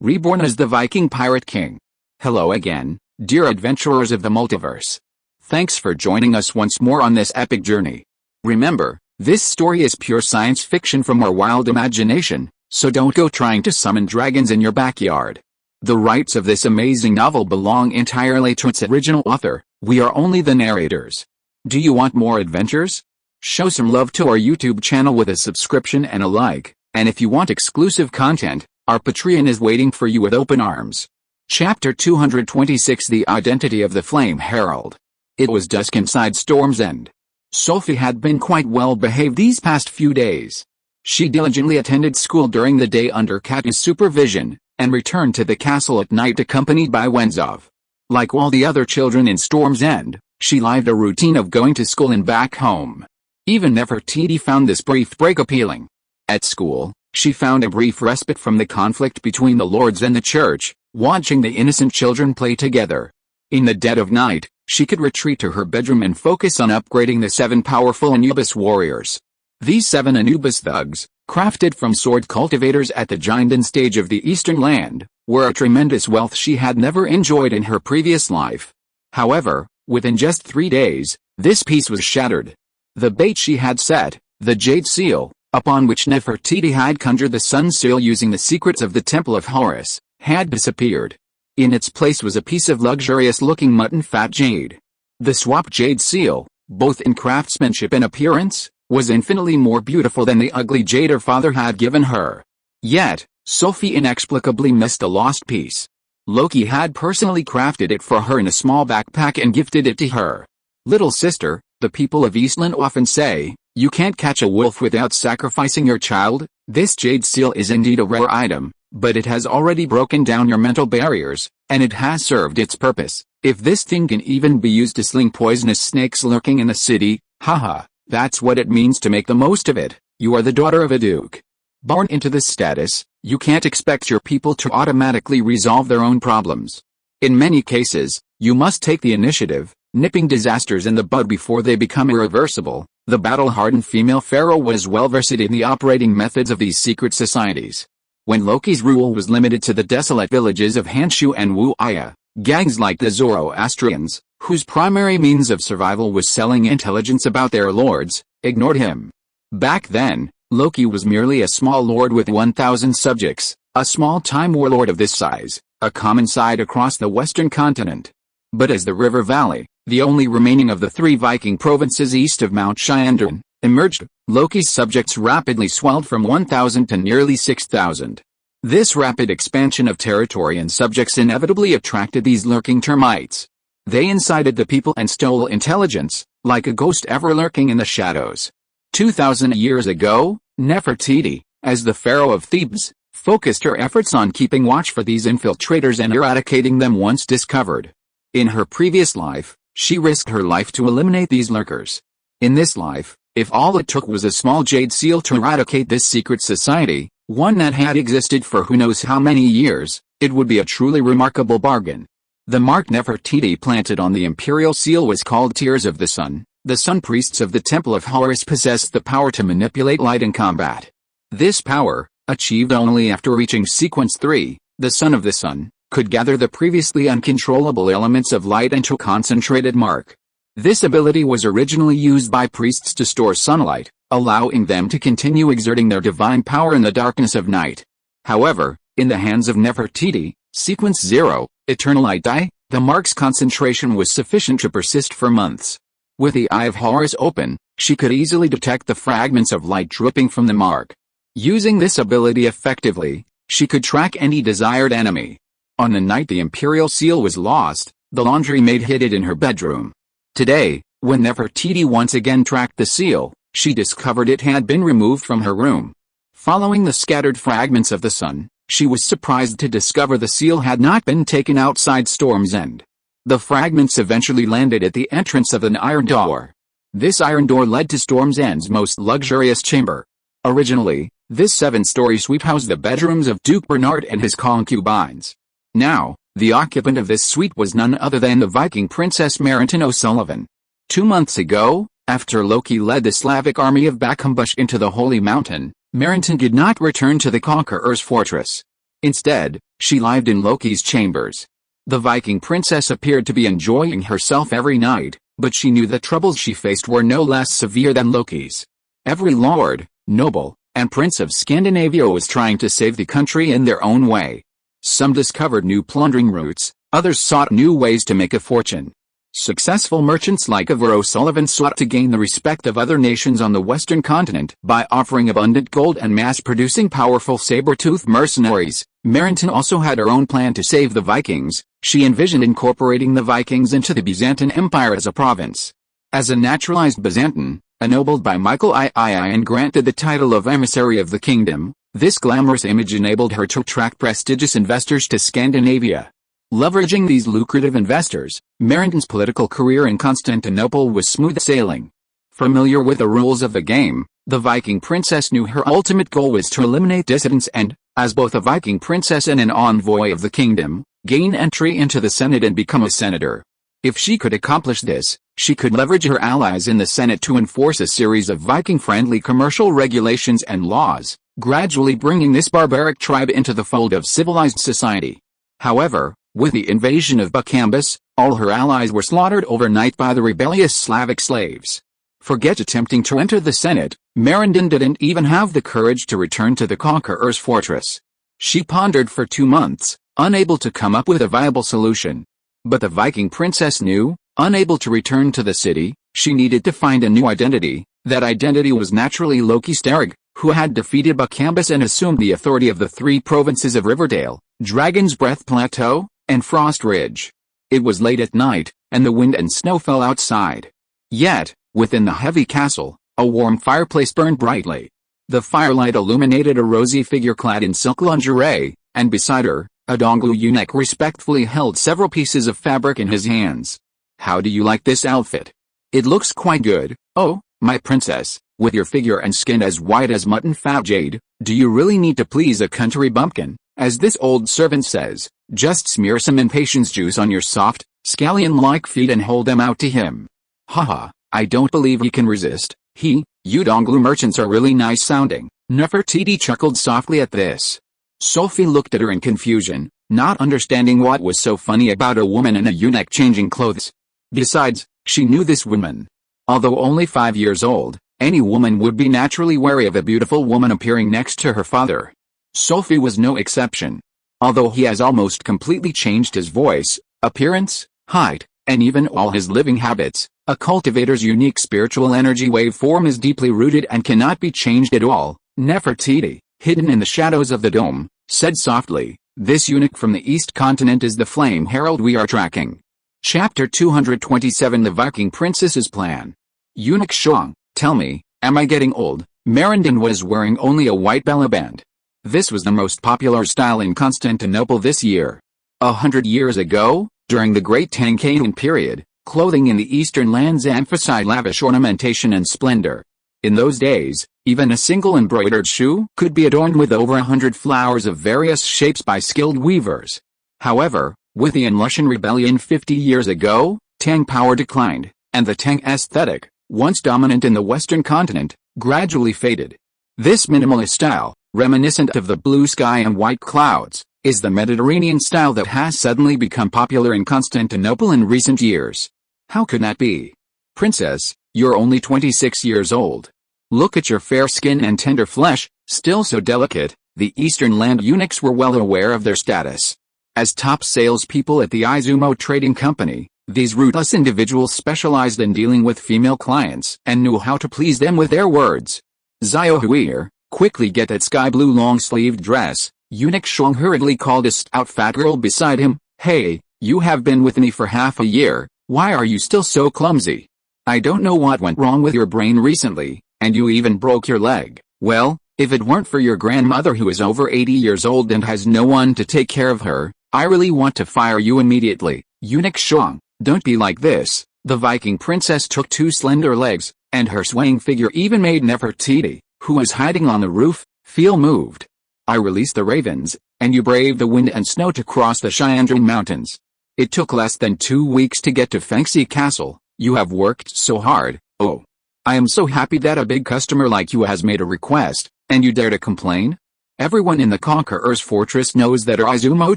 Reborn as the Viking Pirate King. Hello again, dear adventurers of the multiverse. Thanks for joining us once more on this epic journey. Remember, this story is pure science fiction from our wild imagination, so don't go trying to summon dragons in your backyard. The rights of this amazing novel belong entirely to its original author. We are only the narrators. Do you want more adventures? Show some love to our YouTube channel with a subscription and a like, and if you want exclusive content, our Patreon is waiting for you with open arms. Chapter 226 The Identity of the Flame Herald. It was dusk inside Storm's End. Sophie had been quite well behaved these past few days. She diligently attended school during the day under Katya's supervision, and returned to the castle at night accompanied by Wenzov. Like all the other children in Storm's End, she lived a routine of going to school and back home. Even Nefertiti found this brief break appealing. At school, she found a brief respite from the conflict between the lords and the church, watching the innocent children play together. In the dead of night, she could retreat to her bedroom and focus on upgrading the 7 powerful Anubis warriors. These 7 Anubis thugs, crafted from sword cultivators at the Ginden stage of the Eastern Land, were a tremendous wealth she had never enjoyed in her previous life. However, within just 3 days, this peace was shattered. The bait she had set, the Jade Seal, upon which Nefertiti had conjured the Sun Seal using the secrets of the Temple of Horus, had disappeared. In its place was a piece of luxurious-looking mutton fat jade. The swap Jade Seal, both in craftsmanship and appearance, was infinitely more beautiful than the ugly jade her father had given her. Yet, Sophie inexplicably missed a lost piece. Loki had personally crafted it for her in a small backpack and gifted it to her. Little sister, the people of Eastland often say, you can't catch a wolf without sacrificing your child. This Jade Seal is indeed a rare item, but it has already broken down your mental barriers, and it has served its purpose. If this thing can even be used to sling poisonous snakes lurking in the city, haha, that's what it means to make the most of it. You are the daughter of a duke. Born into this status, you can't expect your people to automatically resolve their own problems. In many cases, you must take the initiative, nipping disasters in the bud before they become irreversible. The battle-hardened female pharaoh was well versed in the operating methods of these secret societies. When Loki's rule was limited to the desolate villages of Hanshu and Wuaya, gangs like the Zoroastrians, whose primary means of survival was selling intelligence about their lords, ignored him. Back then, Loki was merely a small lord with 1,000 subjects, a small-time warlord of this size, a common sight across the western continent. But as the river valley, the only remaining of the 3 Viking provinces east of Mount Shyandran, emerged, Loki's subjects rapidly swelled from 1,000 to nearly 6,000. This rapid expansion of territory and subjects inevitably attracted these lurking termites. They incited the people and stole intelligence, like a ghost ever lurking in the shadows. 2,000 years ago, Nefertiti, as the pharaoh of Thebes, focused her efforts on keeping watch for these infiltrators and eradicating them once discovered. In her previous life, she risked her life to eliminate these lurkers. In this life, if all it took was a small Jade Seal to eradicate this secret society, one that had existed for who knows how many years, it would be a truly remarkable bargain. The mark Nefertiti planted on the Imperial Seal was called Tears of the Sun. The Sun Priests of the Temple of Horus possessed the power to manipulate light in combat. This power, achieved only after reaching Sequence 3, the Son of the Sun, could gather the previously uncontrollable elements of light into a concentrated mark. This ability was originally used by priests to store sunlight, allowing them to continue exerting their divine power in the darkness of night. However, in the hands of Nefertiti, Sequence 0, Eternal Light Eye, the mark's concentration was sufficient to persist for months. With the Eye of Horus open, she could easily detect the fragments of light dripping from the mark. Using this ability effectively, she could track any desired enemy. On the night the Imperial Seal was lost, the laundry maid hid it in her bedroom. Today, when Nefertiti once again tracked the seal, she discovered it had been removed from her room. Following the scattered fragments of the sun, she was surprised to discover the seal had not been taken outside Storm's End. The fragments eventually landed at the entrance of an iron door. This iron door led to Storm's End's most luxurious chamber. Originally, this 7-story suite housed the bedrooms of Duke Bernard and his concubines. Now, the occupant of this suite was none other than the Viking princess Marinton O'Sullivan. 2 months ago, after Loki led the Slavic army of Bakumbush into the Holy Mountain, Marinton did not return to the Conqueror's fortress. Instead, she lived in Loki's chambers. The Viking princess appeared to be enjoying herself every night, but she knew the troubles she faced were no less severe than Loki's. Every lord, noble, and prince of Scandinavia was trying to save the country in their own way. Some discovered new plundering routes, others sought new ways to make a fortune. Successful merchants like Ivar O'Sullivan sought to gain the respect of other nations on the western continent by offering abundant gold and mass-producing powerful saber-toothed mercenaries. Marinton also had her own plan to save the Vikings. She envisioned incorporating the Vikings into the Byzantine Empire as a province. As a naturalized Byzantine, ennobled by Michael II and granted the title of emissary of the kingdom, this glamorous image enabled her to attract prestigious investors to Scandinavia. Leveraging these lucrative investors, Marinton's political career in Constantinople was smooth sailing. Familiar with the rules of the game, the Viking princess knew her ultimate goal was to eliminate dissidents and, as both a Viking princess and an envoy of the kingdom, gain entry into the Senate and become a senator. If she could accomplish this, she could leverage her allies in the Senate to enforce a series of Viking-friendly commercial regulations and laws, gradually bringing this barbaric tribe into the fold of civilized society. However, with the invasion of Bacambus, all her allies were slaughtered overnight by the rebellious Slavic slaves. Forget attempting to enter the Senate, Marinton didn't even have the courage to return to the conqueror's fortress. She pondered for 2 months, unable to come up with a viable solution. But the Viking princess knew, unable to return to the city, she needed to find a new identity. That identity was naturally Loki Starrig, who had defeated Bacambus and assumed the authority of the 3 provinces of Riverdale, Dragon's Breath Plateau, and Frost Ridge. It was late at night, and the wind and snow fell outside. Yet, within the heavy castle, a warm fireplace burned brightly. The firelight illuminated a rosy figure clad in silk lingerie, and beside her, a Donglu eunuch respectfully held several pieces of fabric in his hands. "How do you like this outfit? It looks quite good, oh, my princess, with your figure and skin as white as mutton fat jade. Do you really need to please a country bumpkin, as this old servant says? Just smear some impatience juice on your soft, scallion-like feet and hold them out to him. Haha, I don't believe he can resist. You Donglu merchants are really nice sounding." Nefertiti chuckled softly at this. Sophie looked at her in confusion, not understanding what was so funny about a woman and a eunuch changing clothes. Besides, she knew this woman. Although only 5 years old, any woman would be naturally wary of a beautiful woman appearing next to her father. Sophie was no exception. Although he has almost completely changed his voice, appearance, height, and even all his living habits, a cultivator's unique spiritual energy waveform is deeply rooted and cannot be changed at all. Nefertiti, hidden in the shadows of the dome, said softly, "This eunuch from the East Continent is the flame herald we are tracking." Chapter 227 The Viking Princess's Plan. Eunuch Shang, tell me, am I getting old? Marinton was wearing only a white bellaband. This was the most popular style in Constantinople this year. 100 years ago, during the Great Tangkayun period, clothing in the eastern lands emphasized lavish ornamentation and splendor. In those days, even a single embroidered shoe could be adorned with over 100 flowers of various shapes by skilled weavers. However, with the Inlushan rebellion 50 years ago, Tang power declined, and the Tang aesthetic, once dominant in the western continent, gradually faded. This minimalist style, reminiscent of the blue sky and white clouds, is the Mediterranean style that has suddenly become popular in Constantinople in recent years. How could that be? Princess, you're only 26 years old. Look at your fair skin and tender flesh, still so delicate. The Eastern land eunuchs were well aware of their status. As top salespeople at the Izumo Trading Company, these ruthless individuals specialized in dealing with female clients and knew how to please them with their words. Ziohuir, quickly get that sky blue long-sleeved dress. Eunuch Shang hurriedly called a stout fat girl beside him. Hey, you have been with me for half a year, why are you still so clumsy? I don't know what went wrong with your brain recently, and you even broke your leg. Well, if it weren't for your grandmother who is over 80 years old and has no one to take care of her, I really want to fire you immediately. Eunuch Shang, don't be like this. The Viking princess took 2 slender legs, and her swaying figure even made Nefertiti, who was hiding on the roof, feel moved. I released the ravens, and you braved the wind and snow to cross the Shyandran Mountains. It took less than 2 weeks to get to Fengxi Castle. You have worked so hard. Oh, I am so happy that a big customer like you has made a request, and you dare to complain? Everyone in the Conqueror's fortress knows that our Izumo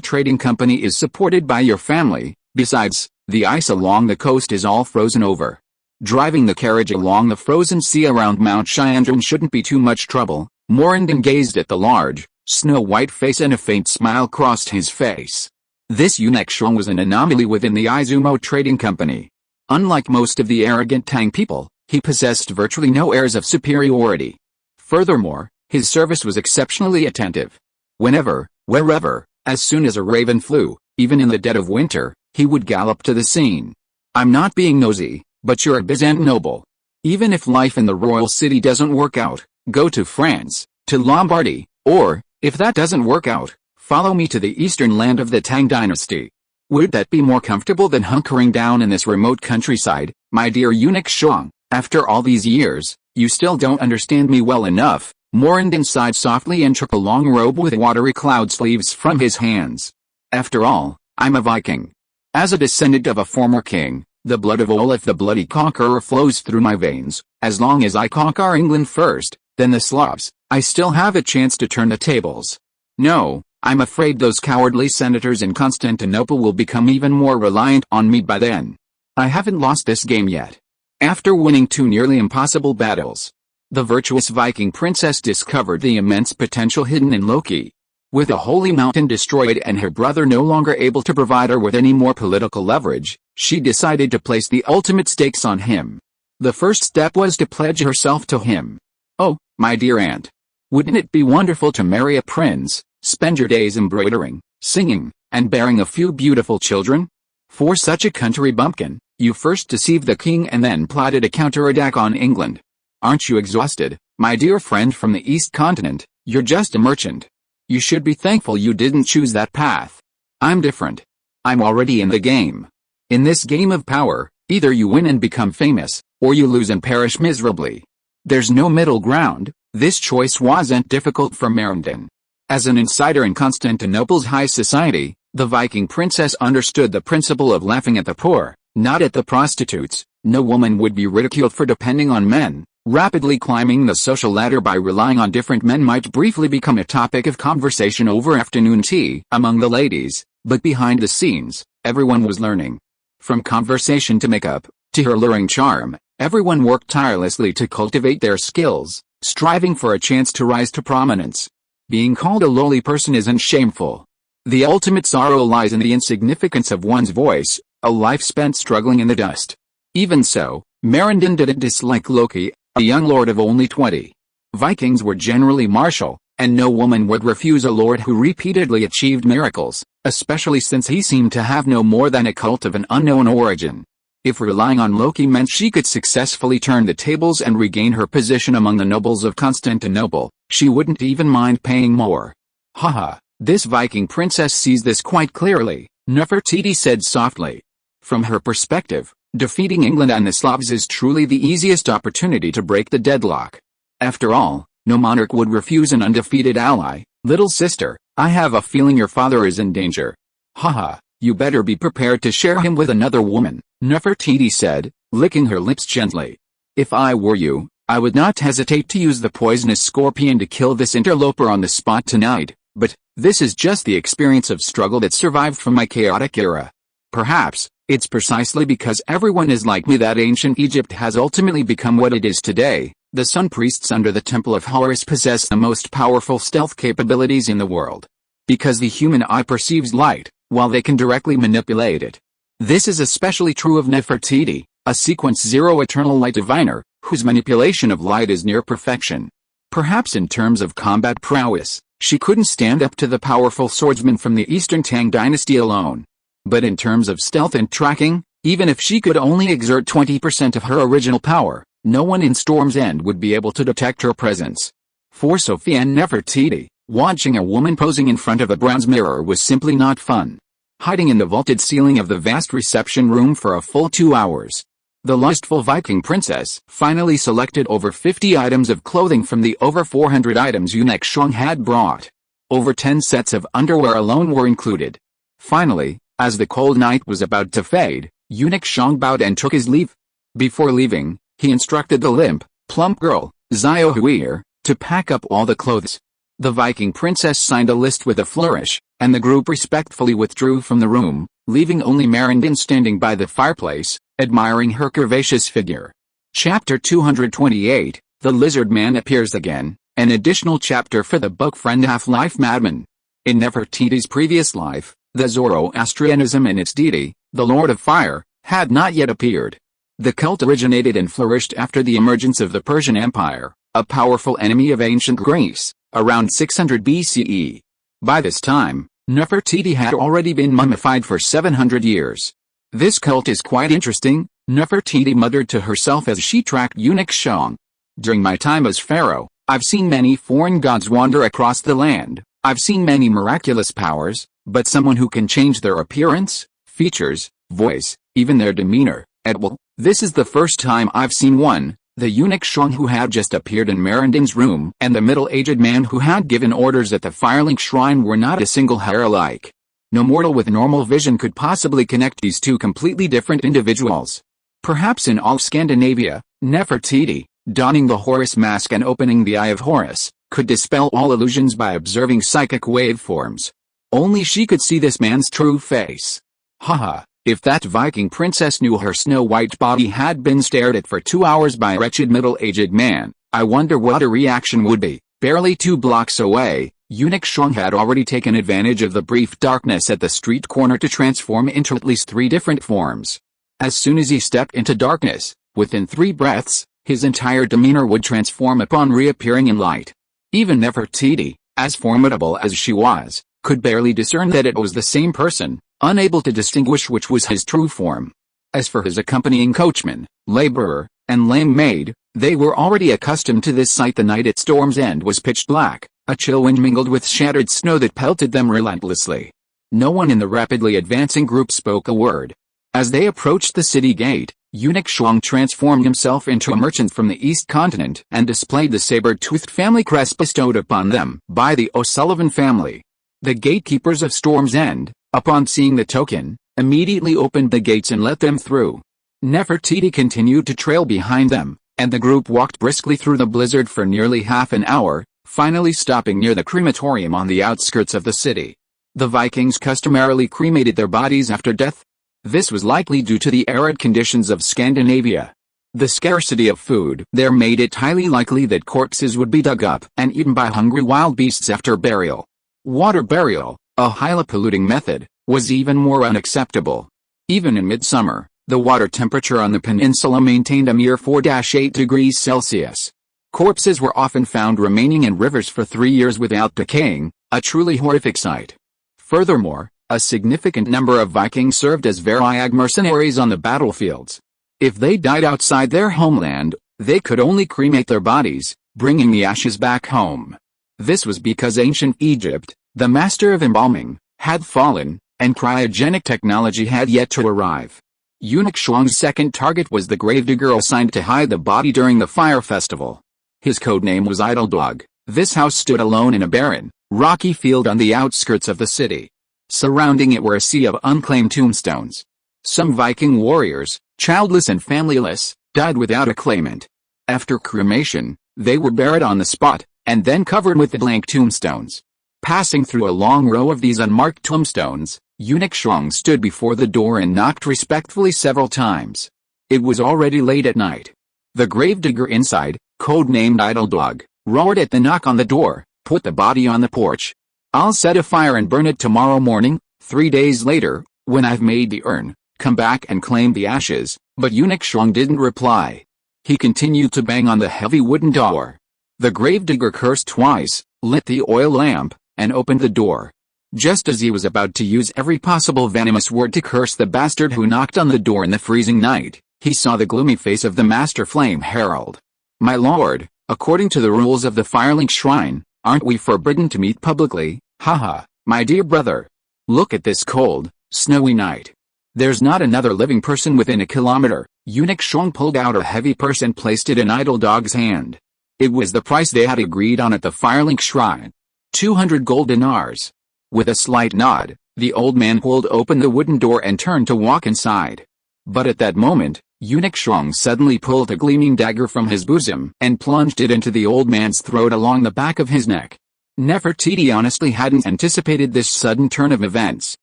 Trading Company is supported by your family. Besides, the ice along the coast is all frozen over. Driving the carriage along the frozen sea around Mount Shyandran shouldn't be too much trouble." Morandon gazed at the large, snow-white face and a faint smile crossed his face. This eunuch Shong was an anomaly within the Izumo Trading Company. Unlike most of the arrogant Tang people, he possessed virtually no airs of superiority. Furthermore, his service was exceptionally attentive. Whenever, wherever, as soon as a raven flew, even in the dead of winter, he would gallop to the scene. "I'm not being nosy, but you're a Byzant noble. Even if life in the royal city doesn't work out, go to France, to Lombardy, or, if that doesn't work out, follow me to the eastern land of the Tang dynasty. Would that be more comfortable than hunkering down in this remote countryside, my dear eunuch Shang? After all these years, you still don't understand me well enough." Morandon sighed softly and took a long robe with watery cloud sleeves from his hands. "After all, I'm a Viking. As a descendant of a former king, the blood of Olaf the Bloody Conqueror flows through my veins. As long as I conquer England first, then the Slavs, I still have a chance to turn the tables. No, I'm afraid those cowardly senators in Constantinople will become even more reliant on me by then. I haven't lost this game yet." After winning 2 nearly impossible battles, the virtuous Viking princess discovered the immense potential hidden in Loki. With a holy mountain destroyed and her brother no longer able to provide her with any more political leverage, she decided to place the ultimate stakes on him. The first step was to pledge herself to him. "Oh, my dear aunt. Wouldn't it be wonderful to marry a prince, spend your days embroidering, singing, and bearing a few beautiful children? For such a country bumpkin, you first deceived the king and then plotted a counterattack on England. Aren't you exhausted, my dear friend from the East Continent? You're just a merchant. You should be thankful you didn't choose that path. I'm different. I'm already in the game. In this game of power, either you win and become famous, or you lose and perish miserably. There's no middle ground." This choice wasn't difficult for Morandon. As an insider in Constantinople's high society, the Viking princess understood the principle of laughing at the poor, not at the prostitutes. No woman would be ridiculed for depending on men. Rapidly climbing the social ladder by relying on different men might briefly become a topic of conversation over afternoon tea among the ladies, but behind the scenes, everyone was learning. From conversation to makeup, to her alluring charm, everyone worked tirelessly to cultivate their skills, striving for a chance to rise to prominence. Being called a lowly person isn't shameful. The ultimate sorrow lies in the insignificance of one's voice, a life spent struggling in the dust. Even so, Morandon didn't dislike Loki, a young lord of only 20. Vikings were generally martial, and no woman would refuse a lord who repeatedly achieved miracles, especially since he seemed to have no more than a cult of an unknown origin. If relying on Loki meant she could successfully turn the tables and regain her position among the nobles of Constantinople, she wouldn't even mind paying more. "Haha, this Viking princess sees this quite clearly," Nefertiti said softly. From her perspective, defeating England and the Slavs is truly the easiest opportunity to break the deadlock. After all, no monarch would refuse an undefeated ally. "Little sister, I have a feeling your father is in danger. Haha, you better be prepared to share him with another woman," Nefertiti said, licking her lips gently. "If I were you, I would not hesitate to use the poisonous scorpion to kill this interloper on the spot tonight, but this is just the experience of struggle that survived from my chaotic era. Perhaps it's precisely because everyone is like me that ancient Egypt has ultimately become what it is today. The sun priests under the Temple of Horus possess the most powerful stealth capabilities in the world. Because the human eye perceives light, while they can directly manipulate it. This is especially true of Nefertiti, a Sequence Zero eternal light diviner, whose manipulation of light is near perfection. Perhaps in terms of combat prowess, she couldn't stand up to the powerful swordsman from the Eastern Tang dynasty alone. But in terms of stealth and tracking, even if she could only exert 20% of her original power, no one in Storm's End would be able to detect her presence. For Sophia and Nefertiti, watching a woman posing in front of a bronze mirror was simply not fun. Hiding in the vaulted ceiling of the vast reception room for a full 2 hours. The lustful Viking princess finally selected over 50 items of clothing from the over 400 items eunuch Shang had brought. Over 10 sets of underwear alone were included. Finally, as the cold night was about to fade, eunuch Shang bowed and took his leave. Before leaving, he instructed the limp, plump girl, Zio Huir, to pack up all the clothes. The Viking princess signed a list with a flourish, and the group respectfully withdrew from the room, leaving only Marindin standing by the fireplace, admiring her curvaceous figure. Chapter 228, The Lizard Man Appears Again, an additional chapter for the book Friend Half-Life Madman. In Nefertiti's previous life, the Zoroastrianism and its deity, the Lord of Fire, had not yet appeared. The cult originated and flourished after the emergence of the Persian Empire, a powerful enemy of ancient Greece, around 600 BCE. By this time, Nefertiti had already been mummified for 700 years. "This cult is quite interesting," Nefertiti muttered to herself as she tracked eunuch Shang. "During my time as pharaoh, I've seen many foreign gods wander across the land. I've seen many miraculous powers, but someone who can change their appearance, features, voice, even their demeanor, at will, this is the first time I've seen one." The eunuch Shang who had just appeared in Marindin's room and the middle-aged man who had given orders at the Firelink Shrine were not a single hair alike. No mortal with normal vision could possibly connect these two completely different individuals. Perhaps in all Scandinavia, Nefertiti, donning the Horus mask and opening the Eye of Horus, could dispel all illusions by observing psychic waveforms. Only she could see this man's true face. Haha. If that Viking princess knew her snow-white body had been stared at for 2 hours by a wretched middle-aged man, I wonder what her reaction would be. Barely 2 blocks away, eunuch Shang had already taken advantage of the brief darkness at the street corner to transform into at least 3 different forms. As soon as he stepped into darkness, within 3 breaths, his entire demeanor would transform upon reappearing in light. Even Nefertiti, as formidable as she was, could barely discern that it was the same person, unable to distinguish which was his true form. As for his accompanying coachman, laborer, and lame maid, they were already accustomed to this sight. The night at Storm's End was pitch black, a chill wind mingled with shattered snow that pelted them relentlessly. No one in the rapidly advancing group spoke a word. As they approached the city gate, eunuch Shang transformed himself into a merchant from the East Continent and displayed the saber-toothed family crest bestowed upon them by the O'Sullivan family. The gatekeepers of Storm's End, upon seeing the token, immediately opened the gates and let them through. Nefertiti continued to trail behind them, and the group walked briskly through the blizzard for nearly half an hour, finally stopping near the crematorium on the outskirts of the city. The Vikings customarily cremated their bodies after death. This was likely due to the arid conditions of Scandinavia. The scarcity of food there made it highly likely that corpses would be dug up and eaten by hungry wild beasts after burial. Water burial, a highly polluting method, was even more unacceptable. Even in midsummer, the water temperature on the peninsula maintained a mere 4-8 degrees Celsius. Corpses were often found remaining in rivers for 3 years without decaying, a truly horrific sight. Furthermore, a significant number of Vikings served as Variag mercenaries on the battlefields. If they died outside their homeland, they could only cremate their bodies, bringing the ashes back home. This was because ancient Egypt, the master of embalming, had fallen, and cryogenic technology had yet to arrive. Eunuch Shang's second target was the gravedigger assigned to hide the body during the fire festival. His codename was Idle Dog. This house stood alone in a barren, rocky field on the outskirts of the city. Surrounding it were a sea of unclaimed tombstones. Some Viking warriors, childless and familyless, died without a claimant. After cremation, they were buried on the spot, and then covered with the blank tombstones. Passing through a long row of these unmarked tombstones, eunuch Shang stood before the door and knocked respectfully several times. It was already late at night. The gravedigger inside, codenamed Idle Dog, roared at the knock on the door, "Put the body on the porch. I'll set a fire and burn it tomorrow morning." 3 days later, when I've made the urn, come back and claim the ashes. But eunuch Shang didn't reply. He continued to bang on the heavy wooden door. The gravedigger cursed twice, lit the oil lamp, and opened the door. Just as he was about to use every possible venomous word to curse the bastard who knocked on the door in the freezing night, he saw the gloomy face of the Master Flame Herald. "My lord, according to the rules of the Firelink Shrine, aren't we forbidden to meet publicly? Haha, my dear brother. Look at this cold, snowy night. There's not another living person within a kilometer." Eunuch Shang pulled out a heavy purse and placed it in Idle Dog's hand. It was the price they had agreed on at the Firelink Shrine. 200 gold dinars. With a slight nod, the old man pulled open the wooden door and turned to walk inside. But at that moment, eunuch Shang suddenly pulled a gleaming dagger from his bosom and plunged it into the old man's throat along the back of his neck. Nefertiti honestly hadn't anticipated this sudden turn of events.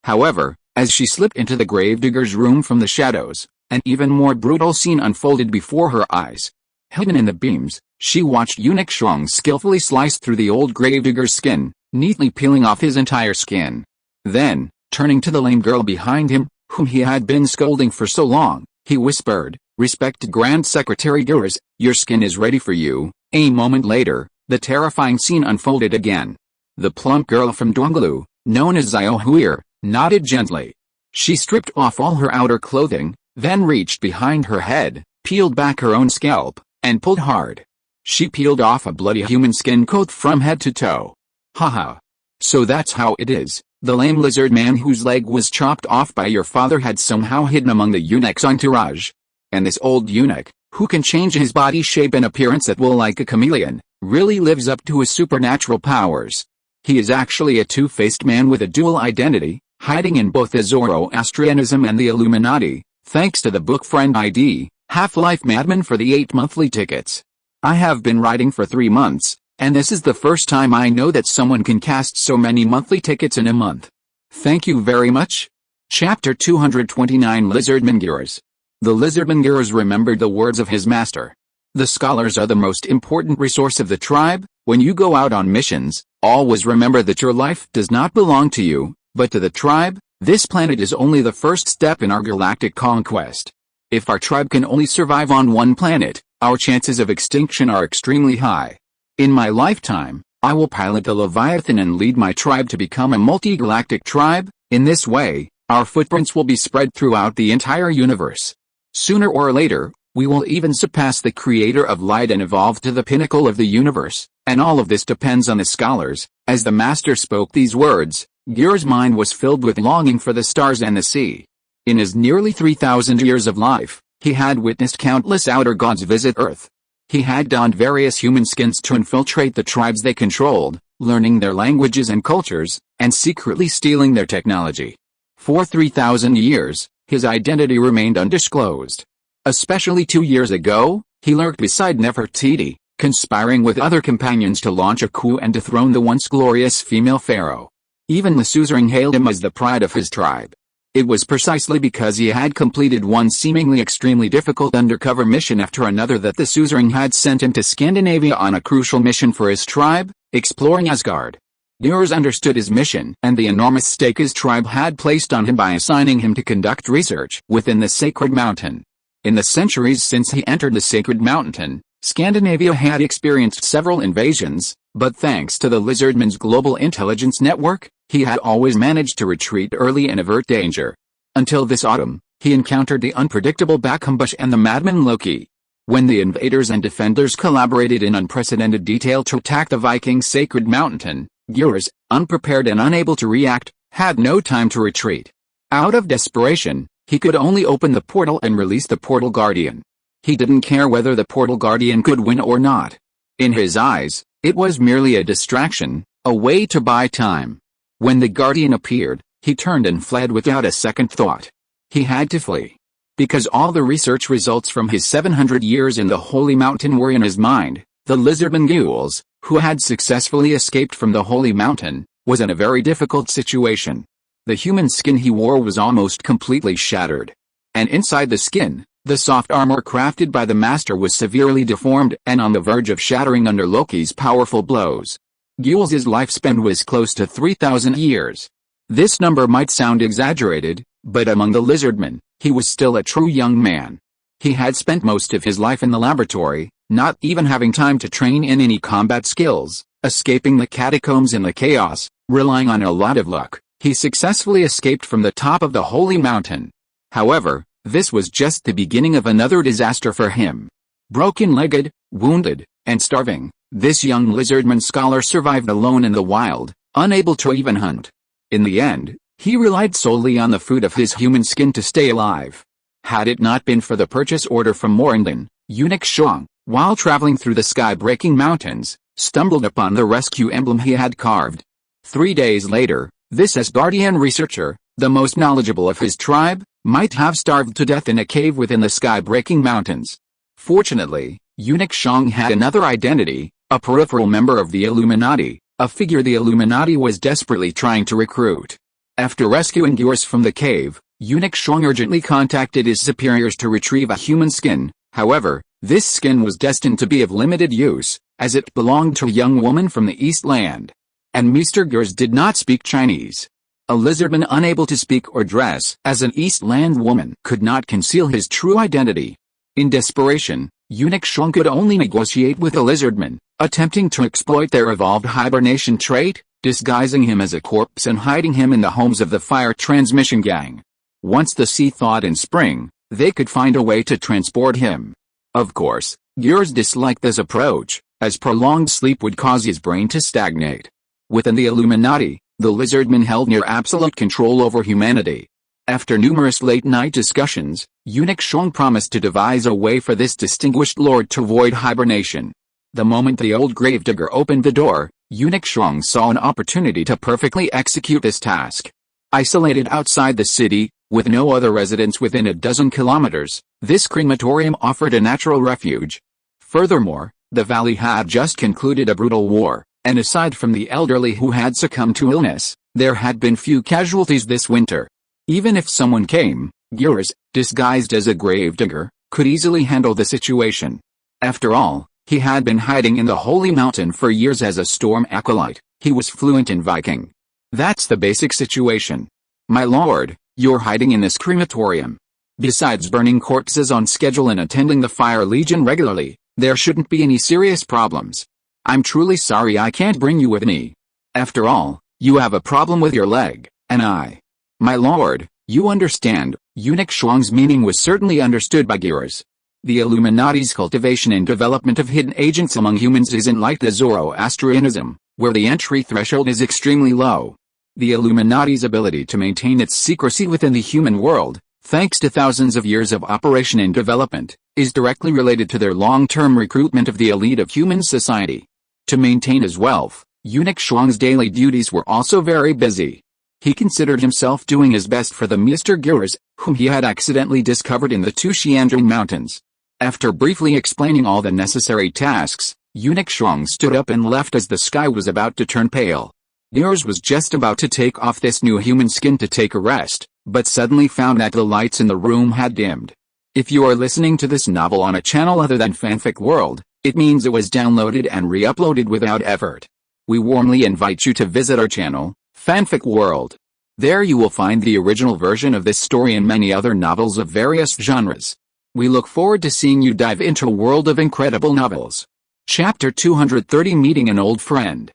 However, as she slipped into the gravedigger's room from the shadows, an even more brutal scene unfolded before her eyes. Hidden in the beams, she watched eunuch Shang skillfully slice through the old gravedigger's skin, neatly peeling off his entire skin. Then, turning to the lame girl behind him, whom he had been scolding for so long, he whispered, "Respected Grand Secretary Gures, your skin is ready for you." A moment later, the terrifying scene unfolded again. The plump girl from Donglu, known as Xiao nodded gently. She stripped off all her outer clothing, then reached behind her head, peeled back her own scalp, and pulled hard. She peeled off a bloody human skin coat from head to toe. Haha. So that's how it is. The lame lizard man whose leg was chopped off by your father had somehow hidden among the eunuch's entourage. And this old eunuch, who can change his body shape and appearance at will like a chameleon, really lives up to his supernatural powers. He is actually a two-faced man with a dual identity, hiding in both the Zoroastrianism and the Illuminati, thanks to the book Friend ID, Half-Life Madman for the 8 monthly tickets. I have been writing for 3 months, and this is the first time I know that someone can cast so many monthly tickets in a month. Thank you very much. Chapter 229 Lizardman Gures. The Lizardman Gures remembered the words of his master. The scholars are the most important resource of the tribe. When you go out on missions, always remember that your life does not belong to you, but to the tribe. This planet is only the first step in our galactic conquest. If our tribe can only survive on one planet, our chances of extinction are extremely high. In my lifetime, I will pilot the Leviathan and lead my tribe to become a multi-galactic tribe. In this way, our footprints will be spread throughout the entire universe. Sooner or later, we will even surpass the creator of light and evolve to the pinnacle of the universe, and all of this depends on the scholars. As the master spoke these words, Gures' mind was filled with longing for the stars and the sea. In his nearly 3,000 years of life, he had witnessed countless outer gods visit Earth. He had donned various human skins to infiltrate the tribes they controlled, learning their languages and cultures, and secretly stealing their technology. For 3,000 years, his identity remained undisclosed. Especially 2 years ago, he lurked beside Nefertiti, conspiring with other companions to launch a coup and dethrone the once glorious female pharaoh. Even the suzerain hailed him as the pride of his tribe. It was precisely because he had completed one seemingly extremely difficult undercover mission after another that the suzerain had sent him to Scandinavia on a crucial mission for his tribe, exploring Asgard. Gures understood his mission and the enormous stake his tribe had placed on him by assigning him to conduct research within the sacred mountain. In the centuries since he entered the sacred mountain, Scandinavia had experienced several invasions, but thanks to the Lizardman's global intelligence network, he had always managed to retreat early and avert danger. Until this autumn, he encountered the unpredictable Bakumbush and the madman Loki. When the invaders and defenders collaborated in unprecedented detail to attack the Viking sacred mountain, Gures, unprepared and unable to react, had no time to retreat. Out of desperation, he could only open the portal and release the portal guardian. He didn't care whether the portal guardian could win or not. In his eyes, it was merely a distraction, a way to buy time. When the guardian appeared, he turned and fled without a second thought. He had to flee. Because all the research results from his 700 years in the Holy Mountain were in his mind, the Lizardman Gures, who had successfully escaped from the Holy Mountain, was in a very difficult situation. The human skin he wore was almost completely shattered. And inside the skin, the soft armor crafted by the master was severely deformed and on the verge of shattering under Loki's powerful blows. Gures' lifespan was close to 3,000 years. This number might sound exaggerated, but among the Lizardmen, he was still a true young man. He had spent most of his life in the laboratory, not even having time to train in any combat skills, escaping the catacombs in the chaos, relying on a lot of luck. He successfully escaped from the top of the Holy Mountain. However, this was just the beginning of another disaster for him. Broken-legged, wounded, and starving, this young Lizardman scholar survived alone in the wild, unable to even hunt. In the end, he relied solely on the food of his human skin to stay alive. Had it not been for the purchase order from Morandon, eunuch Shang, while traveling through the sky-breaking mountains, stumbled upon the rescue emblem he had carved. 3 days later, this Asgardian researcher, the most knowledgeable of his tribe, might have starved to death in a cave within the sky-breaking mountains. Fortunately, eunuch Shang had another identity, a peripheral member of the Illuminati, a figure the Illuminati was desperately trying to recruit. After rescuing Gyurs from the cave, Eunuch Shuang urgently contacted his superiors to retrieve a human skin. However, this skin was destined to be of limited use, as it belonged to a young woman from the East Land. And Mr. Gyurs did not speak Chinese. A lizardman unable to speak or dress as an East Land woman could not conceal his true identity. In desperation, Eunuch Shuang could only negotiate with a lizardman, attempting to exploit their evolved hibernation trait, disguising him as a corpse and hiding him in the homes of the fire transmission gang. Once the sea thawed in spring, they could find a way to transport him. Of course, Gyurs disliked this approach, as prolonged sleep would cause his brain to stagnate. Within the Illuminati, the lizardman held near absolute control over humanity. After numerous late-night discussions, Eunuch Shuang promised to devise a way for this distinguished lord to avoid hibernation. The moment the old gravedigger opened the door, Eunuch Shuang saw an opportunity to perfectly execute this task. Isolated outside the city, with no other residents within a dozen kilometers, this crematorium offered a natural refuge. Furthermore, the valley had just concluded a brutal war, and aside from the elderly who had succumbed to illness, there had been few casualties this winter. Even if someone came, Gyurs, disguised as a gravedigger, could easily handle the situation. After all, he had been hiding in the Holy Mountain for years as a storm acolyte. He was fluent in Viking. That's the basic situation. My lord, you're hiding in this crematorium. Besides burning corpses on schedule and attending the Fire Legion regularly, there shouldn't be any serious problems. I'm truly sorry I can't bring you with me. After all, you have a problem with your leg, and I. My lord, you understand. Eunuch Shuang's meaning was certainly understood by Gyurs. The Illuminati's cultivation and development of hidden agents among humans isn't like the Zoroastrianism, where the entry threshold is extremely low. The Illuminati's ability to maintain its secrecy within the human world, thanks to thousands of years of operation and development, is directly related to their long-term recruitment of the elite of human society. To maintain his wealth, Eunuch Shuang's daily duties were also very busy. He considered himself doing his best for the Mr. Gyurs, whom he had accidentally discovered in the two Xiandring mountains. After briefly explaining all the necessary tasks, Eunuch Shuang stood up and left as the sky was about to turn pale. Gyurs was just about to take off this new human skin to take a rest, but suddenly found that the lights in the room had dimmed. If you are listening to this novel on a channel other than Fanfic World, it means it was downloaded and re-uploaded without effort. We warmly invite you to visit our channel, Fanfic World. There you will find the original version of this story and many other novels of various genres. We look forward to seeing you dive into a world of incredible novels. Chapter 230 Meeting an Old Friend.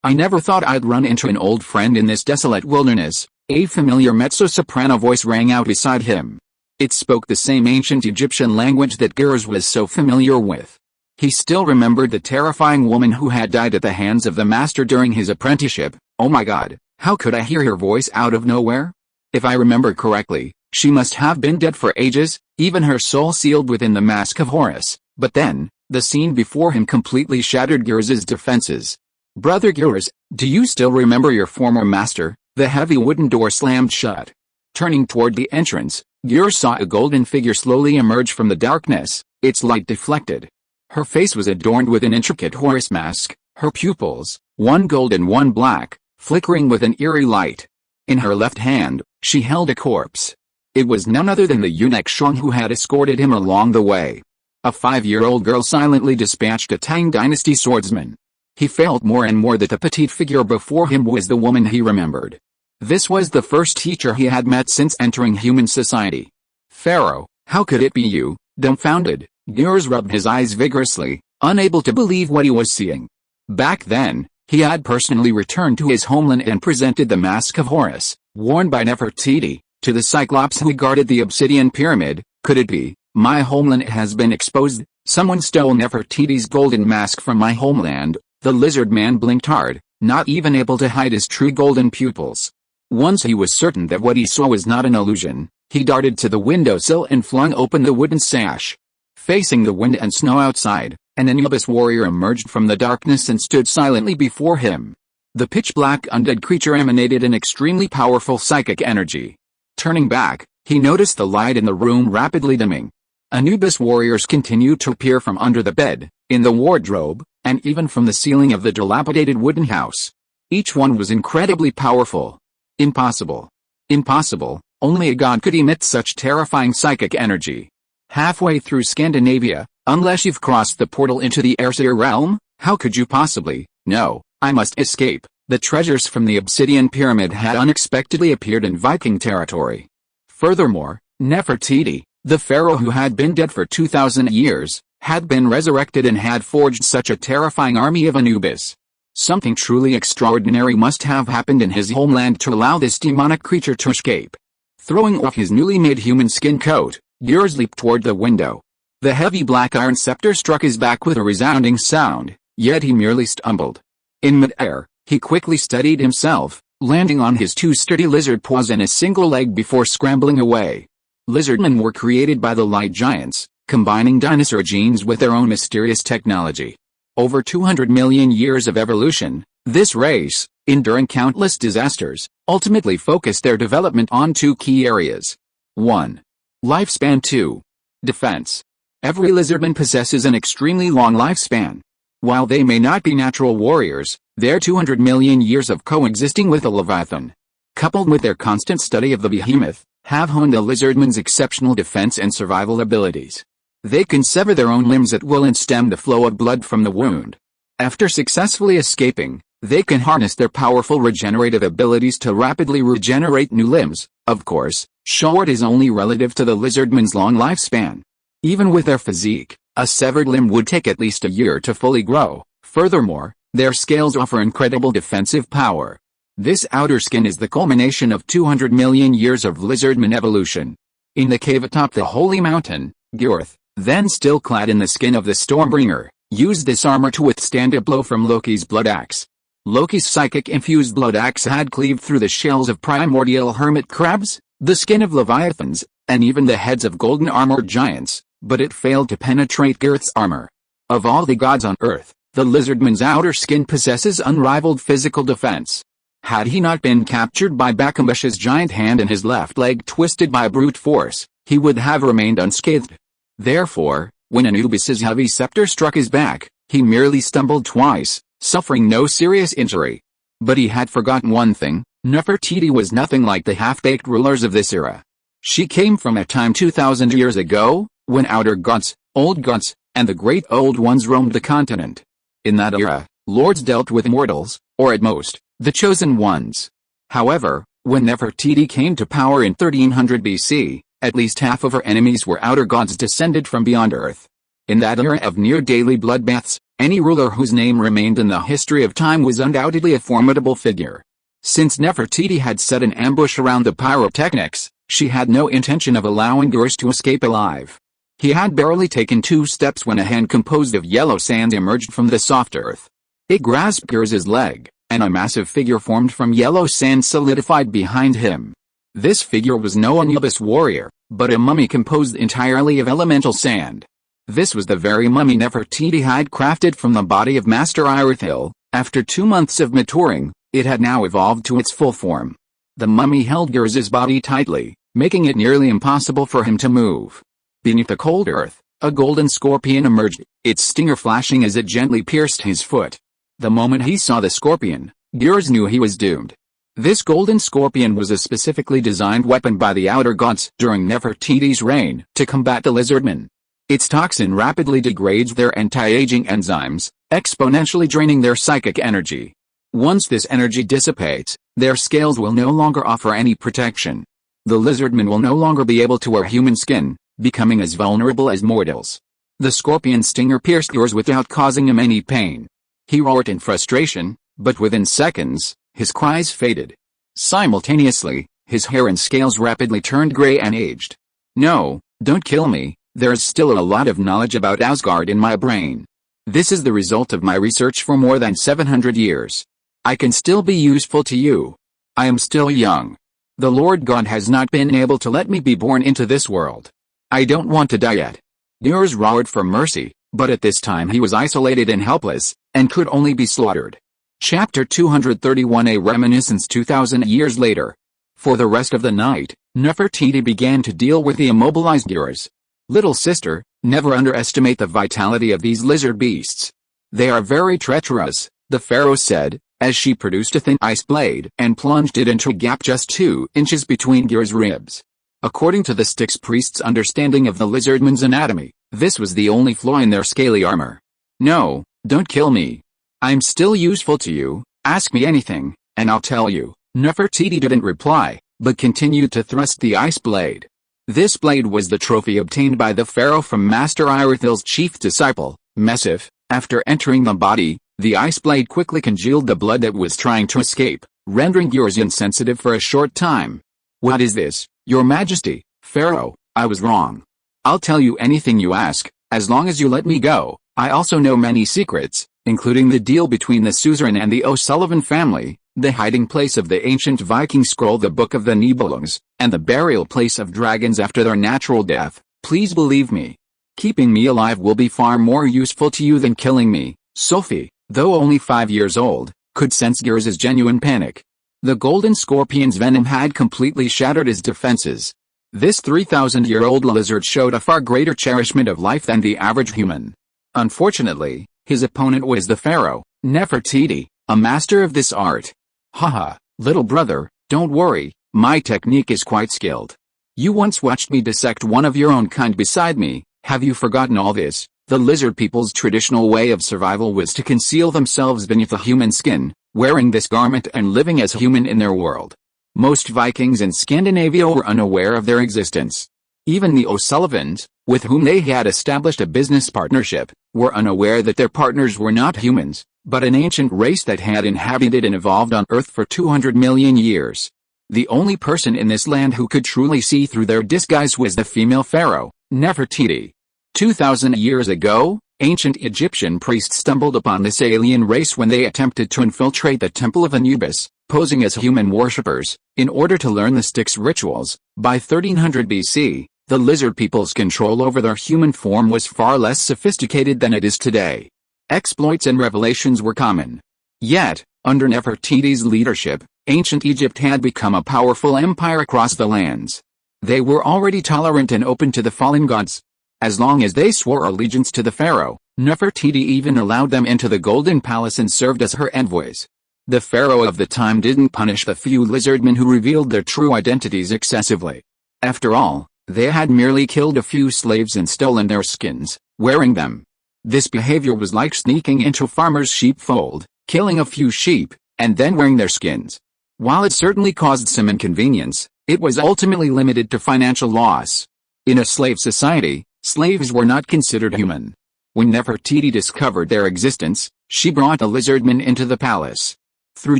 I never thought I'd run into an old friend in this desolate wilderness. A familiar mezzo-soprano voice rang out beside him. It spoke the same ancient Egyptian language that Gyurs was so familiar with. He still remembered the terrifying woman who had died at the hands of the master during his apprenticeship. Oh my god, how could I hear her voice out of nowhere? If I remember correctly, she must have been dead for ages, even her soul sealed within the mask of Horus. But then, the scene before him completely shattered Gyurs' defenses. Brother Gyurs, do you still remember your former master? The heavy wooden door slammed shut. Turning toward the entrance, Gyurs saw a golden figure slowly emerge from the darkness, its light deflected. Her face was adorned with an intricate Horus mask, her pupils, one gold and one black, flickering with an eerie light. In her left hand, she held a corpse. It was none other than the eunuch Shuang who had escorted him along the way. A 5-year-old girl silently dispatched a Tang Dynasty swordsman. He felt more and more that the petite figure before him was the woman he remembered. This was the first teacher he had met since entering human society. Pharaoh, how could it be you? Dumbfounded, Gyurs rubbed his eyes vigorously, unable to believe what he was seeing. Back then, he had personally returned to his homeland and presented the Mask of Horus, worn by Nefertiti, to the Cyclops who guarded the obsidian pyramid. Could it be, my homeland has been exposed? Someone stole Nefertiti's golden mask from my homeland. The lizard man blinked hard, not even able to hide his true golden pupils. Once he was certain that what he saw was not an illusion, he darted to the windowsill and flung open the wooden sash. Facing the wind and snow outside, an Anubis warrior emerged from the darkness and stood silently before him. The pitch-black undead creature emanated an extremely powerful psychic energy. Turning back, he noticed the light in the room rapidly dimming. Anubis warriors continued to appear from under the bed, in the wardrobe, and even from the ceiling of the dilapidated wooden house. Each one was incredibly powerful. Impossible. Impossible, only a god could emit such terrifying psychic energy. Halfway through Scandinavia, unless you've crossed the portal into the Aesir realm, how could you possibly? No, I must escape. The treasures from the obsidian pyramid had unexpectedly appeared in Viking territory. Furthermore, Nefertiti, the pharaoh who had been dead for 2,000 years, had been resurrected and had forged such a terrifying army of Anubis. Something truly extraordinary must have happened in his homeland to allow this demonic creature to escape. Throwing off his newly made human skin coat, Gurs leaped toward the window. The heavy black iron scepter struck his back with a resounding sound, yet he merely stumbled. In mid-air, he quickly steadied himself, landing on his two sturdy lizard paws and a single leg before scrambling away. Lizardmen were created by the light giants, combining dinosaur genes with their own mysterious technology. Over 200 million years of evolution, this race, enduring countless disasters, ultimately focused their development on two key areas. 1. Lifespan. 2. Defense. Every lizardman possesses an extremely long lifespan. While they may not be natural warriors, their 200 million years of coexisting with a leviathan, coupled with their constant study of the behemoth, have honed a lizardman's exceptional defense and survival abilities. They can sever their own limbs at will and stem the flow of blood from the wound. After successfully escaping, they can harness their powerful regenerative abilities to rapidly regenerate new limbs. Of course, short is only relative to the lizardman's long lifespan. Even with their physique, a severed limb would take at least a year to fully grow. Furthermore, their scales offer incredible defensive power. This outer skin is the culmination of 200 million years of lizardman evolution. In the cave atop the holy mountain, Gjorth, then still clad in the skin of the Stormbringer, used this armor to withstand a blow from Loki's blood axe. Loki's psychic-infused blood axe had cleaved through the shells of primordial hermit crabs, the skin of leviathans, and even the heads of golden-armored giants, but it failed to penetrate Gjorth's armor. Of all the gods on earth, the lizardman's outer skin possesses unrivaled physical defense. Had he not been captured by Bakambush's giant hand and his left leg twisted by brute force, he would have remained unscathed. Therefore, when Anubis's heavy scepter struck his back, he merely stumbled twice, suffering no serious injury. But he had forgotten one thing: Nefertiti was nothing like the half-baked rulers of this era. She came from a time 2,000 years ago, when outer gods, old gods, and the great old ones roamed the continent. In that era, lords dealt with mortals, or at most, the chosen ones. However, when Nefertiti came to power in 1300 BC, at least half of her enemies were outer gods descended from beyond Earth. In that era of near-daily bloodbaths, any ruler whose name remained in the history of time was undoubtedly a formidable figure. Since Nefertiti had set an ambush around the pyrotechnics, she had no intention of allowing Gjorth to escape alive. He had barely taken 2 steps when a hand composed of yellow sand emerged from the soft earth. It grasped Gjorth's leg, and a massive figure formed from yellow sand solidified behind him. This figure was no Anubis warrior, but a mummy composed entirely of elemental sand. This was the very mummy Nefertiti had crafted from the body of Master Irithyll. After 2 months of maturing, it had now evolved to its full form. The mummy held Gjorth's body tightly, making it nearly impossible for him to move. Beneath the cold earth, a golden scorpion emerged, its stinger flashing as it gently pierced his foot. The moment he saw the scorpion, Gjorth knew he was doomed. This golden scorpion was a specifically designed weapon by the outer gods during Nefertiti's reign to combat the lizardmen. Its toxin rapidly degrades their anti-aging enzymes, exponentially draining their psychic energy. Once this energy dissipates, their scales will no longer offer any protection. The lizardmen will no longer be able to wear human skin, becoming as vulnerable as mortals. The scorpion's stinger pierced Gjorth without causing him any pain. He roared in frustration, but within seconds, his cries faded. Simultaneously, his hair and scales rapidly turned gray and aged. "No, don't kill me, there's still a lot of knowledge about Asgard in my brain. This is the result of my research for more than 700 years. I can still be useful to you. I am still young. The Lord God has not been able to let me be born into this world. I don't want to die yet." Gjorth roared for mercy, but at this time he was isolated and helpless, and could only be slaughtered. Chapter 231, a reminiscence 2,000 years later. For the rest of the night, Nefertiti began to deal with the immobilized Gjorth. Little sister, never underestimate the vitality of these lizard beasts. They are very treacherous, the pharaoh said, as she produced a thin ice blade and plunged it into a gap just 2 inches between Gyr's ribs. According to the Styx priest's understanding of the lizardmen's anatomy, this was the only flaw in their scaly armor. No, don't kill me. I'm still useful to you, ask me anything, and I'll tell you. Nefertiti didn't reply, but continued to thrust the ice blade. This blade was the trophy obtained by the pharaoh from Master Irithel's chief disciple, Mesif. After entering the body, the ice blade quickly congealed the blood that was trying to escape, rendering Gyr's insensitive for a short time. What is this, your majesty, pharaoh? I was wrong. I'll tell you anything you ask, as long as you let me go. I also know many secrets, including the deal between the suzerain and the O'Sullivan family, the hiding place of the ancient Viking scroll, the Book of the Nibelungs, and the burial place of dragons after their natural death. Please believe me. Keeping me alive will be far more useful to you than killing me. Sophie, though only 5 years old, could sense Gyr's genuine panic. The golden scorpion's venom had completely shattered his defenses. This 3,000-year-old lizard showed a far greater cherishment of life than the average human. Unfortunately, his opponent was the pharaoh, Nefertiti, a master of this art. Haha, little brother, don't worry, my technique is quite skilled. You once watched me dissect one of your own kind beside me. Have you forgotten all this? The lizard people's traditional way of survival was to conceal themselves beneath a human skin, wearing this garment and living as human in their world. Most Vikings in Scandinavia were unaware of their existence. Even the O'Sullivans, with whom they had established a business partnership, were unaware that their partners were not humans, but an ancient race that had inhabited and evolved on Earth for 200 million years. The only person in this land who could truly see through their disguise was the female pharaoh, Nefertiti. 2,000 years ago, ancient Egyptian priests stumbled upon this alien race when they attempted to infiltrate the Temple of Anubis, posing as human worshippers, in order to learn the Styx rituals. By 1300 BC, the lizard people's control over their human form was far less sophisticated than it is today. Exploits and revelations were common. Yet, under Nefertiti's leadership, ancient Egypt had become a powerful empire across the lands. They were already tolerant and open to the fallen gods. As long as they swore allegiance to the pharaoh, Nefertiti even allowed them into the Golden Palace and served as her envoys. The pharaoh of the time didn't punish the few lizardmen who revealed their true identities excessively. After all, they had merely killed a few slaves and stolen their skins, wearing them. This behavior was like sneaking into a farmer's sheepfold, killing a few sheep, and then wearing their skins. While it certainly caused some inconvenience, it was ultimately limited to financial loss. In a slave society, slaves were not considered human. When Nefertiti discovered their existence, she brought the lizardmen into the palace. Through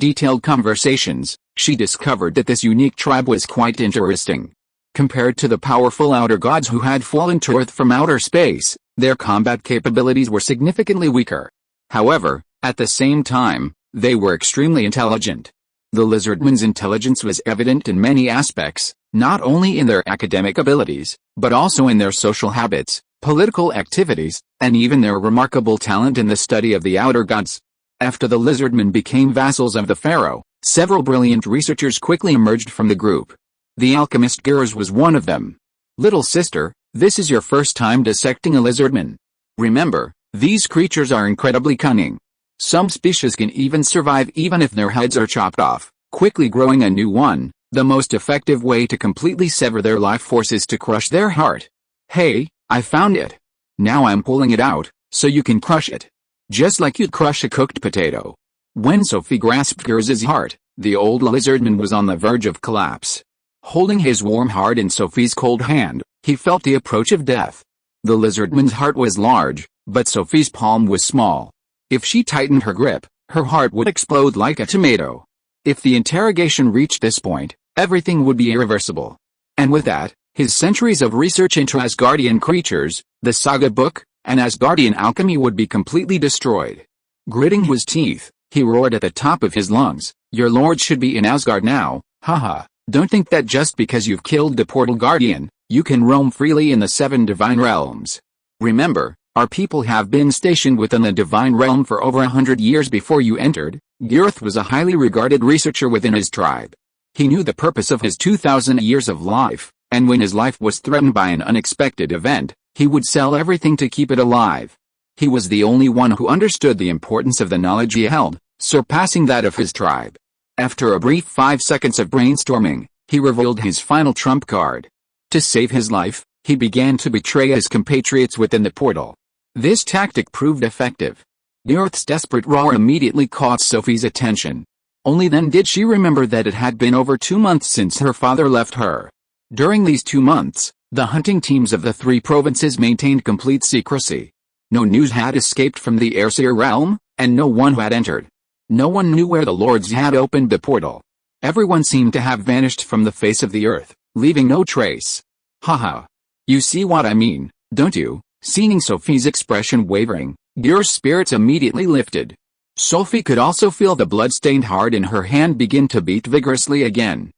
detailed conversations, she discovered that this unique tribe was quite interesting. Compared to the powerful outer gods who had fallen to Earth from outer space, their combat capabilities were significantly weaker. However, at the same time, they were extremely intelligent. The lizardmen's intelligence was evident in many aspects, not only in their academic abilities, but also in their social habits, political activities, and even their remarkable talent in the study of the outer gods. After the lizardmen became vassals of the pharaoh, several brilliant researchers quickly emerged from the group. The alchemist Gyr's was one of them. Little sister, this is your first time dissecting a lizardman. Remember, these creatures are incredibly cunning. Some species can even survive even if their heads are chopped off, quickly growing a new one. The most effective way to completely sever their life force is to crush their heart. Hey, I found it. Now I'm pulling it out, so you can crush it. Just like you'd crush a cooked potato. When Sophie grasped Gyr's heart, the old lizardman was on the verge of collapse. Holding his warm heart in Sophie's cold hand, he felt the approach of death. The lizardman's heart was large, but Sophie's palm was small. If she tightened her grip, her heart would explode like a tomato. If the interrogation reached this point, everything would be irreversible. And with that, his centuries of research into Asgardian creatures, the saga book, and Asgardian alchemy would be completely destroyed. Gritting his teeth, he roared at the top of his lungs, "Your lord should be in Asgard now, haha. Don't think that just because you've killed the portal guardian, you can roam freely in the 7 divine realms. Remember, our people have been stationed within the divine realm for over 100 years before you entered." Gyrth was a highly regarded researcher within his tribe. He knew the purpose of his 2,000 years of life, and when his life was threatened by an unexpected event, he would sell everything to keep it alive. He was the only one who understood the importance of the knowledge he held, surpassing that of his tribe. After a brief 5 seconds of brainstorming, he revealed his final trump card. To save his life, he began to betray his compatriots within the portal. This tactic proved effective. The Earth's desperate roar immediately caught Sophie's attention. Only then did she remember that it had been over 2 months since her father left her. During these 2 months, the hunting teams of the 3 provinces maintained complete secrecy. No news had escaped from the Aesir realm, and no one had entered. No one knew where the lords had opened the portal. Everyone seemed to have vanished from the face of the earth, leaving no trace. Haha. You see what I mean, don't you? Seeing Sophie's expression wavering, Gyr's spirits immediately lifted. Sophie could also feel the blood-stained heart in her hand begin to beat vigorously again.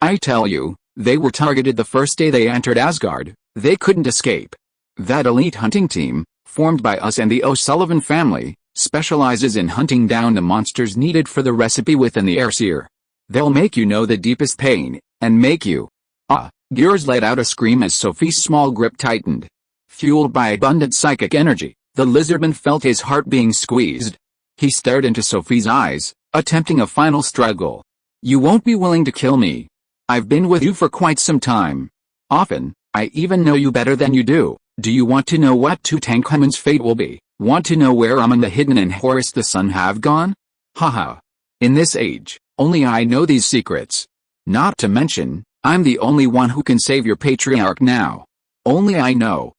I tell you, they were targeted the first day they entered Asgard. They couldn't escape. That elite hunting team, formed by us and the O'Sullivan family, specializes in hunting down the monsters needed for the recipe within the Aesir. They'll make you know the deepest pain, and make you. Gyr's let out a scream as Sophie's small grip tightened. Fueled by abundant psychic energy, the lizardman felt his heart being squeezed. He stared into Sophie's eyes, attempting a final struggle. You won't be willing to kill me. I've been with you for quite some time. Often, I even know you better than you do. Do you want to know what Tutankhamun's fate will be? Want to know where Amun the Hidden and Horus the Sun have gone? Haha. In this age, only I know these secrets. Not to mention, I'm the only one who can save your patriarch now. Only I know.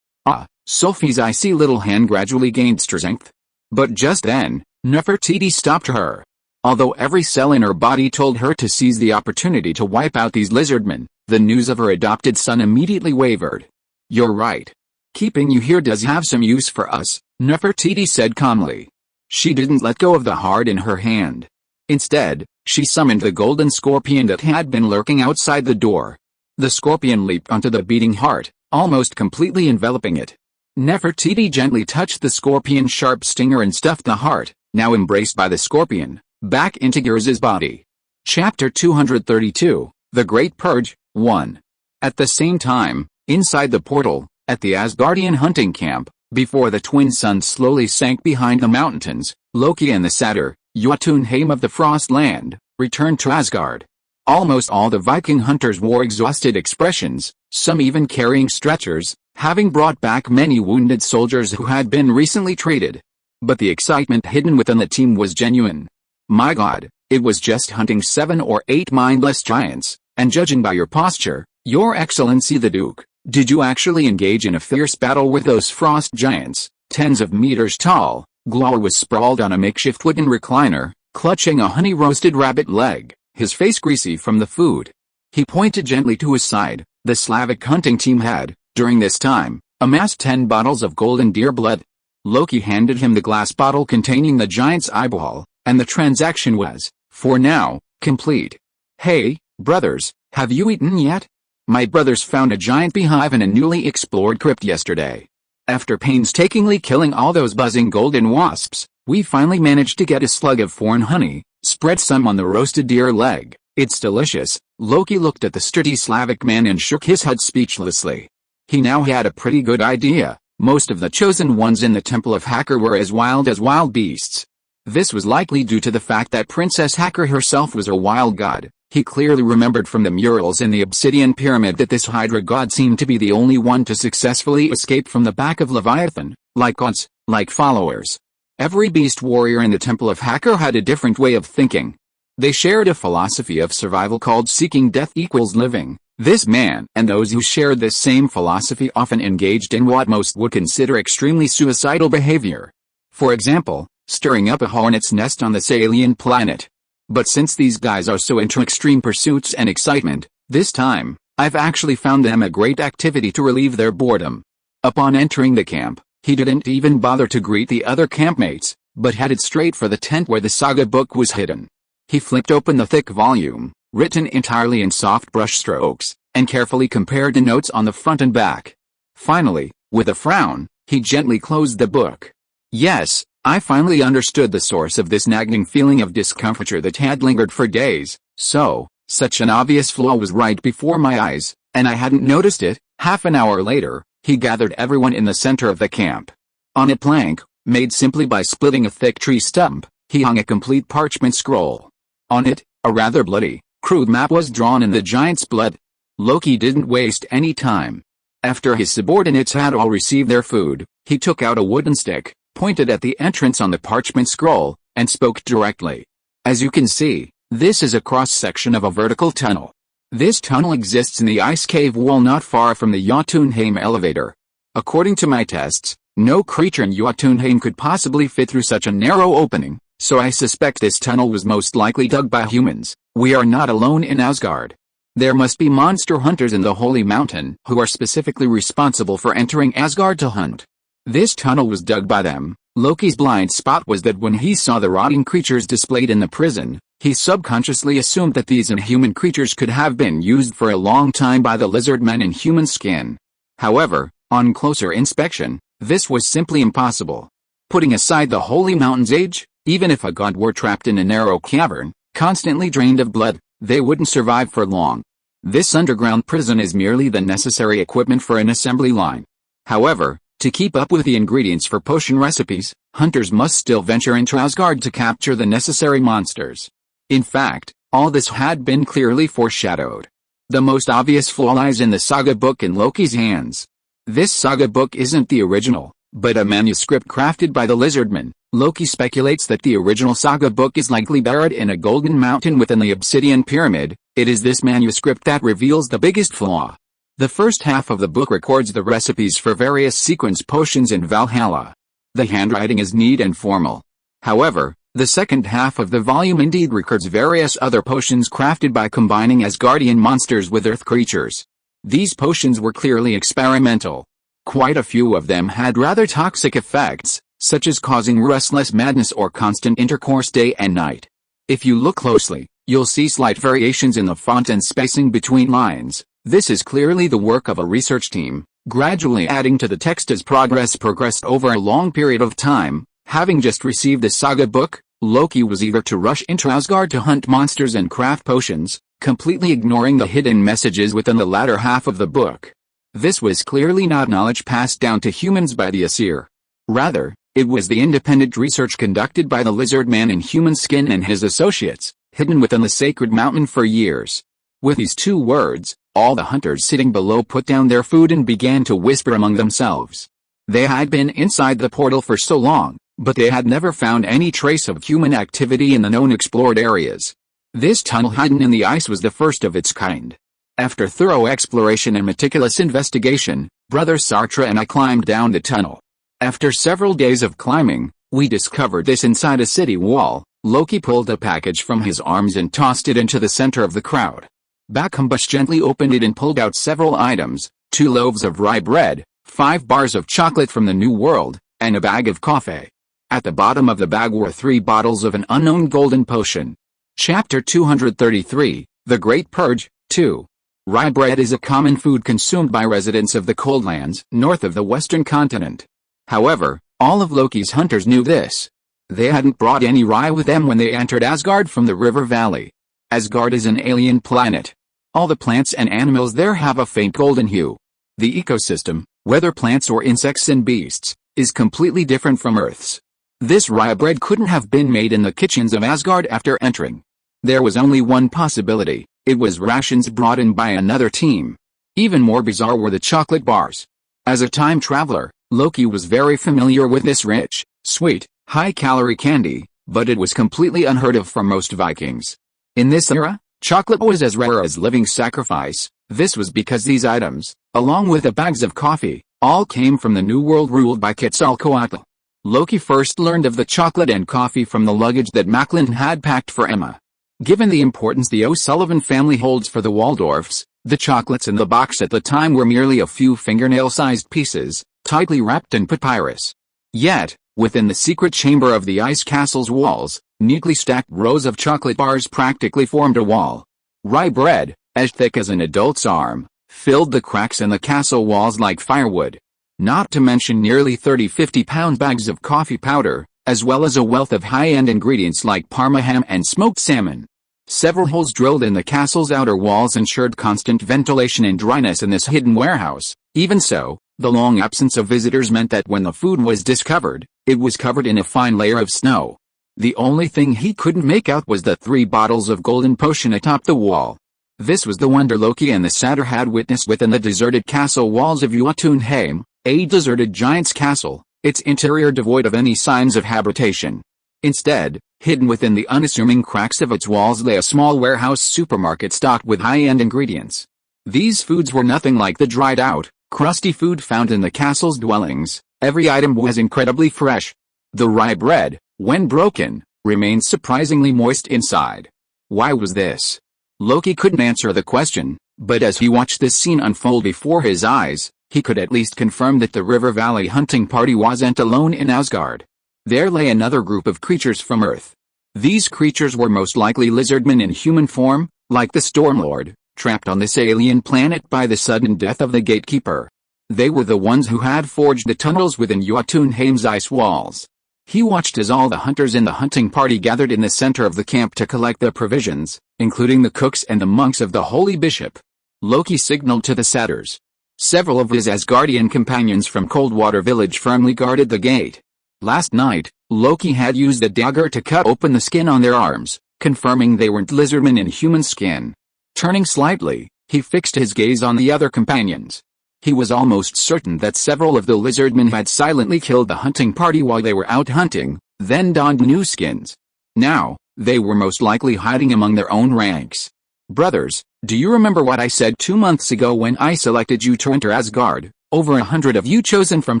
Sophie's icy little hand gradually gained strength. But just then, Nefertiti stopped her. Although every cell in her body told her to seize the opportunity to wipe out these lizardmen, the news of her adopted son immediately wavered. You're right. Keeping you here does have some use for us, Nefertiti said calmly. She didn't let go of the heart in her hand. Instead, she summoned the golden scorpion that had been lurking outside the door. The scorpion leaped onto the beating heart, almost completely enveloping it. Nefertiti gently touched the scorpion's sharp stinger and stuffed the heart, now embraced by the scorpion, back into Gyr's body. Chapter 232, The Great Purge, 1. At the same time, inside the portal, at the Asgardian hunting camp, before the twin suns slowly sank behind the mountains, Loki and the satyr, Jotunheim of the Frostland, returned to Asgard. Almost all the Viking hunters wore exhausted expressions, some even carrying stretchers, having brought back many wounded soldiers who had been recently treated. But the excitement hidden within the team was genuine. My God, it was just hunting 7 or 8 mindless giants, and judging by your posture, Your Excellency the Duke, did you actually engage in a fierce battle with those frost giants, tens of meters tall? Glor was sprawled on a makeshift wooden recliner, clutching a honey-roasted rabbit leg, his face greasy from the food. He pointed gently to his side. The Slavic hunting team had, during this time, amassed 10 bottles of golden deer blood. Loki handed him the glass bottle containing the giant's eyeball, and the transaction was, for now, complete. Hey, brothers, have you eaten yet? My brothers found a giant beehive in a newly explored crypt yesterday. After painstakingly killing all those buzzing golden wasps, we finally managed to get a slug of foreign honey, spread some on the roasted deer leg. It's delicious. Loki looked at the sturdy Slavic man and shook his head speechlessly. He now had a pretty good idea. Most of the chosen ones in the Temple of Hakkar were as wild beasts. This was likely due to the fact that Princess Hakkar herself was a wild god. He clearly remembered from the murals in the obsidian pyramid that this Hydra god seemed to be the only one to successfully escape from the back of Leviathan, like gods, like followers. Every beast warrior in the Temple of Hakkar had a different way of thinking. They shared a philosophy of survival called seeking death equals living. This man and those who shared this same philosophy often engaged in what most would consider extremely suicidal behavior. For example, stirring up a hornet's nest on this alien planet. But since these guys are so into extreme pursuits and excitement, this time, I've actually found them a great activity to relieve their boredom. Upon entering the camp, he didn't even bother to greet the other campmates, but headed straight for the tent where the saga book was hidden. He flipped open the thick volume, written entirely in soft brush strokes, and carefully compared the notes on the front and back. Finally, with a frown, he gently closed the book. Yes, I finally understood the source of this nagging feeling of discomfiture that had lingered for days. Such an obvious flaw was right before my eyes. And I hadn't noticed it. Half an hour later, he gathered everyone in the center of the camp. On a plank, made simply by splitting a thick tree stump, he hung a complete parchment scroll. On it, a rather bloody, crude map was drawn in the giant's blood. Loki didn't waste any time. After his subordinates had all received their food, he took out a wooden stick, pointed at the entrance on the parchment scroll, and spoke directly. As you can see, this is a cross-section of a vertical tunnel. This tunnel exists in the ice cave wall not far from the Jotunheim elevator. According to my tests, no creature in Jotunheim could possibly fit through such a narrow opening, so I suspect this tunnel was most likely dug by humans. We are not alone in Asgard. There must be monster hunters in the Holy Mountain who are specifically responsible for entering Asgard to hunt. This tunnel was dug by them. Loki's blind spot was that when he saw the rotting creatures displayed in the prison, he subconsciously assumed that these inhuman creatures could have been used for a long time by the lizard men in human skin. However, on closer inspection, this was simply impossible. Putting aside the Holy Mountain's age, even if a god were trapped in a narrow cavern, constantly drained of blood, they wouldn't survive for long. This underground prison is merely the necessary equipment for an assembly line. However, to keep up with the ingredients for potion recipes, hunters must still venture into Asgard to capture the necessary monsters. In fact, all this had been clearly foreshadowed. The most obvious flaw lies in the saga book in Loki's hands. This saga book isn't the original, but a manuscript crafted by the lizardmen. Loki speculates that the original saga book is likely buried in a golden mountain within the obsidian pyramid. It is this manuscript that reveals the biggest flaw. The first half of the book records the recipes for various sequence potions in Valhalla. The handwriting is neat and formal. However, the second half of the volume indeed records various other potions crafted by combining Asgardian monsters with earth creatures. These potions were clearly experimental. Quite a few of them had rather toxic effects, such as causing restless madness or constant intercourse day and night. If you look closely, you'll see slight variations in the font and spacing between lines. This is clearly the work of a research team, gradually adding to the text as progress progressed over a long period of time. Having just received the saga book, Loki was eager to rush into Asgard to hunt monsters and craft potions, completely ignoring the hidden messages within the latter half of the book. This was clearly not knowledge passed down to humans by the Aesir. Rather, it was the independent research conducted by the lizard man in human skin and his associates, hidden within the sacred mountain for years. With these two words, all the hunters sitting below put down their food and began to whisper among themselves. They had been inside the portal for so long, but they had never found any trace of human activity in the known explored areas. This tunnel hidden in the ice was the first of its kind. After thorough exploration and meticulous investigation, Brother Sartre and I climbed down the tunnel. After several days of climbing, we discovered this inside a city wall. Loki pulled a package from his arms and tossed it into the center of the crowd. Bakumbush gently opened it and pulled out several items: 2 loaves of rye bread, 5 bars of chocolate from the New World, and a bag of coffee. At the bottom of the bag were 3 bottles of an unknown golden potion. Chapter 233, The Great Purge, 2. Rye bread is a common food consumed by residents of the cold lands north of the western continent. However, all of Loki's hunters knew this. They hadn't brought any rye with them when they entered Asgard from the river valley. Asgard is an alien planet. All the plants and animals there have a faint golden hue. The ecosystem, whether plants or insects and beasts, is completely different from Earth's. This rye bread couldn't have been made in the kitchens of Asgard after entering. There was only one possibility: it was rations brought in by another team. Even more bizarre were the chocolate bars. As a time traveler, Loki was very familiar with this rich, sweet, high-calorie candy, but it was completely unheard of for most Vikings. In this era, chocolate was as rare as living sacrifice. This was because these items, along with the bags of coffee, all came from the New World ruled by Quetzalcoatl. Loki first learned of the chocolate and coffee from the luggage that Macklin had packed for Emma. Given the importance the O'Sullivan family holds for the Waldorfs, the chocolates in the box at the time were merely a few fingernail-sized pieces, tightly wrapped in papyrus. Yet, within the secret chamber of the ice castle's walls, neatly stacked rows of chocolate bars practically formed a wall. Rye bread, as thick as an adult's arm, filled the cracks in the castle walls like firewood. Not to mention nearly 30 50-pound bags of coffee powder, as well as a wealth of high-end ingredients like Parma ham and smoked salmon. Several holes drilled in the castle's outer walls ensured constant ventilation and dryness in this hidden warehouse. Even so, the long absence of visitors meant that when the food was discovered, it was covered in a fine layer of snow. The only thing he couldn't make out was the 3 bottles of golden potion atop the wall. This was the wonder Loki and the satyr had witnessed within the deserted castle walls of Jotunheim, a deserted giant's castle, its interior devoid of any signs of habitation. Instead, hidden within the unassuming cracks of its walls lay a small warehouse supermarket stocked with high-end ingredients. These foods were nothing like the dried-out, crusty food found in the castle's dwellings. Every item was incredibly fresh. The rye bread, when broken, remained surprisingly moist inside. Why was this? Loki couldn't answer the question, but as he watched this scene unfold before his eyes, he could at least confirm that the River Valley hunting party wasn't alone in Asgard. There lay another group of creatures from Earth. These creatures were most likely lizardmen in human form, like the Stormlord, trapped on this alien planet by the sudden death of the gatekeeper. They were the ones who had forged the tunnels within Jotunheim's ice walls. He watched as all the hunters in the hunting party gathered in the center of the camp to collect their provisions, including the cooks and the monks of the Holy Bishop. Loki signaled to the satyrs. Several of his Asgardian companions from Coldwater Village firmly guarded the gate. Last night, Loki had used a dagger to cut open the skin on their arms, confirming they weren't lizardmen in human skin. Turning slightly, he fixed his gaze on the other companions. He was almost certain that several of the lizardmen had silently killed the hunting party while they were out hunting, then donned new skins. Now, they were most likely hiding among their own ranks. Brothers, do you remember what I said 2 months ago when I selected you to enter Asgard? Over 100 of you chosen from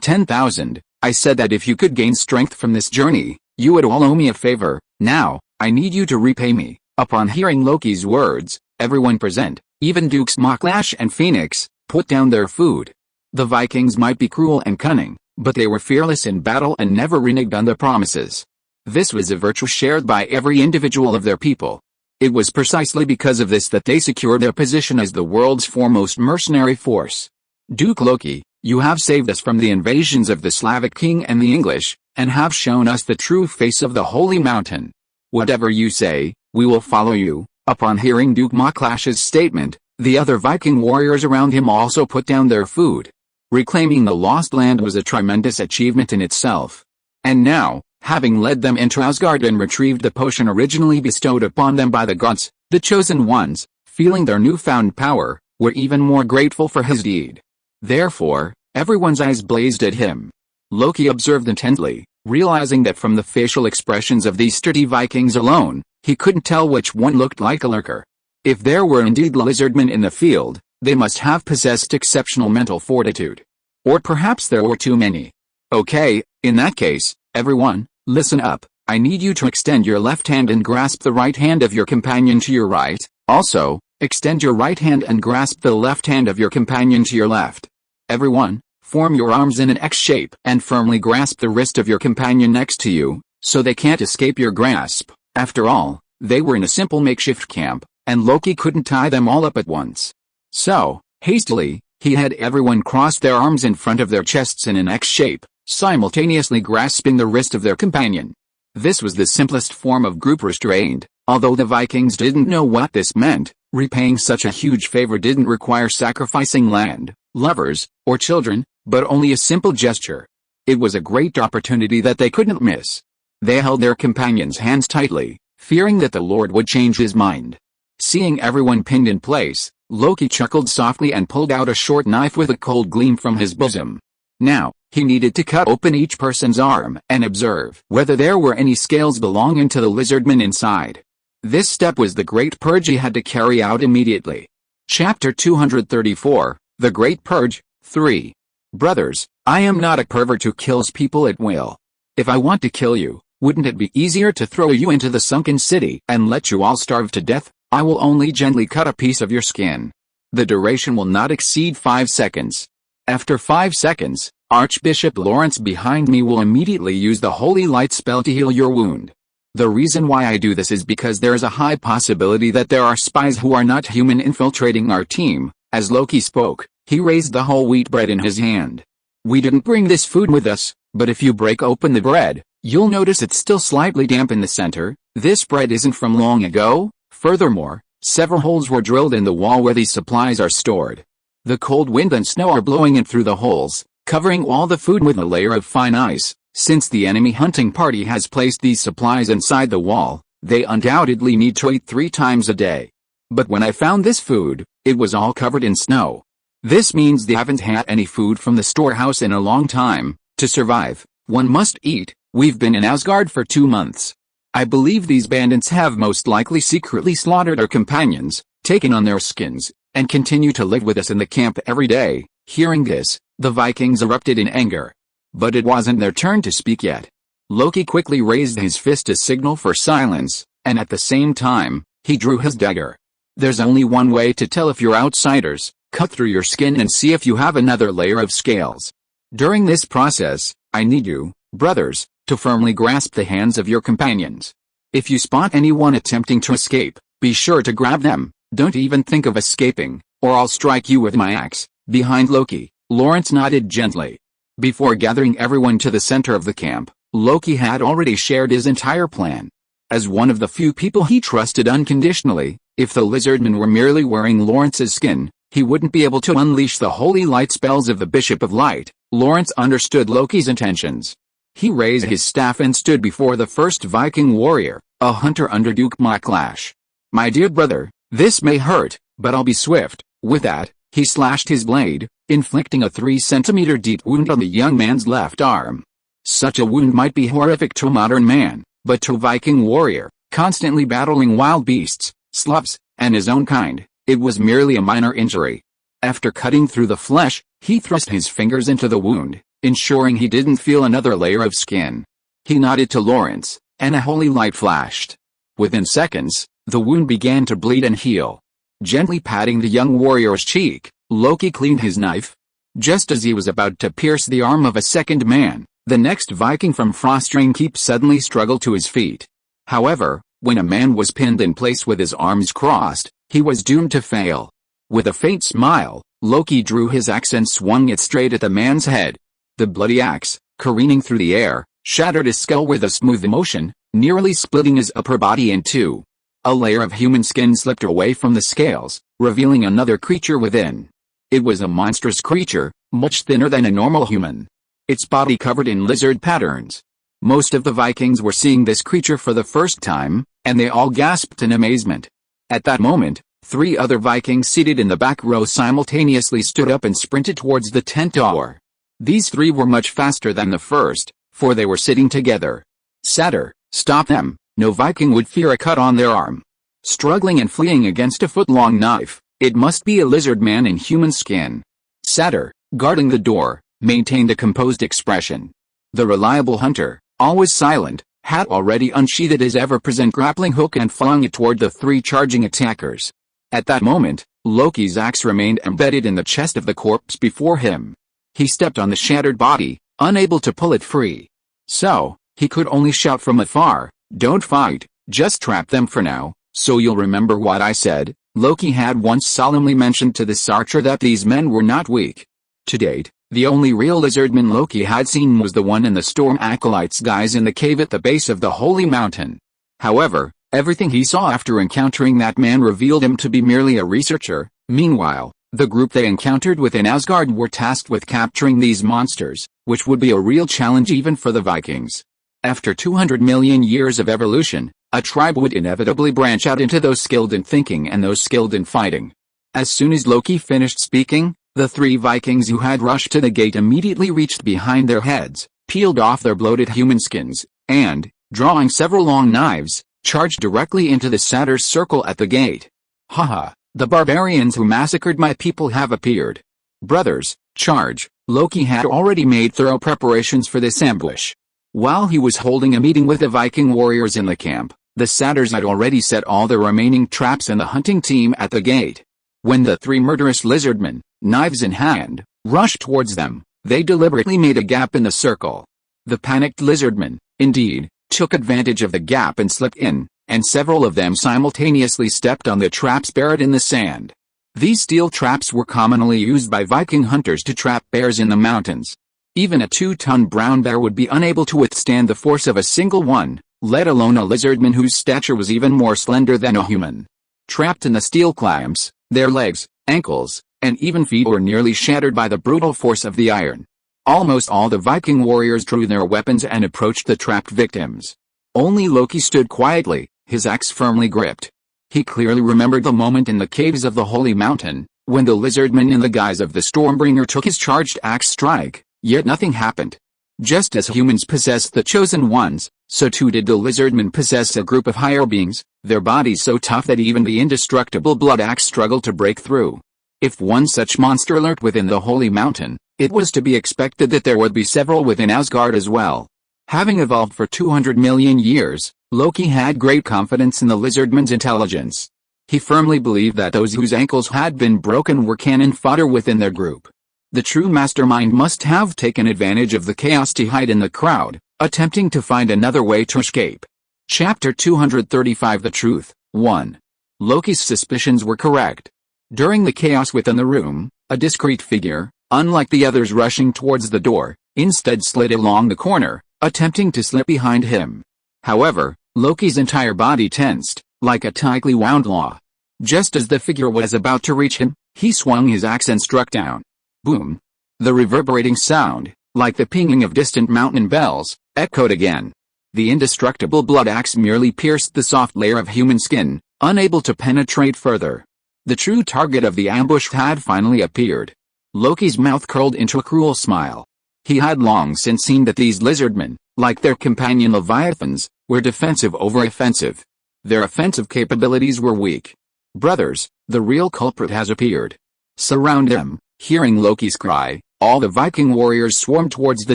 10,000. I said that if you could gain strength from this journey, you would all owe me a favor. Now, I need you to repay me. Upon hearing Loki's words, everyone present, even Dukes Mocklash and Phoenix, put down their food. The Vikings might be cruel and cunning, but they were fearless in battle and never reneged on their promises. This was a virtue shared by every individual of their people. It was precisely because of this that they secured their position as the world's foremost mercenary force. Duke Loki, you have saved us from the invasions of the Slavic king and the English, and have shown us the true face of the Holy Mountain. Whatever you say, we will follow you. Upon hearing Duke Mocklash's statement, the other Viking warriors around him also put down their food. Reclaiming the lost land was a tremendous achievement in itself. And now, having led them into Asgard and retrieved the potion originally bestowed upon them by the gods, the chosen ones, feeling their newfound power, were even more grateful for his deed. Therefore, everyone's eyes blazed at him. Loki observed intently, realizing that from the facial expressions of these sturdy Vikings alone, he couldn't tell which one looked like a lurker. If there were indeed lizardmen in the field, they must have possessed exceptional mental fortitude. Or perhaps there were too many. Okay, in that case, everyone, listen up. I need you to extend your left hand and grasp the right hand of your companion to your right. Also, extend your right hand and grasp the left hand of your companion to your left. Everyone, form your arms in an X shape and firmly grasp the wrist of your companion next to you, so they can't escape your grasp. After all, they were in a simple makeshift camp, and Loki couldn't tie them all up at once. So, hastily, he had everyone cross their arms in front of their chests in an X shape, simultaneously grasping the wrist of their companion. This was the simplest form of group restraint, although the Vikings didn't know what this meant. Repaying such a huge favor didn't require sacrificing land, lovers, or children, but only a simple gesture. It was a great opportunity that they couldn't miss. They held their companions' hands tightly, fearing that the Lord would change his mind. Seeing everyone pinned in place, Loki chuckled softly and pulled out a short knife with a cold gleam from his bosom. Now, he needed to cut open each person's arm and observe whether there were any scales belonging to the lizardmen inside. This step was the great purge he had to carry out immediately. Chapter 234, The Great Purge, 3. Brothers, I am not a pervert who kills people at will. If I want to kill you, wouldn't it be easier to throw you into the sunken city and let you all starve to death? I will only gently cut a piece of your skin. The duration will not exceed 5 seconds. After 5 seconds, Archbishop Lawrence behind me will immediately use the holy light spell to heal your wound. The reason why I do this is because there is a high possibility that there are spies who are not human infiltrating our team. As Loki spoke, he raised the whole wheat bread in his hand. We didn't bring this food with us, but if you break open the bread, you'll notice it's still slightly damp in the center. This bread isn't from long ago. Furthermore, several holes were drilled in the wall where these supplies are stored. The cold wind and snow are blowing in through the holes, covering all the food with a layer of fine ice. Since the enemy hunting party has placed these supplies inside the wall, they undoubtedly need to eat 3 times a day. But when I found this food, it was all covered in snow. This means they haven't had any food from the storehouse in a long time. To survive, one must eat. We've been in Asgard for 2 months. I believe these bandits have most likely secretly slaughtered our companions, taken on their skins, and continue to live with us in the camp every day. Hearing this, the Vikings erupted in anger. But it wasn't their turn to speak yet. Loki quickly raised his fist as signal for silence, and at the same time, he drew his dagger. There's only one way to tell if you're outsiders: cut through your skin and see if you have another layer of scales. During this process, I need you, brothers, to firmly grasp the hands of your companions. If you spot anyone attempting to escape, be sure to grab them. Don't even think of escaping, or I'll strike you with my axe. Behind Loki, Lawrence nodded gently. Before gathering everyone to the center of the camp, Loki had already shared his entire plan. As one of the few people he trusted unconditionally, if the lizardmen were merely wearing Lawrence's skin, he wouldn't be able to unleash the holy light spells of the Bishop of Light. Lawrence understood Loki's intentions. He raised his staff and stood before the first Viking warrior, a hunter under Duke Mocklash. My dear brother, this may hurt, but I'll be swift. With that, he slashed his blade, inflicting a 3-centimeter deep wound on the young man's left arm. Such a wound might be horrific to a modern man, but to a Viking warrior, constantly battling wild beasts, sloths, and his own kind, it was merely a minor injury. After cutting through the flesh, he thrust his fingers into the wound, ensuring he didn't feel another layer of skin. He nodded to Lawrence, and a holy light flashed. Within seconds, the wound began to bleed and heal. Gently patting the young warrior's cheek, Loki cleaned his knife. Just as he was about to pierce the arm of a second man, the next Viking from Frostring Keep suddenly struggled to his feet. However, when a man was pinned in place with his arms crossed, he was doomed to fail. With a faint smile, Loki drew his axe and swung it straight at the man's head. The bloody axe, careening through the air, shattered his skull with a smooth motion, nearly splitting his upper body in two. A layer of human skin slipped away from the scales, revealing another creature within. It was a monstrous creature, much thinner than a normal human. Its body covered in lizard patterns. Most of the Vikings were seeing this creature for the first time, and they all gasped in amazement. At that moment, 3 other Vikings seated in the back row simultaneously stood up and sprinted towards the tent door. These 3 were much faster than the first, for they were sitting together. Satyr, stop them! No Viking would fear a cut on their arm. Struggling and fleeing against a foot-long knife, it must be a lizard man in human skin. Satyr, guarding the door, maintained a composed expression. The reliable hunter, always silent, had already unsheathed his ever-present grappling hook and flung it toward the 3 charging attackers. At that moment, Loki's axe remained embedded in the chest of the corpse before him. He stepped on the shattered body, unable to pull it free. So, he could only shout from afar, "Don't fight, just trap them for now, so you'll remember what I said." Loki had once solemnly mentioned to this archer that these men were not weak. To date, the only real lizardman Loki had seen was the one in the Storm Acolyte's guise in the cave at the base of the Holy Mountain. However, everything he saw after encountering that man revealed him to be merely a researcher. Meanwhile, the group they encountered within Asgard were tasked with capturing these monsters, which would be a real challenge even for the Vikings. After 200 million years of evolution, a tribe would inevitably branch out into those skilled in thinking and those skilled in fighting. As soon as Loki finished speaking, the 3 Vikings who had rushed to the gate immediately reached behind their heads, peeled off their bloated human skins, and, drawing several long knives, charged directly into the satyr's circle at the gate. Haha, the barbarians who massacred my people have appeared. Brothers, charge! Loki had already made thorough preparations for this ambush. While he was holding a meeting with the Viking warriors in the camp, the satyrs had already set all the remaining traps and the hunting team at the gate. When the 3 murderous lizardmen, knives in hand, rushed towards them, they deliberately made a gap in the circle. The panicked lizardmen, indeed, took advantage of the gap and slipped in, and several of them simultaneously stepped on the traps buried in the sand. These steel traps were commonly used by Viking hunters to trap bears in the mountains. Even a 2-ton brown bear would be unable to withstand the force of a single one, let alone a lizardman whose stature was even more slender than a human. Trapped in the steel clamps, their legs, ankles, and even feet were nearly shattered by the brutal force of the iron. Almost all the Viking warriors drew their weapons and approached the trapped victims. Only Loki stood quietly, his axe firmly gripped. He clearly remembered the moment in the caves of the Holy Mountain, when the lizardman in the guise of the Stormbringer took his charged axe strike, yet nothing happened. Just as humans possessed the chosen ones, so too did the lizardmen possess a group of higher beings, their bodies so tough that even the indestructible blood axe struggled to break through. If one such monster lurked within the Holy Mountain, it was to be expected that there would be several within Asgard as well. Having evolved for 200 million years, Loki had great confidence in the lizardman's intelligence. He firmly believed that those whose ankles had been broken were cannon fodder within their group. The true mastermind must have taken advantage of the chaos to hide in the crowd, attempting to find another way to escape. Chapter 235 The Truth 1. Loki's suspicions were correct. During the chaos within the room, a discreet figure, unlike the others rushing towards the door, instead slid along the corner, attempting to slip behind him. However, Loki's entire body tensed, like a tightly wound claw. Just as the figure was about to reach him, he swung his axe and struck down. Boom! The reverberating sound, like the pinging of distant mountain bells, echoed again. The indestructible blood axe merely pierced the soft layer of human skin, unable to penetrate further. The true target of the ambush had finally appeared. Loki's mouth curled into a cruel smile. He had long since seen that these lizardmen, like their companion leviathans, were defensive over offensive. Their offensive capabilities were weak. Brothers, the real culprit has appeared. Surround him. Hearing Loki's cry, all the Viking warriors swarmed towards the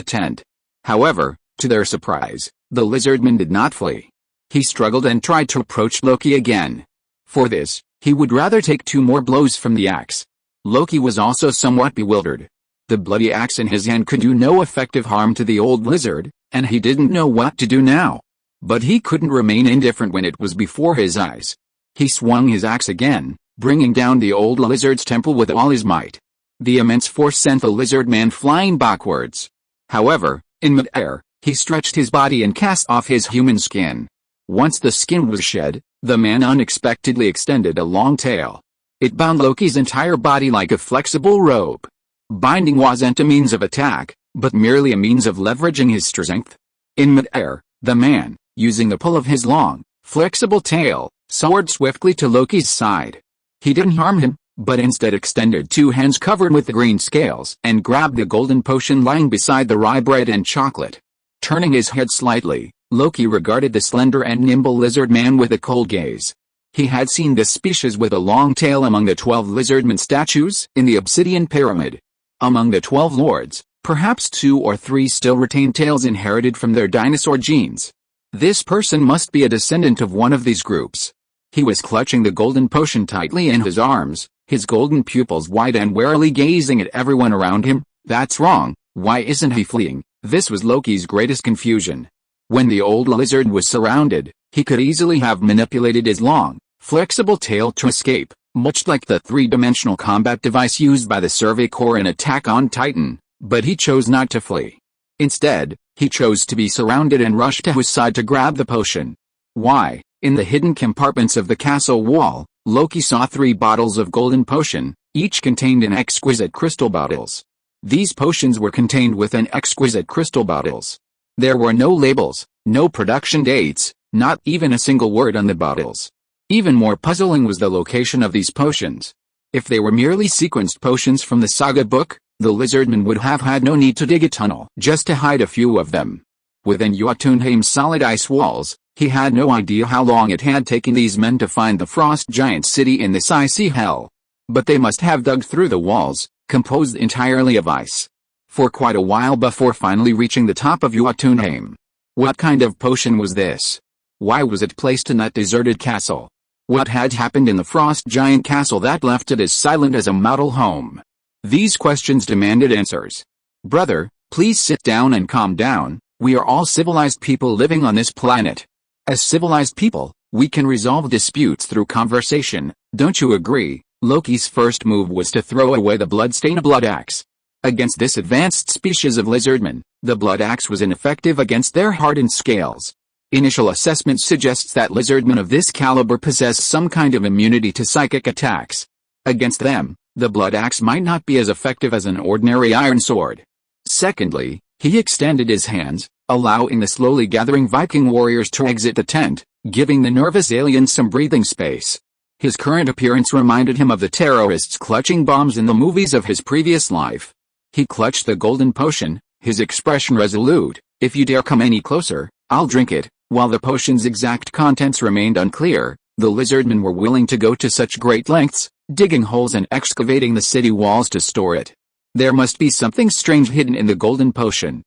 tent. However, to their surprise, the lizardman did not flee. He struggled and tried to approach Loki again. For this, he would rather take 2 more blows from the axe. Loki was also somewhat bewildered. The bloody axe in his hand could do no effective harm to the old lizard, and he didn't know what to do now. But he couldn't remain indifferent when it was before his eyes. He swung his axe again, bringing down the old lizard's temple with all his might. The immense force sent the lizard man flying backwards. However, in mid-air, he stretched his body and cast off his human skin. Once the skin was shed, the man unexpectedly extended a long tail. It bound Loki's entire body like a flexible rope. Binding wasn't a means of attack, but merely a means of leveraging his strength. In mid-air, the man, using the pull of his long, flexible tail, soared swiftly to Loki's side. He didn't harm him, but instead extended 2 hands covered with the green scales and grabbed the golden potion lying beside the rye bread and chocolate. Turning his head slightly, Loki regarded the slender and nimble lizard man with a cold gaze. He had seen this species with a long tail among the 12 lizardmen statues in the obsidian pyramid. Among the 12 lords, perhaps 2 or 3 still retained tails inherited from their dinosaur genes. This person must be a descendant of one of these groups. He was clutching the golden potion tightly in his arms, his golden pupils wide and warily gazing at everyone around him. That's wrong, why isn't he fleeing? This was Loki's greatest confusion. When the old lizard was surrounded, he could easily have manipulated his long, flexible tail to escape, much like the 3-dimensional combat device used by the Survey Corps in Attack on Titan, but he chose not to flee. Instead, he chose to be surrounded and rushed to his side to grab the potion. Why? In the hidden compartments of the castle wall, Loki saw 3 bottles of golden potion, each contained in exquisite crystal bottles. These potions were contained within exquisite crystal bottles. There were no labels, no production dates, not even a single word on the bottles. Even more puzzling was the location of these potions. If they were merely sequenced potions from the saga book, the lizardman would have had no need to dig a tunnel just to hide a few of them. Within Jotunheim's solid ice walls, he had no idea how long it had taken these men to find the frost giant city in this icy hell. But they must have dug through the walls, composed entirely of ice, for quite a while before finally reaching the top of Jotunheim. What kind of potion was this? Why was it placed in that deserted castle? What had happened in the frost giant castle that left it as silent as a model home? These questions demanded answers. Brother, please sit down and calm down. We are all civilized people living on this planet. As civilized people, we can resolve disputes through conversation, don't you agree? Loki's first move was to throw away the bloodstained blood axe. Against this advanced species of lizardmen, the blood axe was ineffective against their hardened scales. Initial assessment suggests that lizardmen of this caliber possess some kind of immunity to psychic attacks. Against them, the blood axe might not be as effective as an ordinary iron sword. Secondly, he extended his hands, allowing the slowly gathering Viking warriors to exit the tent, giving the nervous aliens some breathing space. His current appearance reminded him of the terrorists clutching bombs in the movies of his previous life. He clutched the golden potion, his expression resolute. "If you dare come any closer, I'll drink it." While the potion's exact contents remained unclear, the lizardmen were willing to go to such great lengths, digging holes and excavating the city walls to store it. There must be something strange hidden in the golden potion.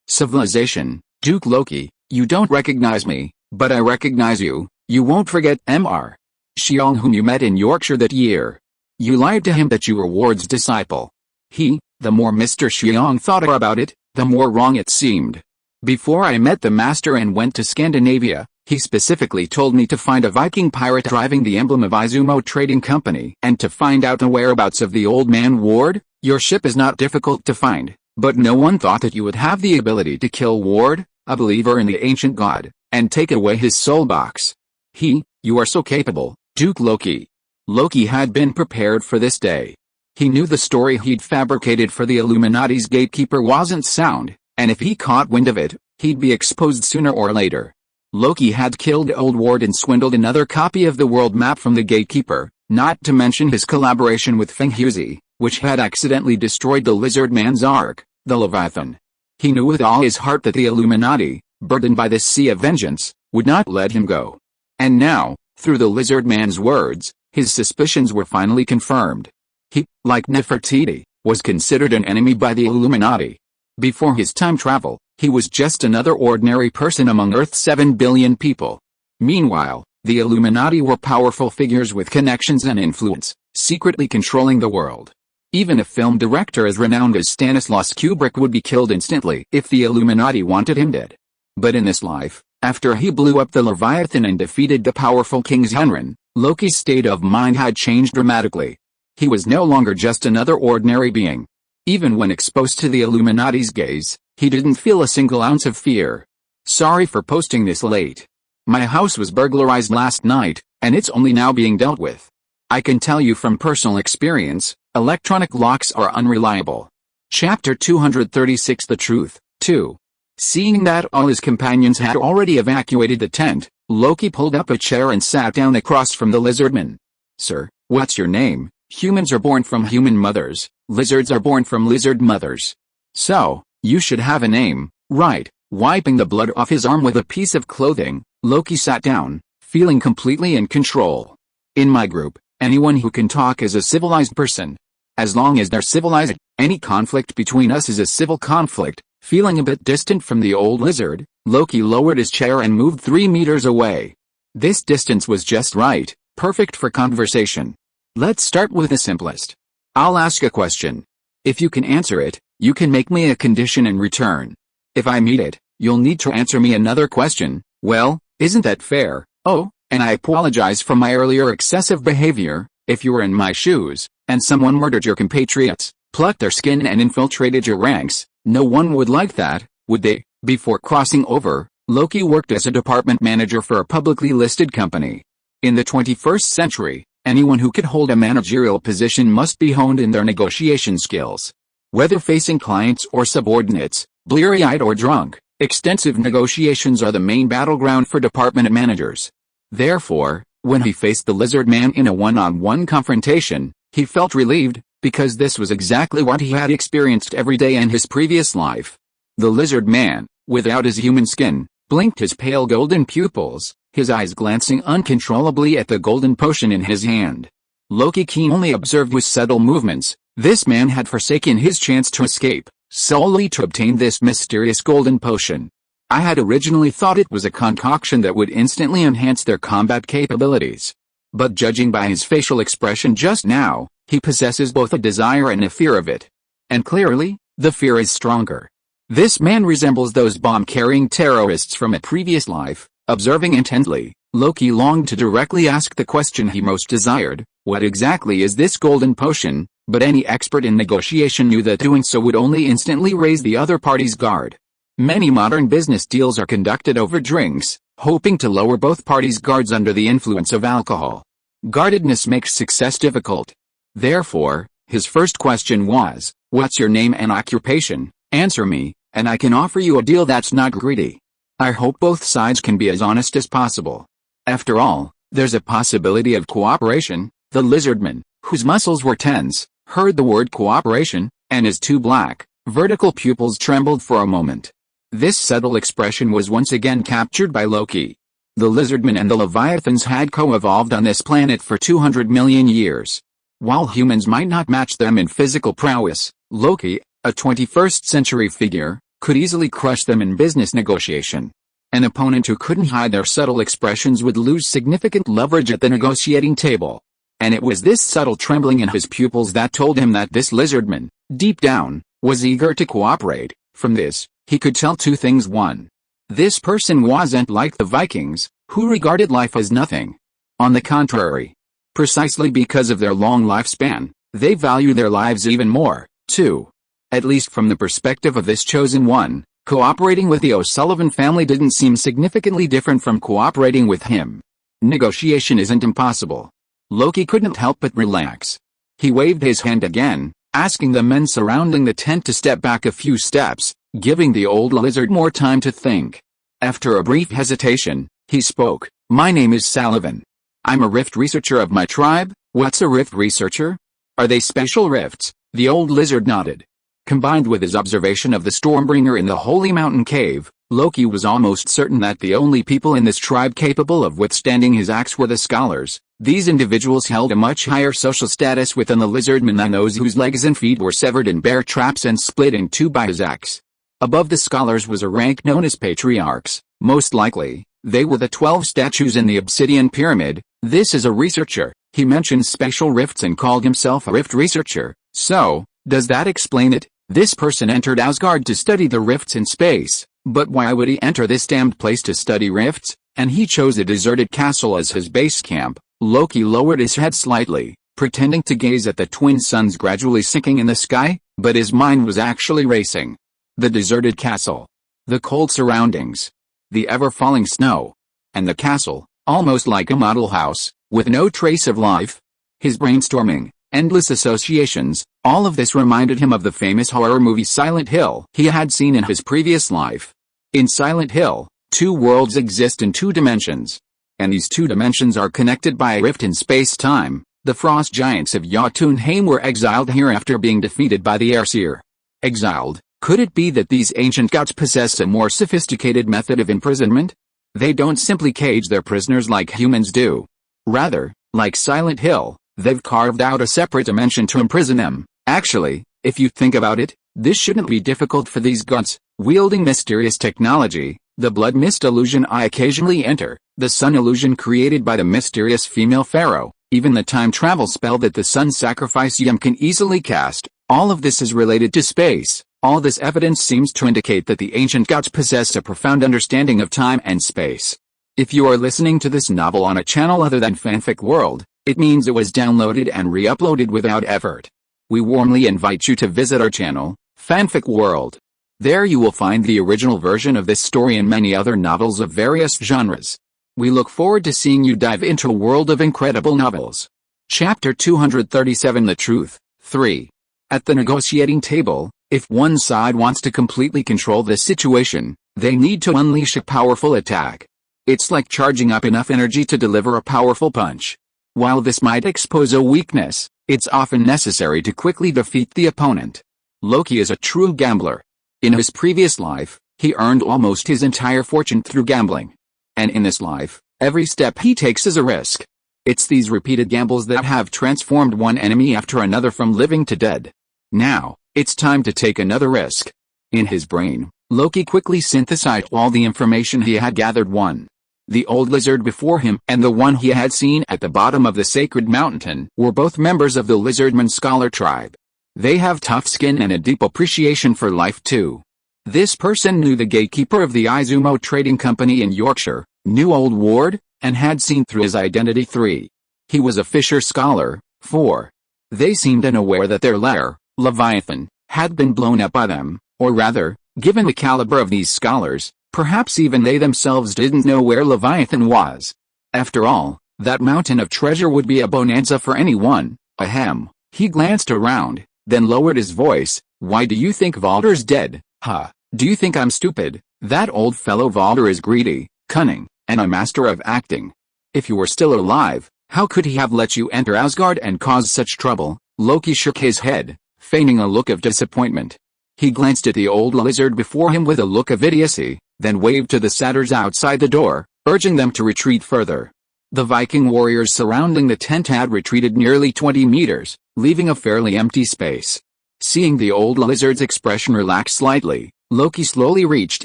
Civilization, Duke Loki, you don't recognize me, but I recognize you. You won't forget Mr. Xiong, whom you met in Yorkshire that year. You lied to him that you were Ward's disciple. The more Mr. Xiong thought about it, the more wrong it seemed. Before I met the master and went to Scandinavia, he specifically told me to find a Viking pirate driving the emblem of Izumo Trading Company and to find out the whereabouts of the old man Ward. Your ship is not difficult to find, but no one thought that you would have the ability to kill Ward, a believer in the ancient god, and take away his soul box. You are so capable, Duke Loki. Loki had been prepared for this day. He knew the story he'd fabricated for the Illuminati's gatekeeper wasn't sound, and if he caught wind of it, he'd be exposed sooner or later. Loki had killed Old Ward and swindled another copy of the world map from the gatekeeper, not to mention his collaboration with Fenghuzi, which had accidentally destroyed the lizard man's ark, the Leviathan. He knew with all his heart that the Illuminati, burdened by this sea of vengeance, would not let him go. And now, through the lizard man's words, his suspicions were finally confirmed. He, like Nefertiti, was considered an enemy by the Illuminati. Before his time travel, he was just another ordinary person among Earth's 7 billion people. Meanwhile, the Illuminati were powerful figures with connections and influence, secretly controlling the world. Even a film director as renowned as Stanislaus Kubrick would be killed instantly if the Illuminati wanted him dead. But in this life, after he blew up the Leviathan and defeated the powerful King Zhenren, Loki's state of mind had changed dramatically. He was no longer just another ordinary being. Even when exposed to the Illuminati's gaze, he didn't feel a single ounce of fear. Sorry for posting this late. My house was burglarized last night, and it's only now being dealt with. I can tell you from personal experience, electronic locks are unreliable. Chapter 236 The Truth, 2. Seeing that all his companions had already evacuated the tent, Loki pulled up a chair and sat down across from the lizardman. "Sir, what's your name? Humans are born from human mothers, lizards are born from lizard mothers. So, you should have a name, right?" Wiping the blood off his arm with a piece of clothing, Loki sat down, feeling completely in control. "In my group, anyone who can talk is a civilized person. As long as they're civilized, any conflict between us is a civil conflict." Feeling a bit distant from the old lizard, Loki lowered his chair and moved 3 meters away. This distance was just right, perfect for conversation. Let's start with the simplest. I'll ask a question. If you can answer it, you can make me a condition in return. If I meet it, you'll need to answer me another question. Well, isn't that fair? Oh, and I apologize for my earlier excessive behavior. If you were in my shoes, and someone murdered your compatriots, plucked their skin and infiltrated your ranks, no one would like that, would they? Before crossing over, Loki worked as a department manager for a publicly listed company. In the 21st century, anyone who could hold a managerial position must be honed in their negotiation skills. Whether facing clients or subordinates, bleary-eyed or drunk, extensive negotiations are the main battleground for department managers. Therefore, when he faced the lizard man in a one-on-one confrontation, he felt relieved, because this was exactly what he had experienced every day in his previous life. The lizard man, without his human skin, blinked his pale golden pupils, his eyes glancing uncontrollably at the golden potion in his hand. Loki keenly observed with subtle movements, this man had forsaken his chance to escape, solely to obtain this mysterious golden potion. I had originally thought it was a concoction that would instantly enhance their combat capabilities. But judging by his facial expression just now, he possesses both a desire and a fear of it. And clearly, the fear is stronger. This man resembles those bomb-carrying terrorists from a previous life. Observing intently, Loki longed to directly ask the question he most desired, what exactly is this golden potion? But any expert in negotiation knew that doing so would only instantly raise the other party's guard. Many modern business deals are conducted over drinks, hoping to lower both parties' guards under the influence of alcohol. Guardedness makes success difficult. Therefore, his first question was, "What's your name and occupation? Answer me, and I can offer you a deal that's not greedy." I hope both sides can be as honest as possible. After all, there's a possibility of cooperation. The lizardman, whose muscles were tense, heard the word cooperation, and his two black, vertical pupils trembled for a moment. This subtle expression was once again captured by Loki. The lizardmen and the leviathans had co-evolved on this planet for 200 million years. While humans might not match them in physical prowess, Loki, a 21st century figure, could easily crush them in business negotiation. An opponent who couldn't hide their subtle expressions would lose significant leverage at the negotiating table. And it was this subtle trembling in his pupils that told him that this lizardman, deep down, was eager to cooperate. From this, he could tell two things. One, this person wasn't like the Vikings, who regarded life as nothing. On the contrary, precisely because of their long lifespan, they value their lives even more. Two, at least from the perspective of this chosen one, cooperating with the O'Sullivan family didn't seem significantly different from cooperating with him. Negotiation isn't impossible. Loki couldn't help but relax. He waved his hand again, asking the men surrounding the tent to step back a few steps, giving the old lizard more time to think. After a brief hesitation, he spoke. "My name is Sullivan. I'm a rift researcher of my tribe." "What's a rift researcher? Are they special rifts?" The old lizard nodded. Combined with his observation of the Stormbringer in the Holy Mountain Cave, Loki was almost certain that the only people in this tribe capable of withstanding his axe were the scholars. These individuals held a much higher social status within the lizardmen than those whose legs and feet were severed in bear traps and split in two by his axe. Above the scholars was a rank known as patriarchs. Most likely, they were the 12 statues in the obsidian pyramid. "This is a researcher." He mentioned special rifts and called himself a rift researcher. "So, does that explain it? This person entered Asgard to study the rifts in space, but why would he enter this damned place to study rifts?" And he chose a deserted castle as his base camp. Loki lowered his head slightly, pretending to gaze at the twin suns gradually sinking in the sky, but his mind was actually racing. The deserted castle. The cold surroundings. The ever-falling snow. And the castle, almost like a model house, with no trace of life. His brainstorming, endless associations, all of this reminded him of the famous horror movie Silent Hill he had seen in his previous life. In Silent Hill, two worlds exist in two dimensions. And these two dimensions are connected by a rift in space-time. The frost giants of Jotunheim were exiled here after being defeated by the Aesir. Exiled? Could it be that these ancient gods possess a more sophisticated method of imprisonment? They don't simply cage their prisoners like humans do. Rather, like Silent Hill, they've carved out a separate dimension to imprison them. Actually, if you think about it, this shouldn't be difficult for these gods, wielding mysterious technology. The blood mist illusion I occasionally enter, the sun illusion created by the mysterious female pharaoh, even the time travel spell that the sun sacrifice Yum can easily cast, all of this is related to space. All this evidence seems to indicate that the ancient gods possess a profound understanding of time and space. If you are listening to this novel on a channel other than Fanfic World, it means it was downloaded and re-uploaded without effort. We warmly invite you to visit our channel, Fanfic World. There you will find the original version of this story and many other novels of various genres. We look forward to seeing you dive into a world of incredible novels. Chapter 237 The Truth, 3. At the negotiating table, if one side wants to completely control the situation, they need to unleash a powerful attack. It's like charging up enough energy to deliver a powerful punch. While this might expose a weakness, it's often necessary to quickly defeat the opponent. Loki is a true gambler. In his previous life, he earned almost his entire fortune through gambling. And in this life, every step he takes is a risk. It's these repeated gambles that have transformed one enemy after another from living to dead. Now, it's time to take another risk. In his brain, Loki quickly synthesized all the information he had gathered. One, the old lizard before him and the one he had seen at the bottom of the sacred mountain were both members of the lizardman scholar tribe. They have tough skin and a deep appreciation for life too. This person knew the gatekeeper of the Izumo Trading Company in Yorkshire, knew Old Ward, and had seen through his identity. 3. He was a fisher scholar. 4. They seemed unaware that their lair, Leviathan, had been blown up by them, or rather, Given the caliber of these scholars, perhaps even they themselves didn't know where Leviathan was. After all, that mountain of treasure would be a bonanza for anyone. Ahem. He glanced around, then lowered his voice. Why do you think Valder's dead? Huh? Do you think I'm stupid? That old fellow Valder is greedy, cunning, and a master of acting. If you were still alive, how could he have let you enter Asgard and cause such trouble? Loki shook his head, feigning a look of disappointment. He glanced at the old lizard before him with a look of idiocy, then waved to the satyrs outside the door, urging them to retreat further. The Viking warriors surrounding the tent had retreated nearly 20 meters, leaving a fairly empty space. Seeing the old lizard's expression relax slightly, Loki slowly reached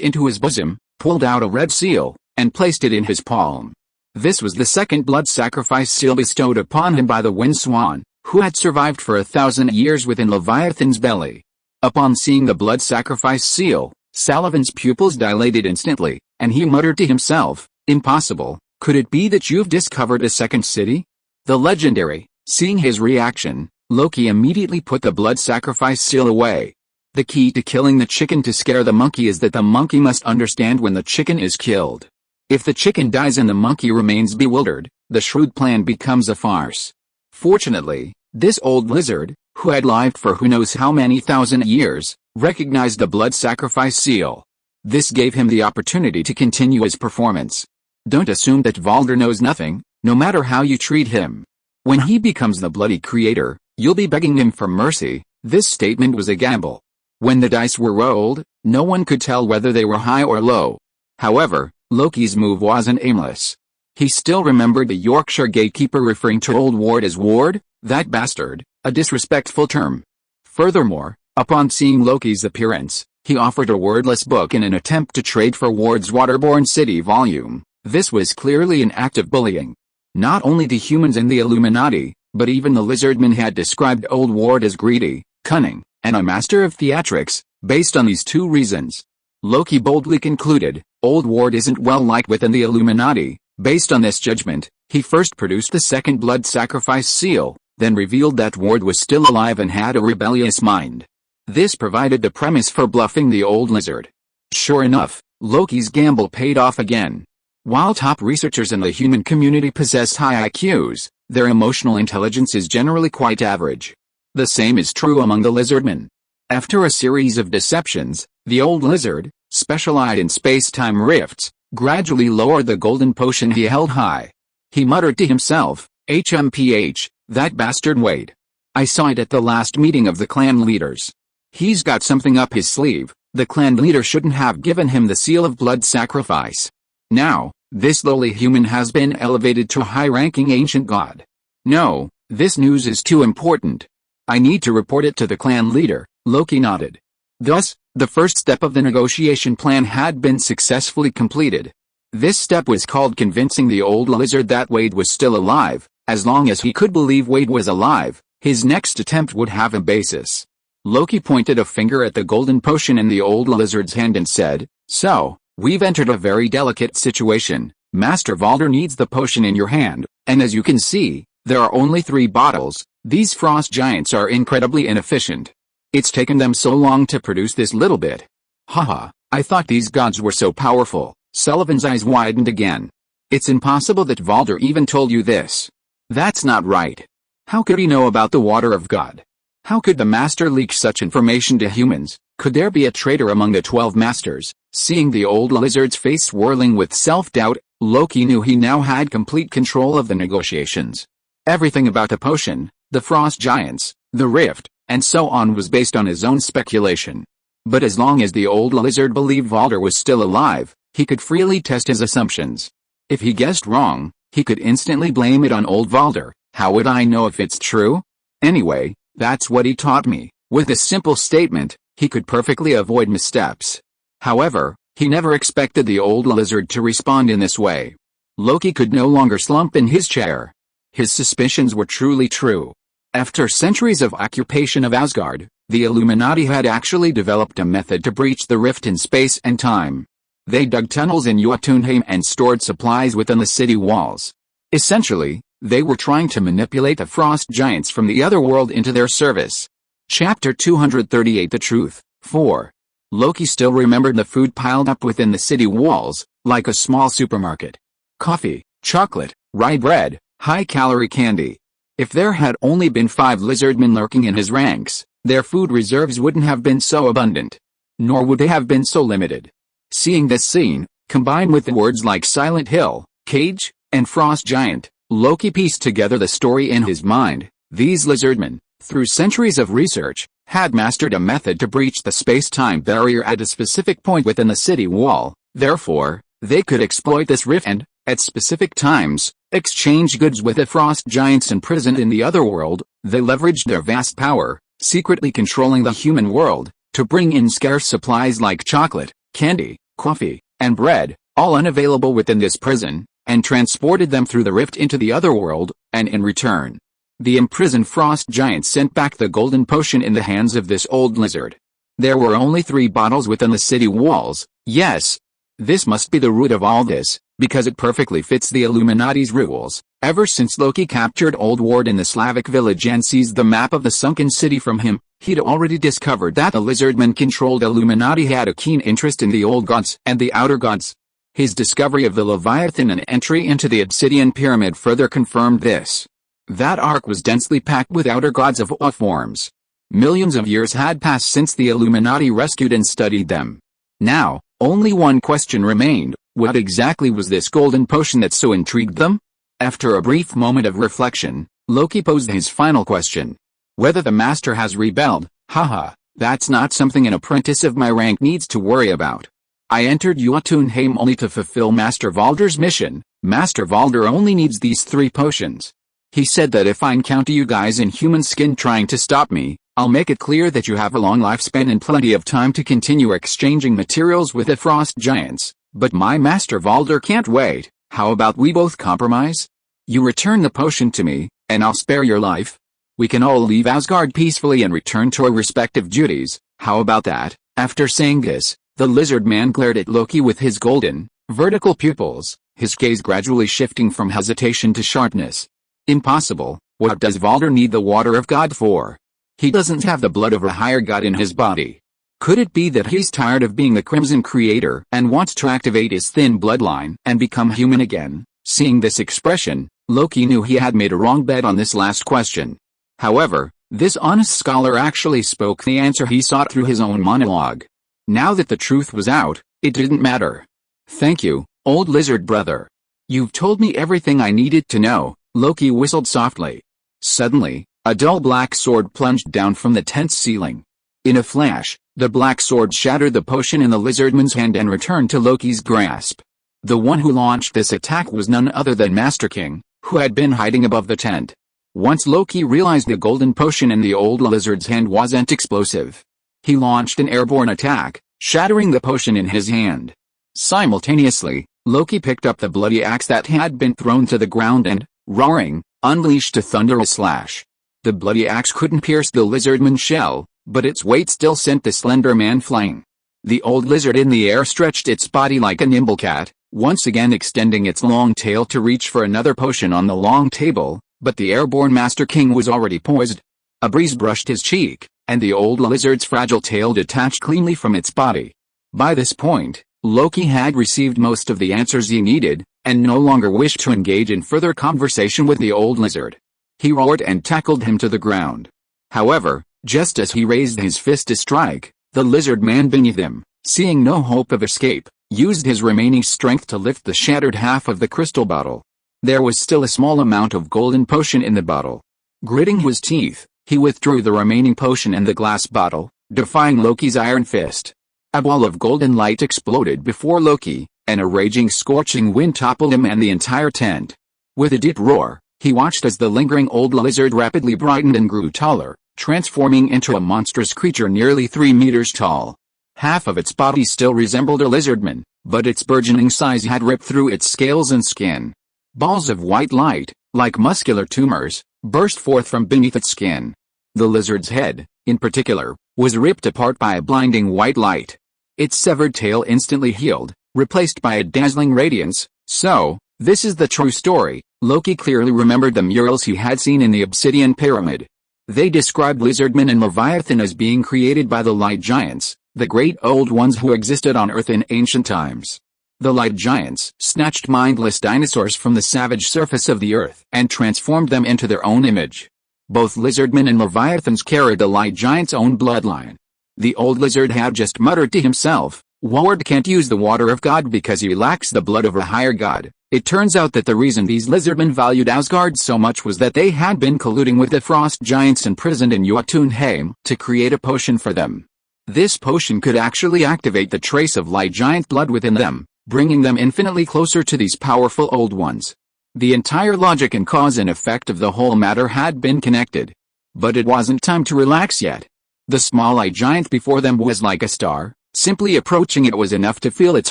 into his bosom, pulled out a red seal, and placed it in his palm. This was the second blood sacrifice seal bestowed upon him by the wind swan, who had survived for 1,000 years within Leviathan's belly. Upon seeing the blood sacrifice seal, Sullivan's pupils dilated instantly, and he muttered to himself, "Impossible, could it be that you've discovered a second city?" The legendary, seeing his reaction, Loki immediately put the blood sacrifice seal away. The key to killing the chicken to scare the monkey is that the monkey must understand when the chicken is killed. If the chicken dies and the monkey remains bewildered, the shrewd plan becomes a farce. Fortunately, this old lizard, who had lived for who knows how many thousand years, recognized the blood sacrifice seal. This gave him the opportunity to continue his performance. Don't assume that Valder knows nothing, no matter how you treat him. When he becomes the bloody creator, you'll be begging him for mercy. This statement was a gamble. When the dice were rolled, no one could tell whether they were high or low. However, Loki's move wasn't aimless. He still remembered the Yorkshire gatekeeper referring to old Ward as Ward, that bastard, a disrespectful term. Furthermore, upon seeing Loki's appearance, he offered a wordless book in an attempt to trade for Ward's waterborne city volume. This was clearly an act of bullying. Not only the humans in the Illuminati, but even the lizardmen had described old Ward as greedy, cunning, and a master of theatrics. Based on these two reasons, Loki boldly concluded, old Ward isn't well liked within the Illuminati. Based on this judgment, he first produced the second blood sacrifice seal, then revealed that Ward was still alive and had a rebellious mind. This provided the premise for bluffing the old lizard. Sure enough, Loki's gamble paid off again. While top researchers in the human community possess high IQs, their emotional intelligence is generally quite average. The same is true among the lizardmen. After a series of deceptions, the old lizard, specialized in space-time rifts, gradually lowered the golden potion he held high. He muttered to himself, HMPH, that bastard Wade. I saw it at the last meeting of the clan leaders. He's got something up his sleeve. The clan leader shouldn't have given him the seal of blood sacrifice. Now, this lowly human has been elevated to a high-ranking ancient god. No, this news is too important. I need to report it to the clan leader. Loki nodded. Thus, the first step of the negotiation plan had been successfully completed. This step was called convincing the old lizard that Wade was still alive. As long as he could believe Wade was alive, his next attempt would have a basis. Loki pointed a finger at the golden potion in the old lizard's hand and said, "So, we've entered a very delicate situation. Master Valder needs the potion in your hand, and as you can see, there are only 3 bottles. These frost giants are incredibly inefficient. It's taken them so long to produce this little bit." Haha, I thought these gods were so powerful. Sullivan's eyes widened again. It's impossible that Valder even told you this. That's not right. How could he know about the water of God? How could the master leak such information to humans? Could there be a traitor among the 12 masters? Seeing the old lizard's face swirling with self-doubt, Loki knew he now had complete control of the negotiations. Everything about the potion, the frost giants, the rift, and so on was based on his own speculation. But as long as the old lizard believed Valder was still alive, he could freely test his assumptions. If he guessed wrong, he could instantly blame it on old Valder. How would I know if it's true? Anyway, that's what he taught me. With a simple statement, he could perfectly avoid missteps. However, he never expected the old lizard to respond in this way. Loki could no longer slump in his chair. His suspicions were truly true. After centuries of occupation of Asgard, the Illuminati had actually developed a method to breach the rift in space and time. They dug tunnels in Jotunheim and stored supplies within the city walls. Essentially, they were trying to manipulate the frost giants from the other world into their service. Chapter 238 The Truth. 4. Loki still remembered the food piled up within the city walls, like a small supermarket. Coffee, chocolate, rye bread, high-calorie candy. If there had only been 5 lizardmen lurking in his ranks, their food reserves wouldn't have been so abundant. Nor would they have been so limited. Seeing this scene, combined with the words like Silent Hill, Cage, and Frost Giant, Loki pieced together the story in his mind. These lizardmen, through centuries of research, had mastered a method to breach the space-time barrier at a specific point within the city wall. Therefore, they could exploit this rift and, at specific times, exchange goods with the frost giants imprisoned in the otherworld. They leveraged their vast power, secretly controlling the human world, to bring in scarce supplies like chocolate, candy, coffee, and bread, all unavailable within this prison, and transported them through the rift into the otherworld, and in return, the imprisoned frost giant sent back the golden potion in the hands of this old lizard. There were only 3 bottles within the city walls. Yes, this must be the root of all this, because it perfectly fits the Illuminati's rules. Ever since Loki captured Old Ward in the Slavic village and seized the map of the sunken city from him, he'd already discovered that the lizardman-controlled Illuminati had a keen interest in the old gods and the outer gods. His discovery of the Leviathan and entry into the obsidian pyramid further confirmed this. That ark was densely packed with outer gods of all forms. Millions of years had passed since the Illuminati rescued and studied them. Now, only one question remained: what exactly was this golden potion that so intrigued them? After a brief moment of reflection, Loki posed his final question. Whether the master has rebelled, haha, that's not something an apprentice of my rank needs to worry about. I entered Jotunheim only to fulfill Master Valder's mission. Master Valder only needs these 3 potions. He said that if I encounter you guys in human skin trying to stop me, I'll make it clear that you have a long lifespan and plenty of time to continue exchanging materials with the frost giants. But my Master Valder can't wait. How about we both compromise? You return the potion to me, and I'll spare your life. We can all leave Asgard peacefully and return to our respective duties. How about that? After saying this, the lizard man glared at Loki with his golden, vertical pupils, his gaze gradually shifting from hesitation to sharpness. Impossible. What does Valder need the water of God for? He doesn't have the blood of a higher god in his body. Could it be that he's tired of being the Crimson Creator and wants to activate his thin bloodline and become human again? Seeing this expression, Loki knew he had made a wrong bet on this last question. However, this honest scholar actually spoke the answer he sought through his own monologue. Now that the truth was out, it didn't matter. Thank you, old lizard brother. You've told me everything I needed to know. Loki whistled softly. Suddenly, a dull black sword plunged down from the tent's ceiling. In a flash, the black sword shattered the potion in the lizardman's hand and returned to Loki's grasp. The one who launched this attack was none other than Master King, who had been hiding above the tent. Once Loki realized the golden potion in the old lizard's hand wasn't explosive, he launched an airborne attack, shattering the potion in his hand. Simultaneously, Loki picked up the bloody axe that had been thrown to the ground and, roaring, unleashed a thunderous slash. The bloody axe couldn't pierce the lizardman's shell, but its weight still sent the slender man flying. The old lizard in the air stretched its body like a nimble cat, once again extending its long tail to reach for another potion on the long table, but the airborne Master King was already poised. A breeze brushed his cheek, and the old lizard's fragile tail detached cleanly from its body. By this point, Loki had received most of the answers he needed, and no longer wished to engage in further conversation with the old lizard. He roared and tackled him to the ground. However, just as he raised his fist to strike, the lizard man beneath him, seeing no hope of escape, used his remaining strength to lift the shattered half of the crystal bottle. There was still a small amount of golden potion in the bottle. Gritting his teeth, he withdrew the remaining potion in the glass bottle, defying Loki's iron fist. A ball of golden light exploded before Loki, and a raging scorching wind toppled him and the entire tent. With a deep roar, he watched as the lingering old lizard rapidly brightened and grew taller, transforming into a monstrous creature nearly 3 meters tall. Half of its body still resembled a lizardman, but its burgeoning size had ripped through its scales and skin. Balls of white light, like muscular tumors, burst forth from beneath its skin. The lizard's head, in particular, was ripped apart by a blinding white light. Its severed tail instantly healed, replaced by a dazzling radiance. So, this is the true story. Loki clearly remembered the murals he had seen in the obsidian pyramid. They described lizardmen and Leviathan as being created by the light giants, the great old ones who existed on Earth in ancient times. The light giants snatched mindless dinosaurs from the savage surface of the Earth and transformed them into their own image. Both lizardmen and leviathans carried the light giant's own bloodline. The old lizard had just muttered to himself, "Ward can't use the water of God because he lacks the blood of a higher god." It turns out that the reason these lizardmen valued Asgard so much was that they had been colluding with the frost giants imprisoned in Jotunheim to create a potion for them. This potion could actually activate the trace of light giant blood within them, bringing them infinitely closer to these powerful old ones. The entire logic and cause and effect of the whole matter had been connected. But it wasn't time to relax yet. The small light giant before them was like a star. Simply approaching it was enough to feel its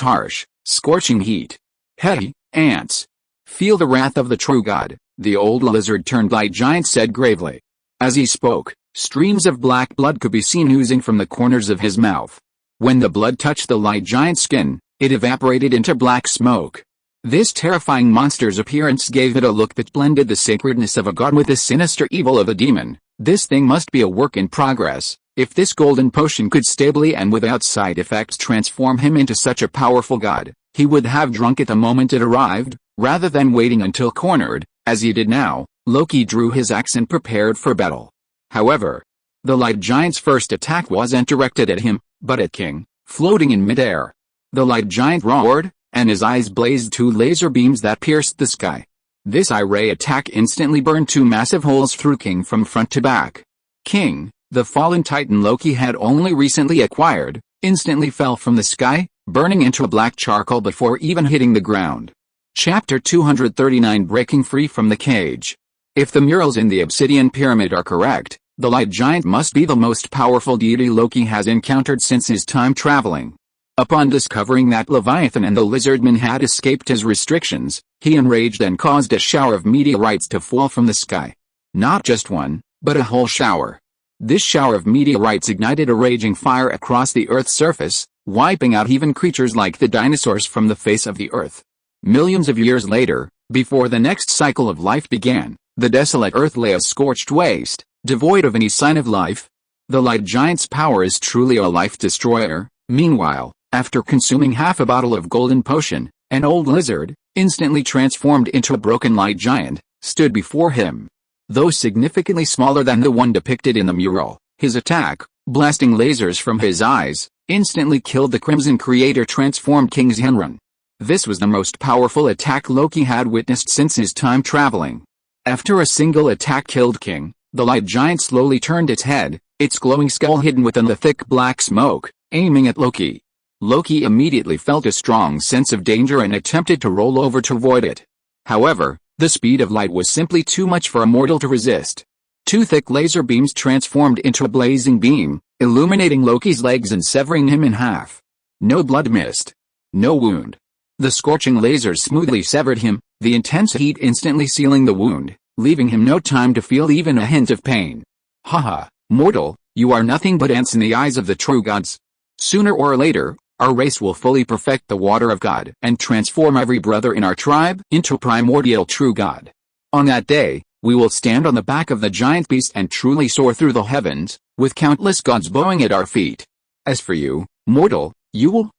harsh, scorching heat. "Hey, ants. Feel the wrath of the true God," the old lizard-turned-light giant said gravely. As he spoke, streams of black blood could be seen oozing from the corners of his mouth. When the blood touched the light giant's skin, it evaporated into black smoke. This terrifying monster's appearance gave it a look that blended the sacredness of a god with the sinister evil of a demon. This thing must be a work in progress. If this golden potion could stably and without side effects transform him into such a powerful god, he would have drunk it the moment it arrived, rather than waiting until cornered, as he did now. Loki drew his axe and prepared for battle. However, the light giant's first attack wasn't directed at him, but at King, floating in midair. The light giant roared, and his eyes blazed two laser beams that pierced the sky. This eye-ray attack instantly burned two massive holes through King from front to back. King, the fallen titan Loki had only recently acquired, instantly fell from the sky, burning into a black charcoal before even hitting the ground. Chapter 239 Breaking Free from the Cage. If the murals in the obsidian pyramid are correct, the light giant must be the most powerful deity Loki has encountered since his time traveling. Upon discovering that Leviathan and the lizardmen had escaped his restrictions, he enraged and caused a shower of meteorites to fall from the sky. Not just one, but a whole shower. This shower of meteorites ignited a raging fire across the Earth's surface, wiping out even creatures like the dinosaurs from the face of the Earth. Millions of years later, before the next cycle of life began, the desolate Earth lay a scorched waste, devoid of any sign of life. The light giant's power is truly a life destroyer. Meanwhile, after consuming half a bottle of golden potion, an old lizard, instantly transformed into a broken light giant, stood before him. Though significantly smaller than the one depicted in the mural, his attack, blasting lasers from his eyes, instantly killed the Crimson Creator transformed King's Henrun. This was the most powerful attack Loki had witnessed since his time traveling. After a single attack killed King, the light giant slowly turned its head, its glowing skull hidden within the thick black smoke, aiming at Loki. Loki immediately felt a strong sense of danger and attempted to roll over to avoid it. However, the speed of light was simply too much for a mortal to resist. Two thick laser beams transformed into a blazing beam, illuminating Loki's legs and severing him in half. No blood missed. No wound. The scorching lasers smoothly severed him, the intense heat instantly sealing the wound, leaving him no time to feel even a hint of pain. Haha, mortal, you are nothing but ants in the eyes of the true gods. Sooner or later, our race will fully perfect the water of God and transform every brother in our tribe into primordial true God. On that day, we will stand on the back of the giant beast and truly soar through the heavens, with countless gods bowing at our feet. As for you, mortal, you will,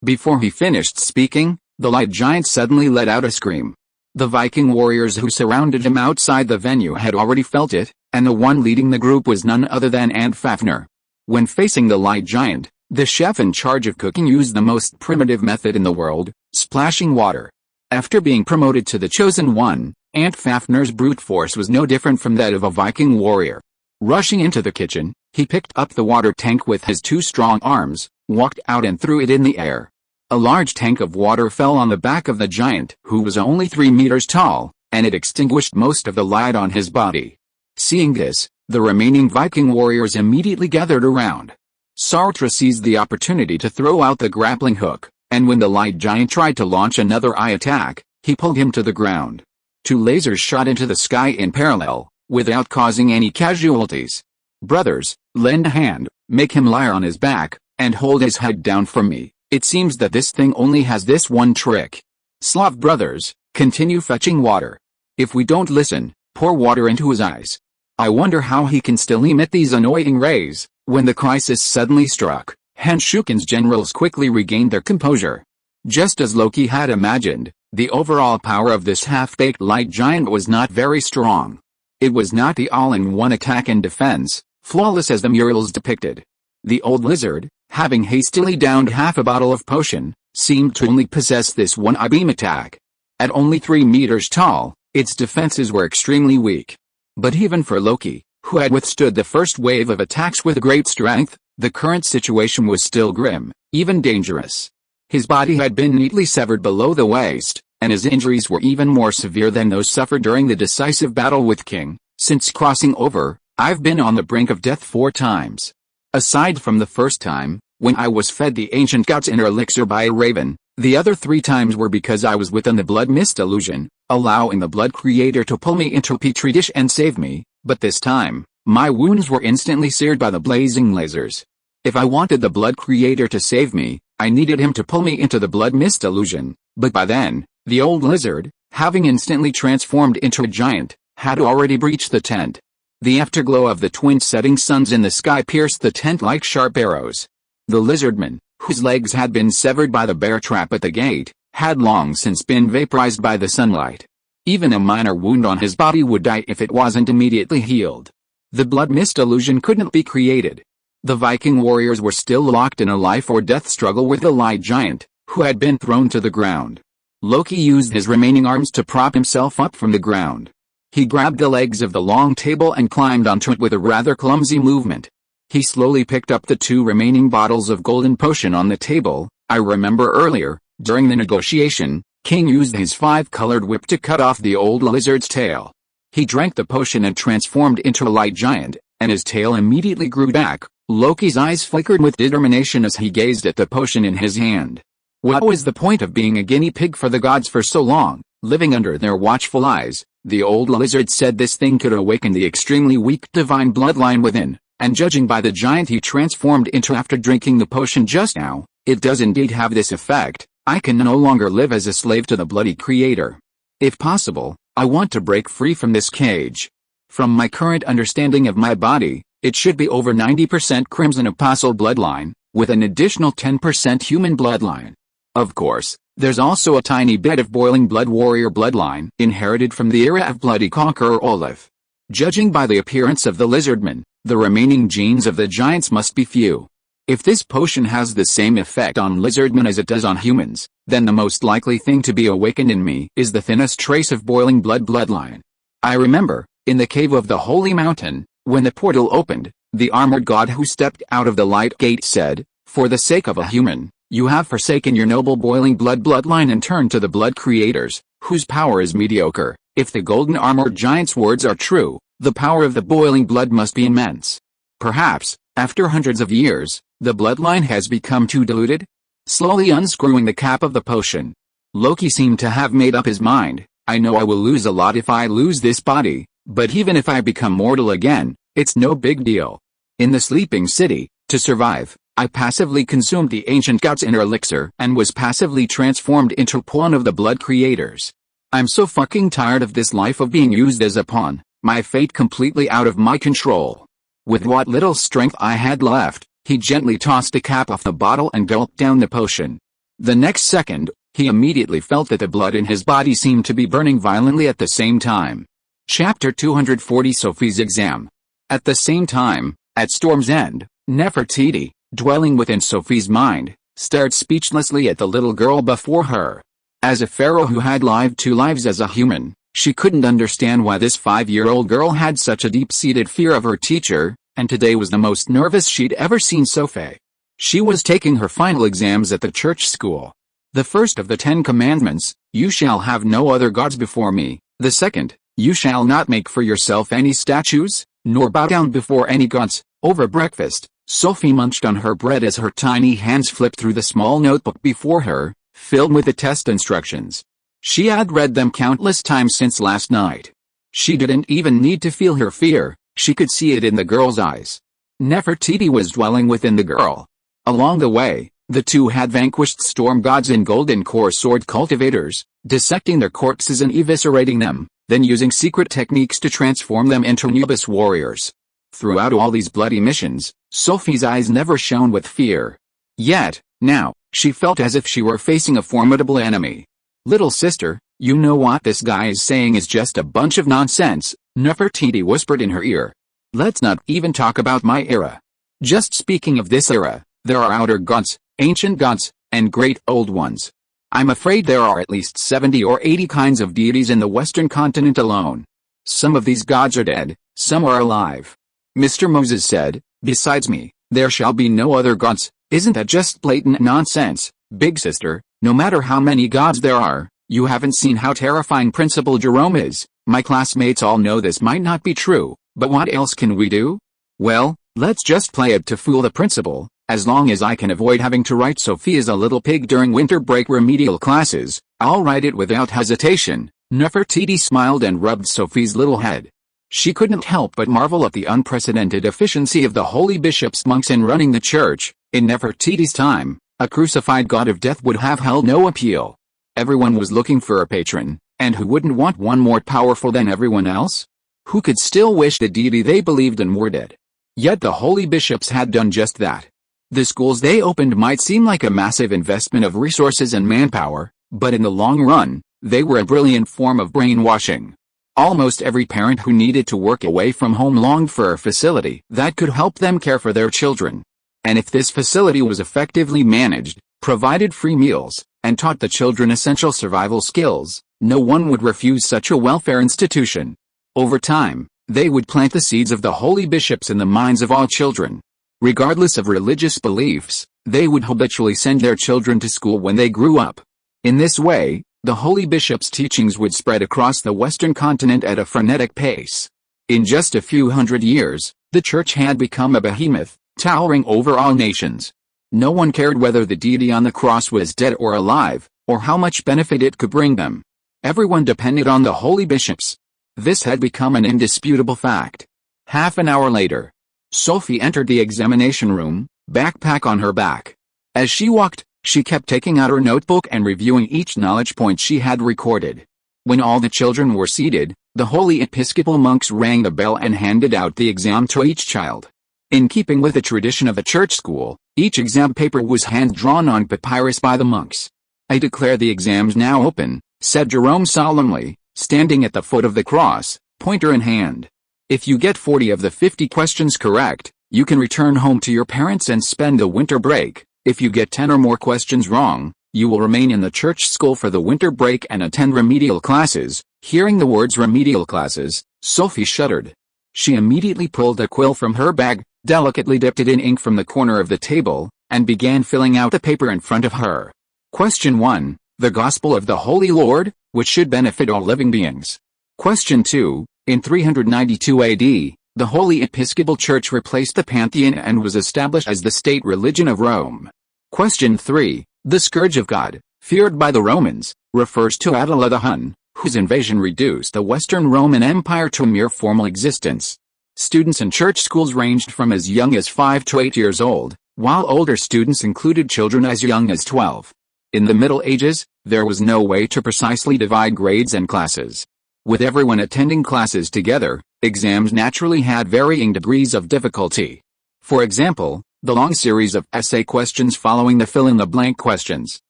Before he finished speaking, the light giant suddenly let out a scream. The Viking warriors who surrounded him outside the venue had already felt it, and the one leading the group was none other than Fafnir. When facing the light giant, the chef in charge of cooking used the most primitive method in the world, splashing water. After being promoted to the chosen one, Fafnir's brute force was no different from that of a Viking warrior. Rushing into the kitchen, he picked up the water tank with his two strong arms, walked out and threw it in the air. A large tank of water fell on the back of the giant, who was only 3 meters tall, and it extinguished most of the light on his body. Seeing this, the remaining Viking warriors immediately gathered around. Sartre seized the opportunity to throw out the grappling hook, and when the light giant tried to launch another eye attack, he pulled him to the ground. 2 lasers shot into the sky in parallel, without causing any casualties. Brothers, lend a hand, make him lie on his back, and hold his head down for me. It seems that this thing only has this one trick. Slav brothers, continue fetching water. If we don't listen, pour water into his eyes. I wonder how he can still emit these annoying rays. When the crisis suddenly struck, Henshuken's generals quickly regained their composure. Just as Loki had imagined, the overall power of this half-baked light giant was not very strong. It was not the all-in-one attack and defense, flawless as the murals depicted. The old lizard, having hastily downed half a bottle of potion, seemed to only possess this one I-beam attack. At only 3 meters tall, its defenses were extremely weak. But even for Loki, who had withstood the first wave of attacks with great strength, the current situation was still grim, even dangerous. His body had been neatly severed below the waist, and his injuries were even more severe than those suffered during the decisive battle with King. Since crossing over, I've been on the brink of death 4 times. Aside from the first time, when I was fed the ancient god's inner elixir by a raven, the other 3 times were because I was within the blood mist illusion, allowing the blood creator to pull me into a petri dish and save me, but this time, my wounds were instantly seared by the blazing lasers. If I wanted the blood creator to save me, I needed him to pull me into the blood mist illusion, but by then, the old lizard, having instantly transformed into a giant, had already breached the tent. The afterglow of the twin setting suns in the sky pierced the tent like sharp arrows. The lizardman, whose legs had been severed by the bear trap at the gate, had long since been vaporized by the sunlight. Even a minor wound on his body would die if it wasn't immediately healed. The blood mist illusion couldn't be created. The Viking warriors were still locked in a life-or-death struggle with the light giant, who had been thrown to the ground. Loki used his remaining arms to prop himself up from the ground. He grabbed the legs of the long table and climbed onto it with a rather clumsy movement. He slowly picked up the 2 remaining bottles of golden potion on the table. I remember earlier, during the negotiation, King used his 5-colored whip to cut off the old lizard's tail. He drank the potion and transformed into a light giant, and his tail immediately grew back. Loki's eyes flickered with determination as he gazed at the potion in his hand. What was the point of being a guinea pig for the gods for so long, living under their watchful eyes? The old lizard said this thing could awaken the extremely weak divine bloodline within, and judging by the giant he transformed into after drinking the potion just now, it does indeed have this effect. I can no longer live as a slave to the bloody creator. If possible, I want to break free from this cage. From my current understanding of my body, it should be over 90% Crimson Apostle bloodline, with an additional 10% human bloodline. Of course, there's also a tiny bit of boiling blood warrior bloodline, inherited from the era of bloody conqueror Olaf. Judging by the appearance of the lizardman, the remaining genes of the giants must be few. If this potion has the same effect on lizardmen as it does on humans, then the most likely thing to be awakened in me is the thinnest trace of boiling blood bloodline. I remember, in the cave of the Holy Mountain, when the portal opened, the armored god who stepped out of the light gate said, "For the sake of a human, you have forsaken your noble boiling blood bloodline and turned to the blood creators, whose power is mediocre." If the golden armored giant's words are true, the power of the boiling blood must be immense. Perhaps, after hundreds of years, the bloodline has become too diluted? Slowly unscrewing the cap of the potion, Loki seemed to have made up his mind. I know I will lose a lot if I lose this body, but even if I become mortal again, it's no big deal. In the sleeping city, to survive, I passively consumed the ancient god's inner elixir and was passively transformed into a pawn of the blood creators. I'm so fucking tired of this life of being used as a pawn, my fate completely out of my control. With what little strength I had left, he gently tossed the cap off the bottle and gulped down the potion. The next second, he immediately felt that the blood in his body seemed to be burning violently at the same time. Chapter 240 Sophie's Exam. At the same time, at Storm's End, Nefertiti, dwelling within Sophie's mind, stared speechlessly at the little girl before her. As a pharaoh who had lived 2 lives as a human, she couldn't understand why this 5-year-old girl had such a deep-seated fear of her teacher, and today was the most nervous she'd ever seen Sophie. She was taking her final exams at the church school. The first of the 10 commandments, "You shall have no other gods before me." The second, "You shall not make for yourself any statues, nor bow down before any gods." Over breakfast, Sophie munched on her bread as her tiny hands flipped through the small notebook before her, filled with the test instructions. She had read them countless times since last night. She didn't even need to feel her fear, she could see it in the girl's eyes. Nefertiti was dwelling within the girl. Along the way, the two had vanquished storm gods and golden core sword cultivators, dissecting their corpses and eviscerating them, then using secret techniques to transform them into Anubis warriors. Throughout all these bloody missions, Sophie's eyes never shone with fear. Yet, now, she felt as if she were facing a formidable enemy. "Little sister, you know what this guy is saying is just a bunch of nonsense," Nefertiti whispered in her ear. "Let's not even talk about my era. Just speaking of this era, there are outer gods, ancient gods, and great old ones. I'm afraid there are at least 70 or 80 kinds of deities in the Western continent alone. Some of these gods are dead, some are alive." Mr. Moses said, "Besides me, there shall be no other gods." "Isn't that just blatant nonsense, big sister? No matter how many gods there are, you haven't seen how terrifying Principal Jerome is." "My classmates all know this might not be true, but what else can we do?" "Well, let's just play it to fool the principal. As long as I can avoid having to write Sophia's a little pig during winter break remedial classes, I'll write it without hesitation." Nefertiti smiled and rubbed Sophie's little head. She couldn't help but marvel at the unprecedented efficiency of the holy bishops' monks in running the church. In Nefertiti's time, a crucified god of death would have held no appeal. Everyone was looking for a patron, and who wouldn't want one more powerful than everyone else? Who could still wish the deity they believed in were dead? Yet the holy bishops had done just that. The schools they opened might seem like a massive investment of resources and manpower, but in the long run, they were a brilliant form of brainwashing. Almost every parent who needed to work away from home longed for a facility that could help them care for their children. And if this facility was effectively managed, provided free meals, and taught the children essential survival skills, no one would refuse such a welfare institution. Over time, they would plant the seeds of the holy bishops in the minds of all children. Regardless of religious beliefs, they would habitually send their children to school when they grew up. In this way, the holy bishops' teachings would spread across the Western continent at a frenetic pace. In just a few hundred years, the church had become a behemoth, towering over all nations. No one cared whether the deity on the cross was dead or alive, or how much benefit it could bring them. Everyone depended on the holy bishops. This had become an indisputable fact. Half an hour later, Sophie entered the examination room, backpack on her back. As she walked, she kept taking out her notebook and reviewing each knowledge point she had recorded. When all the children were seated, the holy Episcopal monks rang the bell and handed out the exam to each child. In keeping with the tradition of a church school, each exam paper was hand-drawn on papyrus by the monks. "I declare the exams now open," said Jerome solemnly, standing at the foot of the cross, pointer in hand. "If you get 40 of the 50 questions correct, you can return home to your parents and spend the winter break. If you get 10 or more questions wrong, you will remain in the church school for the winter break and attend remedial classes." Hearing the words remedial classes, Sophie shuddered. She immediately pulled a quill from her bag, delicately dipped it in ink from the corner of the table, and began filling out the paper in front of her. Question 1. The Gospel of the Holy Lord, which should benefit all living beings. Question 2. In 392 AD, the Holy Episcopal Church replaced the Pantheon and was established as the state religion of Rome. Question 3. The Scourge of God, feared by the Romans, refers to Attila the Hun, whose invasion reduced the Western Roman Empire to a mere formal existence. Students in church schools ranged from as young as 5 to 8 years old, while older students included children as young as 12. In the Middle Ages, there was no way to precisely divide grades and classes. With everyone attending classes together, exams naturally had varying degrees of difficulty. For example, the long series of essay questions following the fill-in-the-blank questions.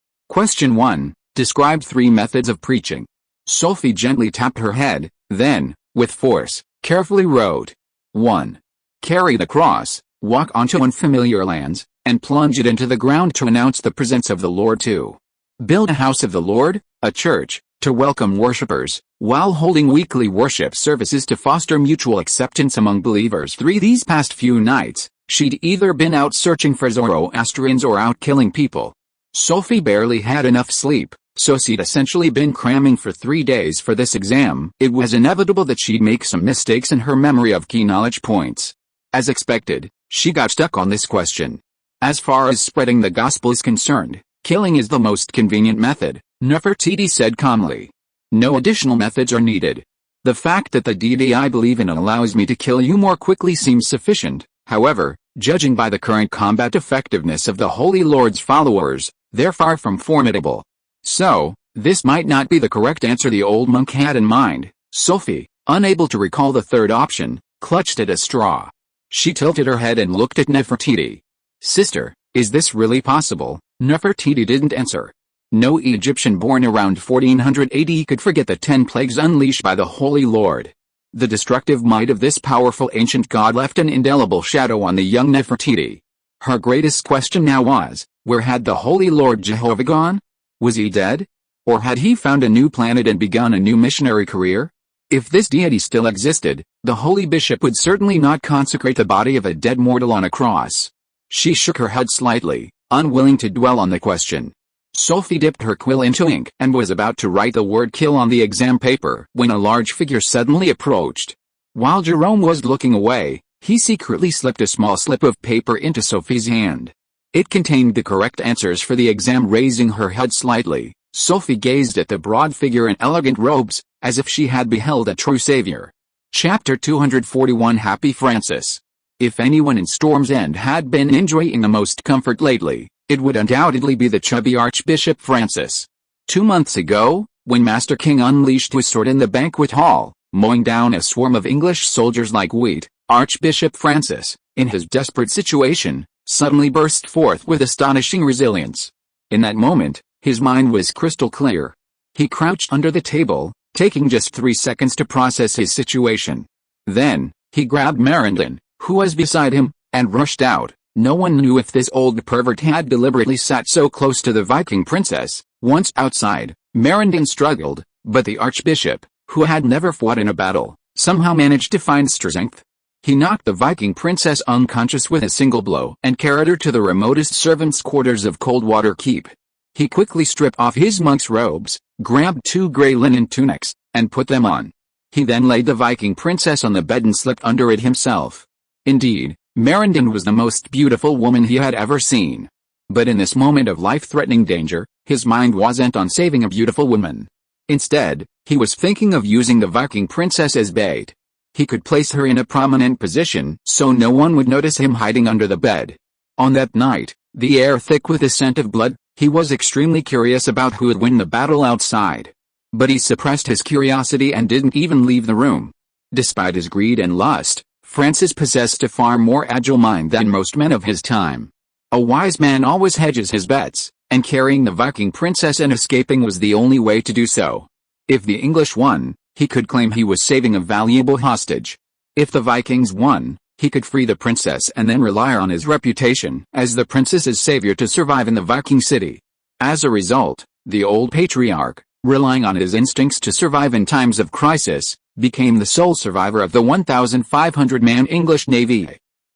Question 1. Describe 3 methods of preaching. Sophie gently tapped her head, then, with force, carefully wrote. 1. Carry the cross, walk onto unfamiliar lands, and plunge it into the ground to announce the presence of the Lord. 2. Build a house of the Lord, a church, to welcome worshippers, while holding weekly worship services to foster mutual acceptance among believers. 3. These past few nights, she'd either been out searching for Zoroastrians or out killing people. Sophie barely had enough sleep, so she'd essentially been cramming for 3 days for this exam. It was inevitable that she'd make some mistakes in her memory of key knowledge points. As expected, she got stuck on this question. As far as spreading the gospel is concerned, killing is the most convenient method, Nefertiti said calmly. No additional methods are needed. The fact that the deity I believe in allows me to kill you more quickly seems sufficient. However, judging by the current combat effectiveness of the Holy Lord's followers, they're far from formidable. So, this might not be the correct answer the old monk had in mind. Sophie, unable to recall the third option, clutched at a straw. She tilted her head and looked at Nefertiti. Sister, Is this really possible? Nefertiti didn't answer. No Egyptian born around 1400 AD could forget the 10 plagues unleashed by the Holy Lord. The destructive might of this powerful ancient god left an indelible shadow on the young Nefertiti. Her greatest question now was, where had the Holy Lord Jehovah gone? Was he dead? Or had he found a new planet and begun a new missionary career? If this deity still existed, the holy bishop would certainly not consecrate the body of a dead mortal on a cross. She shook her head slightly, unwilling to dwell on the question. Sophie dipped her quill into ink and was about to write the word kill on the exam paper when a large figure suddenly approached. While Jerome was looking away, he secretly slipped a small slip of paper into Sophie's hand. It contained the correct answers for the exam. Raising her head slightly, Sophie gazed at the broad figure in elegant robes, as if she had beheld a true savior. Chapter 241 Happy Francis. If anyone in Storm's End had been enjoying the most comfort lately, it would undoubtedly be the chubby Archbishop Francis. 2 months ago, when Master King unleashed his sword in the banquet hall, mowing down a swarm of English soldiers like wheat, Archbishop Francis, in his desperate situation, suddenly burst forth with astonishing resilience. In that moment, his mind was crystal clear. He crouched under the table, taking just 3 seconds to process his situation. Then, he grabbed Marindon, who was beside him, and rushed out. No one knew if this old pervert had deliberately sat so close to the Viking princess. Once outside, Marindon struggled, but the archbishop, who had never fought in a battle, somehow managed to find strength. He knocked the Viking princess unconscious with a single blow and carried her to the remotest servants' quarters of Coldwater Keep. He quickly stripped off his monk's robes, grabbed 2 gray linen tunics, and put them on. He then laid the Viking princess on the bed and slipped under it himself. Indeed, Marindon was the most beautiful woman he had ever seen. But in this moment of life-threatening danger, his mind wasn't on saving a beautiful woman. Instead, he was thinking of using the Viking princess as bait. He could place her in a prominent position so no one would notice him hiding under the bed. On that night, the air thick with the scent of blood, he was extremely curious about who would win the battle outside. But he suppressed his curiosity and didn't even leave the room. Despite his greed and lust, Francis possessed a far more agile mind than most men of his time. A wise man always hedges his bets, and carrying the Viking princess and escaping was the only way to do so. If the English won, he could claim he was saving a valuable hostage. If the Vikings won, he could free the princess and then rely on his reputation as the princess's savior to survive in the Viking city. As a result, the old patriarch, relying on his instincts to survive in times of crisis, became the sole survivor of the 1,500-man English navy.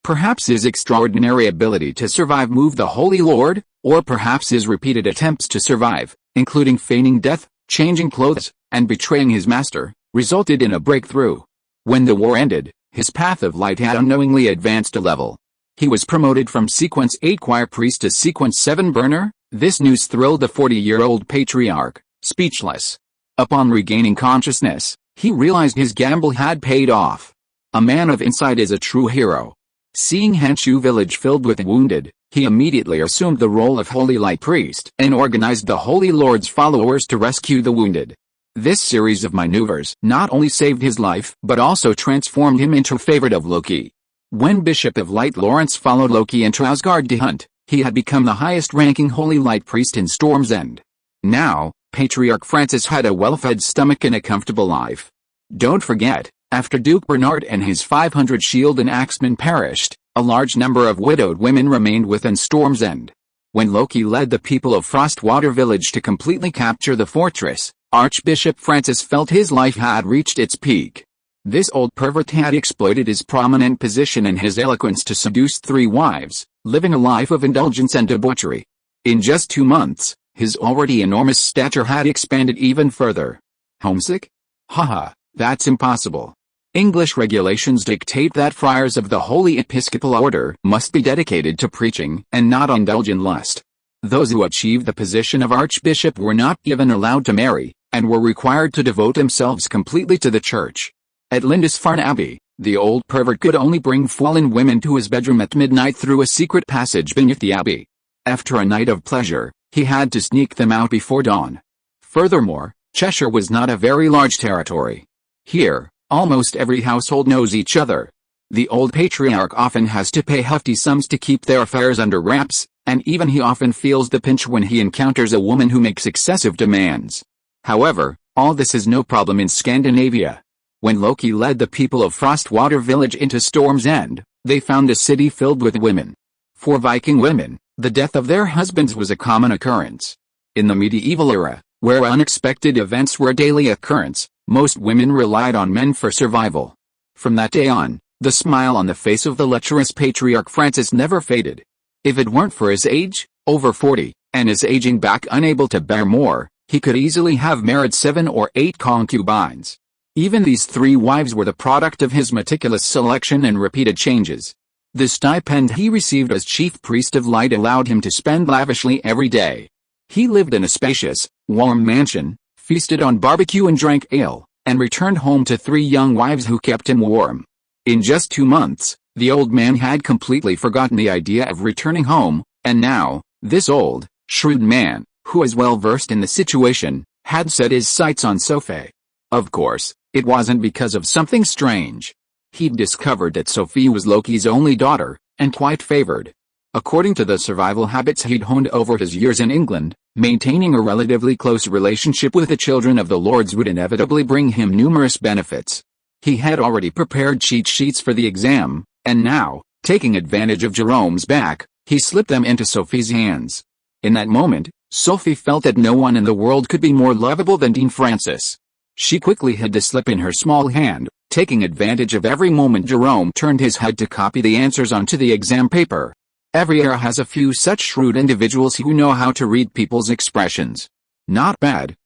Perhaps his extraordinary ability to survive moved the Holy Lord, or perhaps his repeated attempts to survive, including feigning death, changing clothes, and betraying his master, resulted in a breakthrough. When the war ended, his path of light had unknowingly advanced a level. He was promoted from Sequence 8 choir priest to Sequence 7 burner. This news thrilled the 40-year-old patriarch, speechless. Upon regaining consciousness, he realized his gamble had paid off. A man of insight is a true hero. Seeing Hanshu village filled with wounded, he immediately assumed the role of Holy Light Priest and organized the Holy Lord's followers to rescue the wounded. This series of maneuvers not only saved his life but also transformed him into a favorite of Loki. When Bishop of Light Lawrence followed Loki into Asgard to hunt, he had become the highest-ranking Holy Light Priest in Storm's End. Now, Patriarch Francis had a well-fed stomach and a comfortable life. Don't forget, after Duke Bernard and his 500 shield and axemen perished, a large number of widowed women remained within Storm's End. When Loki led the people of Frostwater Village to completely capture the fortress, Archbishop Francis felt his life had reached its peak. This old pervert had exploited his prominent position and his eloquence to seduce 3 wives, living a life of indulgence and debauchery. In just 2 months, his already enormous stature had expanded even further. Homesick? Haha, that's impossible. English regulations dictate that friars of the Holy Episcopal Order must be dedicated to preaching and not indulge in lust. Those who achieved the position of archbishop were not even allowed to marry, and were required to devote themselves completely to the church. At Lindisfarne Abbey, the old pervert could only bring fallen women to his bedroom at midnight through a secret passage beneath the abbey. After a night of pleasure, he had to sneak them out before dawn. Furthermore, Cheshire was not a very large territory. Here, almost every household knows each other. The old patriarch often has to pay hefty sums to keep their affairs under wraps, and even he often feels the pinch when he encounters a woman who makes excessive demands. However, all this is no problem in Scandinavia. When Loki led the people of Frostwater Village into Storm's End, they found a city filled with women. For Viking women, the death of their husbands was a common occurrence. In the medieval era, where unexpected events were a daily occurrence, most women relied on men for survival. From that day on, the smile on the face of the lecherous patriarch Francis never faded. If it weren't for his age, over 40, and his aging back unable to bear more, he could easily have married 7 or 8 concubines. Even these 3 wives were the product of his meticulous selection and repeated changes. The stipend he received as chief priest of light allowed him to spend lavishly every day. He lived in a spacious, warm mansion, feasted on barbecue and drank ale, and returned home to 3 young wives who kept him warm. In just 2 months, the old man had completely forgotten the idea of returning home, and now, this old, shrewd man, who was well versed in the situation, had set his sights on Sophie. Of course, it wasn't because of something strange. He'd discovered that Sophie was Loki's only daughter, and quite favored. According to the survival habits he'd honed over his years in England, maintaining a relatively close relationship with the children of the lords would inevitably bring him numerous benefits. He had already prepared cheat sheets for the exam, and now, taking advantage of Jerome's back, he slipped them into Sophie's hands. In that moment, Sophie felt that no one in the world could be more lovable than Dean Francis. She quickly hid the slip in her small hand, taking advantage of every moment Jerome turned his head to copy the answers onto the exam paper. Every era has a few such shrewd individuals who know how to read people's expressions. Not bad,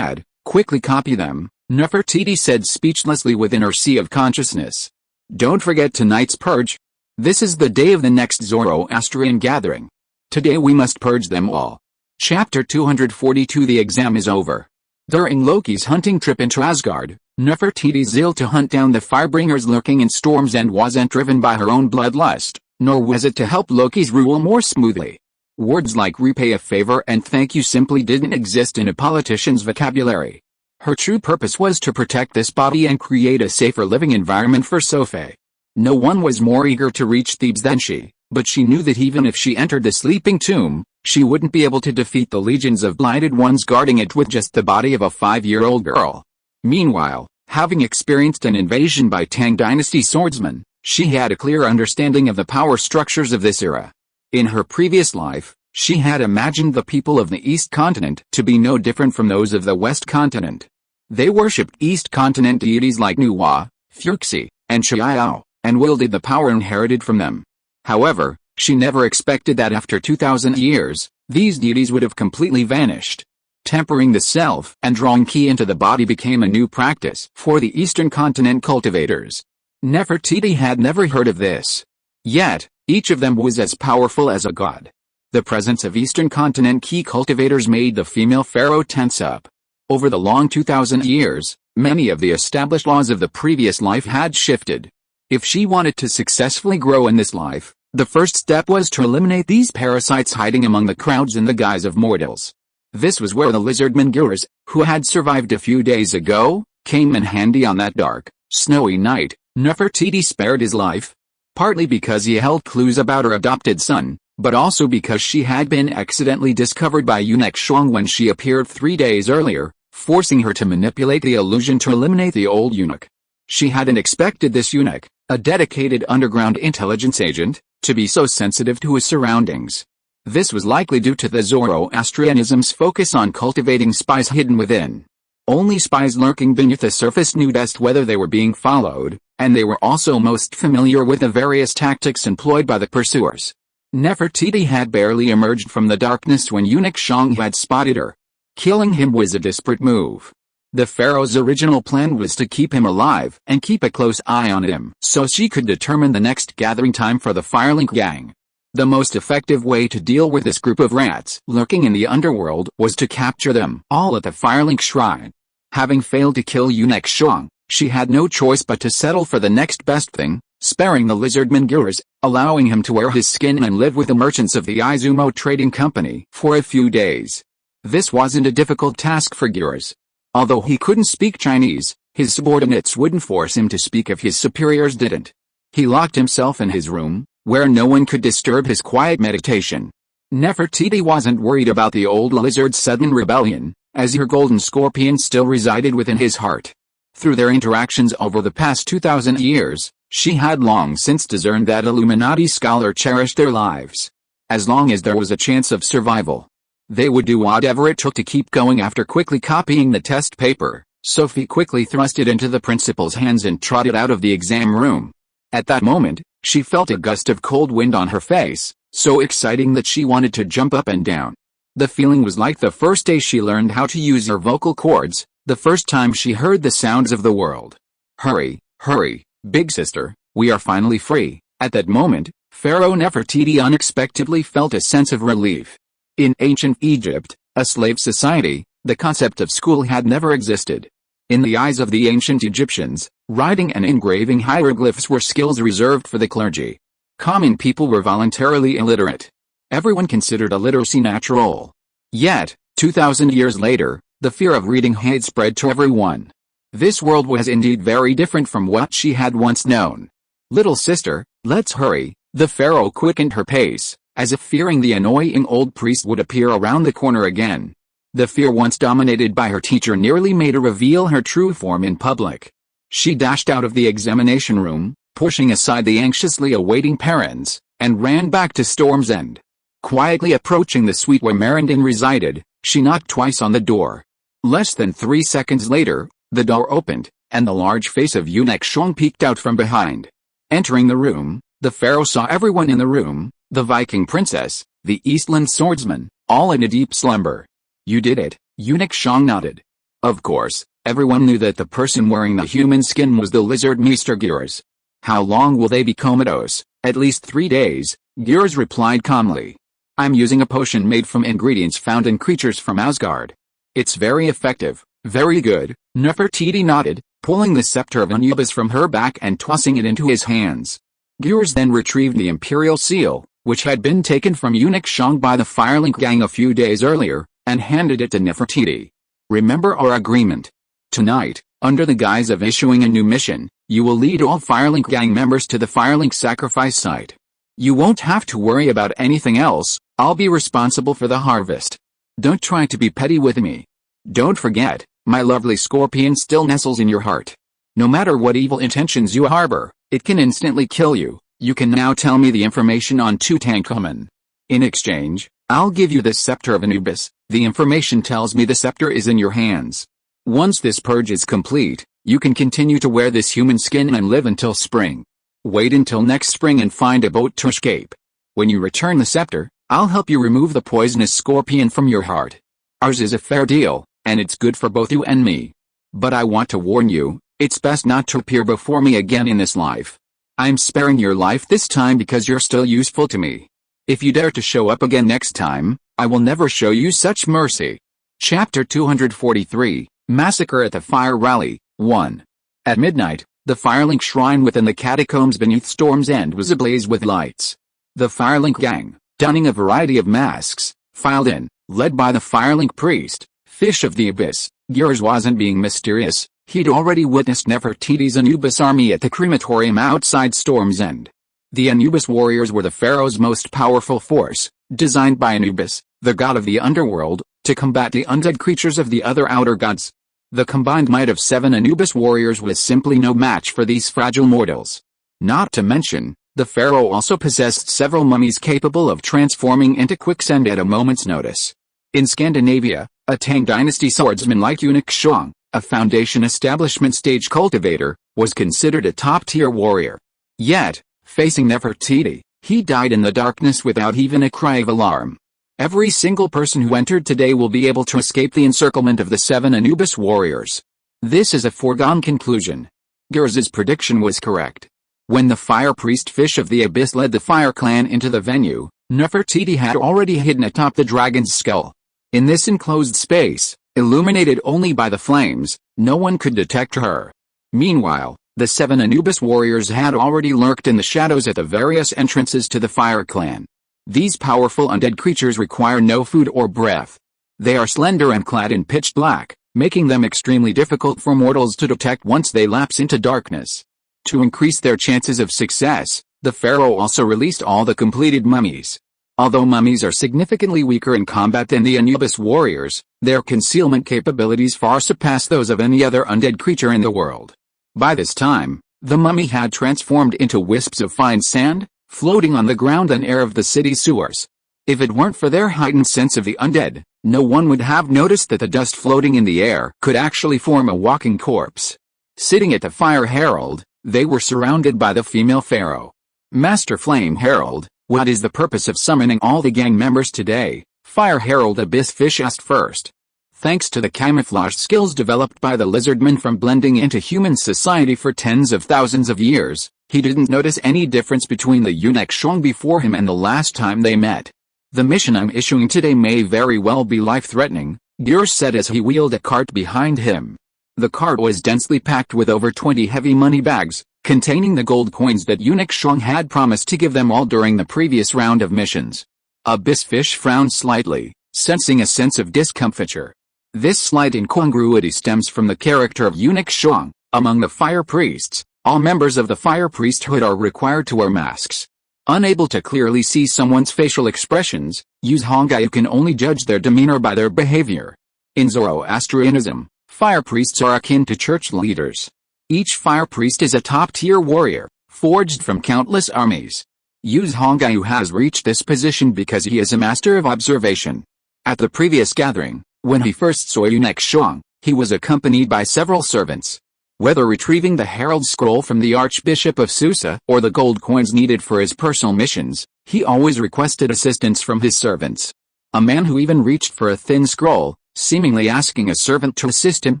quickly copy them, Nefertiti said speechlessly within her sea of consciousness. Don't forget tonight's purge. This is the day of the next Zoroastrian gathering. Today we must purge them all. Chapter 242. The exam is over. During Loki's hunting trip into Asgard, Nefertiti's zeal to hunt down the Firebringers lurking in Storm's End wasn't driven by her own bloodlust, nor was it to help Loki's rule more smoothly. Words like repay a favor and thank you simply didn't exist in a politician's vocabulary. Her true purpose was to protect this body and create a safer living environment for Sophie. No one was more eager to reach Thebes than she, but she knew that even if she entered the sleeping tomb, she wouldn't be able to defeat the legions of blinded ones guarding it with just the body of a 5-year-old girl. Meanwhile, having experienced an invasion by Tang Dynasty swordsmen, she had a clear understanding of the power structures of this era. In her previous life, she had imagined the people of the East Continent to be no different from those of the West Continent. They worshipped East Continent deities like Nuwa, Fuxi, and Xiao, and wielded the power inherited from them. However, she never expected that after 2,000 years, these deities would have completely vanished. Tempering the self and drawing ki into the body became a new practice for the Eastern Continent cultivators. Nefertiti had never heard of this. Yet, each of them was as powerful as a god. The presence of Eastern Continent ki cultivators made the female pharaoh tense up. Over the long 2,000 years, many of the established laws of the previous life had shifted. If she wanted to successfully grow in this life, the first step was to eliminate these parasites hiding among the crowds in the guise of mortals. This was where the lizardmen Gurus, who had survived a few days ago, came in handy on that dark, snowy night. Nefertiti spared his life, partly because he held clues about her adopted son, but also because she had been accidentally discovered by eunuch Shuang when she appeared 3 days earlier, forcing her to manipulate the illusion to eliminate the old eunuch. She hadn't expected this eunuch, a dedicated underground intelligence agent, to be so sensitive to his surroundings. This was likely due to the Zoroastrianism's focus on cultivating spies hidden within. Only spies lurking beneath the surface knew best whether they were being followed, and they were also most familiar with the various tactics employed by the pursuers. Nefertiti had barely emerged from the darkness when eunuch Shang had spotted her. Killing him was a desperate move. The pharaoh's original plan was to keep him alive and keep a close eye on him so she could determine the next gathering time for the Firelink gang. The most effective way to deal with this group of rats lurking in the underworld was to capture them all at the Firelink shrine. Having failed to kill eunuch Shuang, she had no choice but to settle for the next best thing, sparing the lizardman Gurus, allowing him to wear his skin and live with the merchants of the Izumo Trading Company for a few days. This wasn't a difficult task for Gurus. Although he couldn't speak Chinese, his subordinates wouldn't force him to speak if his superiors didn't. He locked himself in his room, where no one could disturb his quiet meditation. Nefertiti wasn't worried about the old lizard's sudden rebellion, as her golden scorpion still resided within his heart. Through their interactions over the past 2,000 years, she had long since discerned that Illuminati scholar cherished their lives. As long as there was a chance of survival, they would do whatever it took to keep going. After quickly copying the test paper, Sophie quickly thrust it into the principal's hands and trotted out of the exam room. At that moment, she felt a gust of cold wind on her face, so exciting that she wanted to jump up and down. The feeling was like the first day she learned how to use her vocal cords, the first time she heard the sounds of the world. Hurry, hurry, big sister, we are finally free. At that moment, Pharaoh Nefertiti unexpectedly felt a sense of relief. In ancient Egypt, a slave society, the concept of school had never existed. In the eyes of the ancient Egyptians, writing and engraving hieroglyphs were skills reserved for the clergy. Common people were voluntarily illiterate. Everyone considered illiteracy natural. Yet, 2,000 years later, the fear of reading had spread to everyone. This world was indeed very different from what she had once known. Little sister, let's hurry. The pharaoh quickened her pace, as if fearing the annoying old priest would appear around the corner again. The fear once dominated by her teacher nearly made her reveal her true form in public. She dashed out of the examination room, pushing aside the anxiously awaiting parents, and ran back to Storm's End. Quietly approaching the suite where Merendin resided, she knocked twice on the door. Less than 3 seconds later, the door opened, and the large face of eunuch Shong peeked out from behind. Entering the room, the pharaoh saw everyone in the room, the Viking princess, the Eastland swordsman, all in a deep slumber. You did it, eunuch Shong nodded. Of course, everyone knew that the person wearing the human skin was the lizard Mr. Gears. How long will they be comatose? At least 3 days, Gears replied calmly. I'm using a potion made from ingredients found in creatures from Asgard. It's very effective, very good, Nefertiti nodded, pulling the scepter of Anubis from her back and tossing it into his hands. Gears then retrieved the imperial seal, which had been taken from eunuch Shong by the Firelink gang a few days earlier, and handed it to Nefertiti. Remember our agreement. Tonight, under the guise of issuing a new mission, you will lead all Firelink gang members to the Firelink sacrifice site. You won't have to worry about anything else, I'll be responsible for the harvest. Don't try to be petty with me. Don't forget, my lovely scorpion still nestles in your heart. No matter what evil intentions you harbor, it can instantly kill you. You can now tell me the information on Tutankhamun. In exchange, I'll give you the scepter of Anubis. The information tells me the scepter is in your hands. Once this purge is complete, you can continue to wear this human skin and live until spring. Wait until next spring and find a boat to escape. When you return the scepter, I'll help you remove the poisonous scorpion from your heart. Ours is a fair deal, and it's good for both you and me. But I want to warn you, it's best not to appear before me again in this life. I'm sparing your life this time because you're still useful to me. If you dare to show up again next time, I will never show you such mercy. Chapter 243, Massacre at the Fire Rally, 1. At midnight, the Firelink shrine within the catacombs beneath Storm's End was ablaze with lights. The Firelink gang, donning a variety of masks, filed in, led by the Firelink priest, Fish of the Abyss. Gears wasn't being mysterious, he'd already witnessed Nefertiti's Anubis army at the crematorium outside Storm's End. The Anubis warriors were the pharaoh's most powerful force, designed by Anubis, the god of the underworld, to combat the undead creatures of the other outer gods. The combined might of 7 Anubis warriors was simply no match for these fragile mortals. Not to mention, the pharaoh also possessed several mummies capable of transforming into quicksand at a moment's notice. In Scandinavia, a Tang dynasty swordsman like eunuch Shong, a foundation establishment stage cultivator, was considered a top-tier warrior. Yet, facing Nefertiti, he died in the darkness without even a cry of alarm. Every single person who entered today will be able to escape the encirclement of the 7 Anubis warriors. This is a foregone conclusion. Gears' prediction was correct. When the fire priest Fish of the Abyss led the fire clan into the venue, Nefertiti had already hidden atop the dragon's skull. In this enclosed space, illuminated only by the flames, no one could detect her. Meanwhile, the 7 Anubis warriors had already lurked in the shadows at the various entrances to the fire clan. These powerful undead creatures require no food or breath. They are slender and clad in pitch black, making them extremely difficult for mortals to detect once they lapse into darkness. To increase their chances of success, the pharaoh also released all the completed mummies. Although mummies are significantly weaker in combat than the Anubis warriors, their concealment capabilities far surpass those of any other undead creature in the world. By this time, the mummy had transformed into wisps of fine sand, floating on the ground and air of the city sewers. If it weren't for their heightened sense of the undead, no one would have noticed that the dust floating in the air could actually form a walking corpse. Sitting at the fire herald, they were surrounded by the female pharaoh. Master Flame Herald, what is the purpose of summoning all the gang members today? Fire Herald Abyssfish asked first. Thanks to the camouflage skills developed by the lizardmen from blending into human society for tens of thousands of years, he didn't notice any difference between the eunuch Shong before him and the last time they met. The mission I'm issuing today may very well be life-threatening, Gur said as he wheeled a cart behind him. The cart was densely packed with over 20 heavy money bags, containing the gold coins that eunuch Shong had promised to give them all during the previous round of missions. Abyssfish frowned slightly, sensing a sense of discomfiture. This slight incongruity stems from the character of eunuch Shong. Among the fire priests, all members of the fire priesthood are required to wear masks. Unable to clearly see someone's facial expressions, Hongayu can only judge their demeanor by their behavior. In Zoroastrianism, fire priests are akin to church leaders. Each fire priest is a top-tier warrior, forged from countless armies. Hongayu has reached this position because he is a master of observation. At the previous gathering, when he first saw eunuch Shong, he was accompanied by several servants. Whether retrieving the herald scroll from the Archbishop of Susa or the gold coins needed for his personal missions, he always requested assistance from his servants. A man who even reached for a thin scroll, seemingly asking a servant to assist him,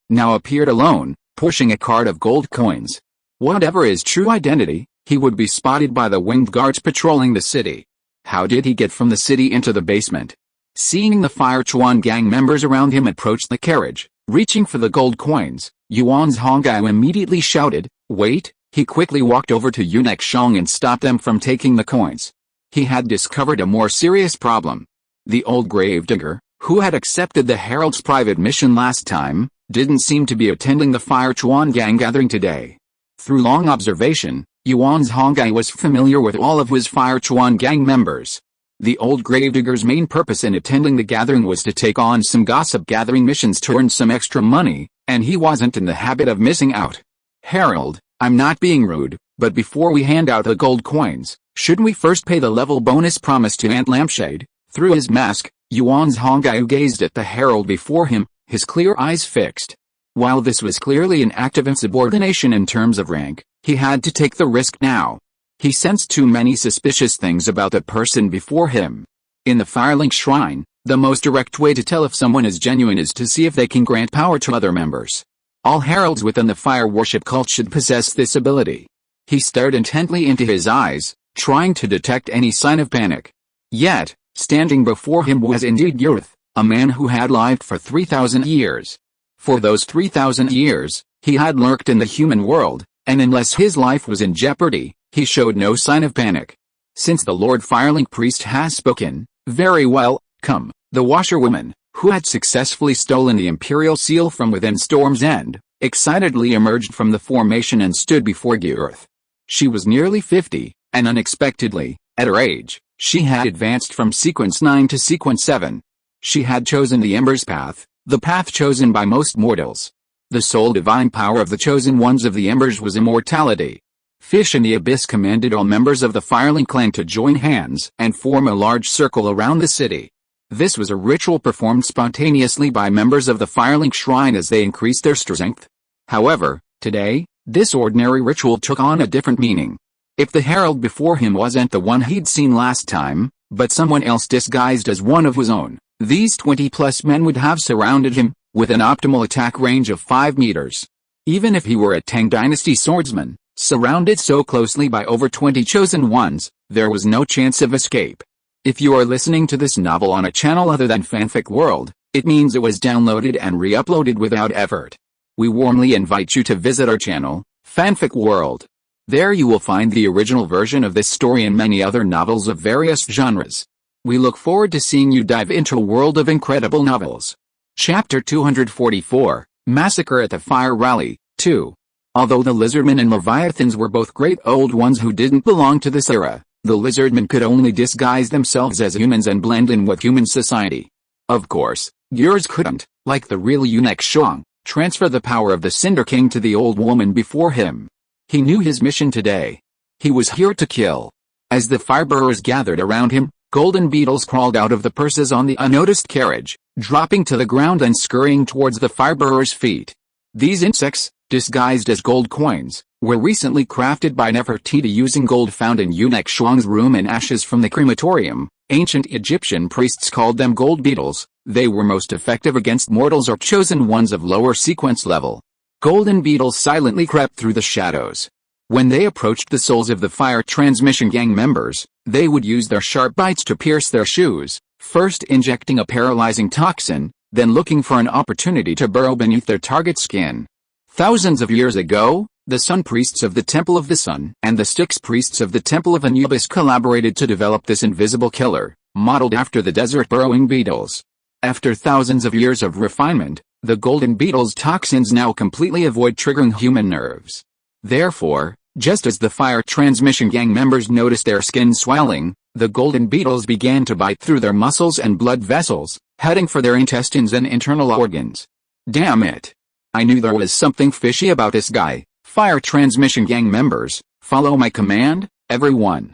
now appeared alone, pushing a cart of gold coins. Whatever his true identity, he would be spotted by the winged guards patrolling the city. How did he get from the city into the basement? Seeing the Fire Chuan gang members around him approach the carriage, reaching for the gold coins, Hongayu immediately shouted, "Wait!" He quickly walked over to eunuch Shong and stopped them from taking the coins. He had discovered a more serious problem. The old gravedigger, who had accepted the herald's private mission last time, didn't seem to be attending the Fire Chuan gang gathering today. Through long observation, Hongayu was familiar with all of his Fire Chuan gang members. The old gravedigger's main purpose in attending the gathering was to take on some gossip gathering missions to earn some extra money, and he wasn't in the habit of missing out. "Herald, I'm not being rude, but before we hand out the gold coins, shouldn't we first pay the level bonus promised to Aunt Lampshade?" Through his mask, Hongayu gazed at the herald before him, his clear eyes fixed. While this was clearly an act of insubordination in terms of rank, he had to take the risk now. He sensed too many suspicious things about the person before him. In the Firelink Shrine, the most direct way to tell if someone is genuine is to see if they can grant power to other members. All heralds within the fire worship cult should possess this ability. He stared intently into his eyes, trying to detect any sign of panic. Yet, standing before him was indeed Yurith, a man who had lived for 3,000 years. For those 3,000 years, he had lurked in the human world, and unless his life was in jeopardy, he showed no sign of panic. Since the Lord Firelink priest has spoken, very well, come. The washerwoman, who had successfully stolen the imperial seal from within Storm's End, excitedly emerged from the formation and stood before Yurith. She was nearly 50, and unexpectedly, at her age, she had advanced from Sequence 9 to Sequence 7. She had chosen the Ember's path, the path chosen by most mortals. The sole divine power of the chosen ones of the Embers was immortality. Fish in the Abyss commanded all members of the Firelink clan to join hands and form a large circle around the city. This was a ritual performed spontaneously by members of the Firelink Shrine as they increased their strength. However, today, this ordinary ritual took on a different meaning. If the herald before him wasn't the one he'd seen last time, but someone else disguised as one of his own, these 20-plus men would have surrounded him, with an optimal attack range of 5 meters. Even if he were a Tang Dynasty swordsman, surrounded so closely by over 20 chosen ones, there was no chance of escape. If you are listening to this novel on a channel other than Fanfic World, it means it was downloaded and re-uploaded without effort. We warmly invite you to visit our channel, Fanfic World. There you will find the original version of this story and many other novels of various genres. We look forward to seeing you dive into a world of incredible novels. Chapter 244, Massacre at the Fire Rally, 2. Although the Lizardmen and Leviathans were both great old ones who didn't belong to this era, The lizardmen could only disguise themselves as humans and blend in with human society. Of course, Gers couldn't, like the real eunuch Shang, transfer the power of the Cinder King to the old woman before him. He knew his mission today. He was here to kill. As the firebearers gathered around him, golden beetles crawled out of the purses on the unnoticed carriage, dropping to the ground and scurrying towards the firebearers' feet. These insects, disguised as gold coins, were recently crafted by Nefertiti using gold found in eunuch Shang's room and ashes from the crematorium. Ancient Egyptian priests called them gold beetles. They were most effective against mortals or chosen ones of lower sequence level. Golden beetles silently crept through the shadows. When they approached the souls of the fire transmission gang members, they would use their sharp bites to pierce their shoes, first injecting a paralyzing toxin, then looking for an opportunity to burrow beneath their target skin. Thousands of years ago, the Sun Priests of the Temple of the Sun and the Styx Priests of the Temple of Anubis collaborated to develop this invisible killer, modeled after the desert burrowing beetles. After thousands of years of refinement, the golden beetle's toxins now completely avoid triggering human nerves. Therefore, just as the fire transmission gang members noticed their skin swelling, the golden beetles began to bite through their muscles and blood vessels, heading for their intestines and internal organs. Damn it! I knew there was something fishy about this guy. Fire transmission gang members, follow my command, everyone.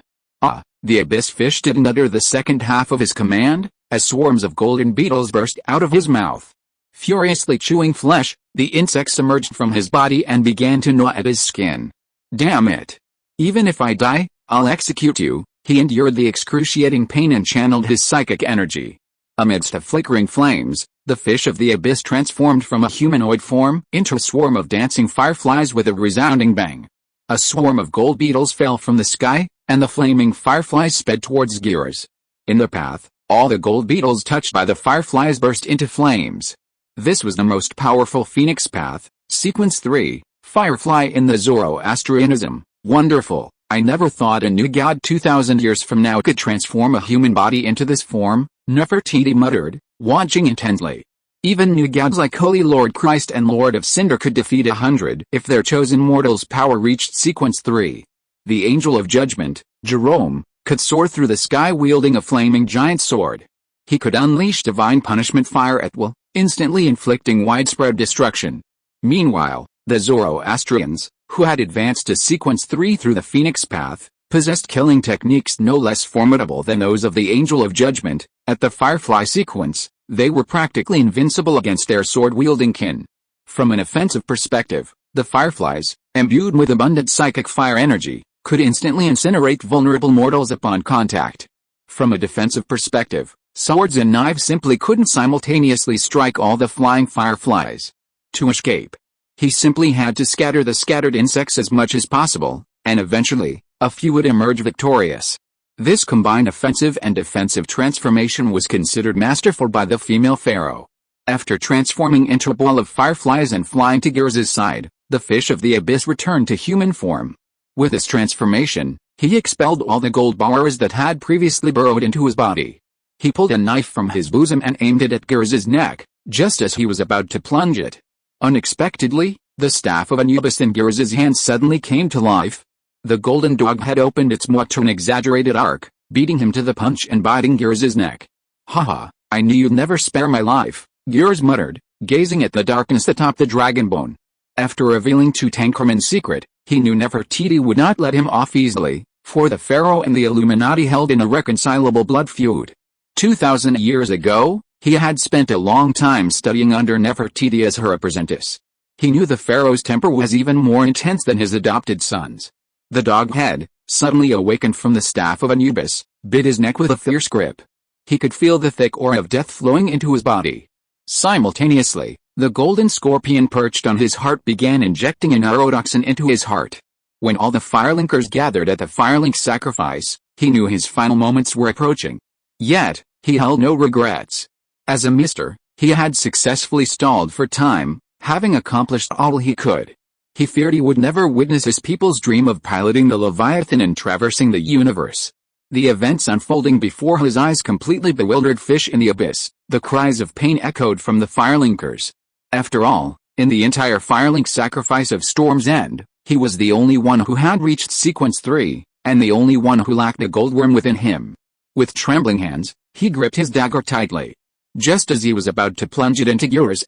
The abyss fish didn't utter the second half of his command, as swarms of golden beetles burst out of his mouth. Furiously chewing flesh, the insects emerged from his body and began to gnaw at his skin. Damn it! Even if I die, I'll execute you. He endured the excruciating pain and channeled his psychic energy. Amidst the flickering flames, the fish of the abyss transformed from a humanoid form into a swarm of dancing fireflies with a resounding bang. A swarm of gold beetles fell from the sky, and the flaming fireflies sped towards Gers. In the path, all the gold beetles touched by the fireflies burst into flames. This was the most powerful phoenix path, sequence 3, firefly in the Zoroastrianism. Wonderful. I never thought a new god 2,000 years from now could transform a human body into this form, Nefertiti muttered, watching intently. Even new gods like Holy Lord Christ and Lord of Cinder could defeat 100 if their chosen mortal's power reached sequence 3. The Angel of Judgment, Jerome, could soar through the sky wielding a flaming giant sword. He could unleash divine punishment fire at will, instantly inflicting widespread destruction. Meanwhile, the Zoroastrians, who had advanced to sequence 3 through the Phoenix Path, possessed killing techniques no less formidable than those of the Angel of Judgment. At the Firefly sequence, they were practically invincible against their sword-wielding kin. From an offensive perspective, the Fireflies, imbued with abundant psychic fire energy, could instantly incinerate vulnerable mortals upon contact. From a defensive perspective, swords and knives simply couldn't simultaneously strike all the flying fireflies. To escape, he simply had to scatter the scattered insects as much as possible, and eventually, a few would emerge victorious. This combined offensive and defensive transformation was considered masterful by the female pharaoh. After transforming into a ball of fireflies and flying to Gers' side, the fish of the abyss returned to human form. With this transformation, he expelled all the gold bars that had previously burrowed into his body. He pulled a knife from his bosom and aimed it at Gers' neck, just as he was about to plunge it. Unexpectedly, the staff of Anubis in Gers' hand suddenly came to life. The golden dog had opened its mouth to an exaggerated arc, beating him to the punch and biting Gers' neck. Haha, I knew you'd never spare my life, Gers muttered, gazing at the darkness atop the dragon bone. After revealing Tutankhamun's secret, he knew Nefertiti would not let him off easily, for the pharaoh and the Illuminati held an irreconcilable blood feud. 2,000 years ago, he had spent a long time studying under Nefertiti as her apprentice. He knew the pharaoh's temper was even more intense than his adopted son's. The dog had, suddenly awakened from the staff of Anubis, bit his neck with a fierce grip. He could feel the thick aura of death flowing into his body. Simultaneously, the golden scorpion perched on his heart began injecting an neurotoxin into his heart. When all the firelinkers gathered at the firelink sacrifice, he knew his final moments were approaching. Yet, he held no regrets. As a mister, he had successfully stalled for time, having accomplished all he could. He feared he would never witness his people's dream of piloting the Leviathan and traversing the universe. The events unfolding before his eyes completely bewildered fish in the abyss. The cries of pain echoed from the firelinkers. After all, in the entire firelink sacrifice of Storm's End, he was the only one who had reached sequence 3, and the only one who lacked a goldworm within him. With trembling hands, he gripped his dagger tightly. Just as he was about to plunge it into Gyr's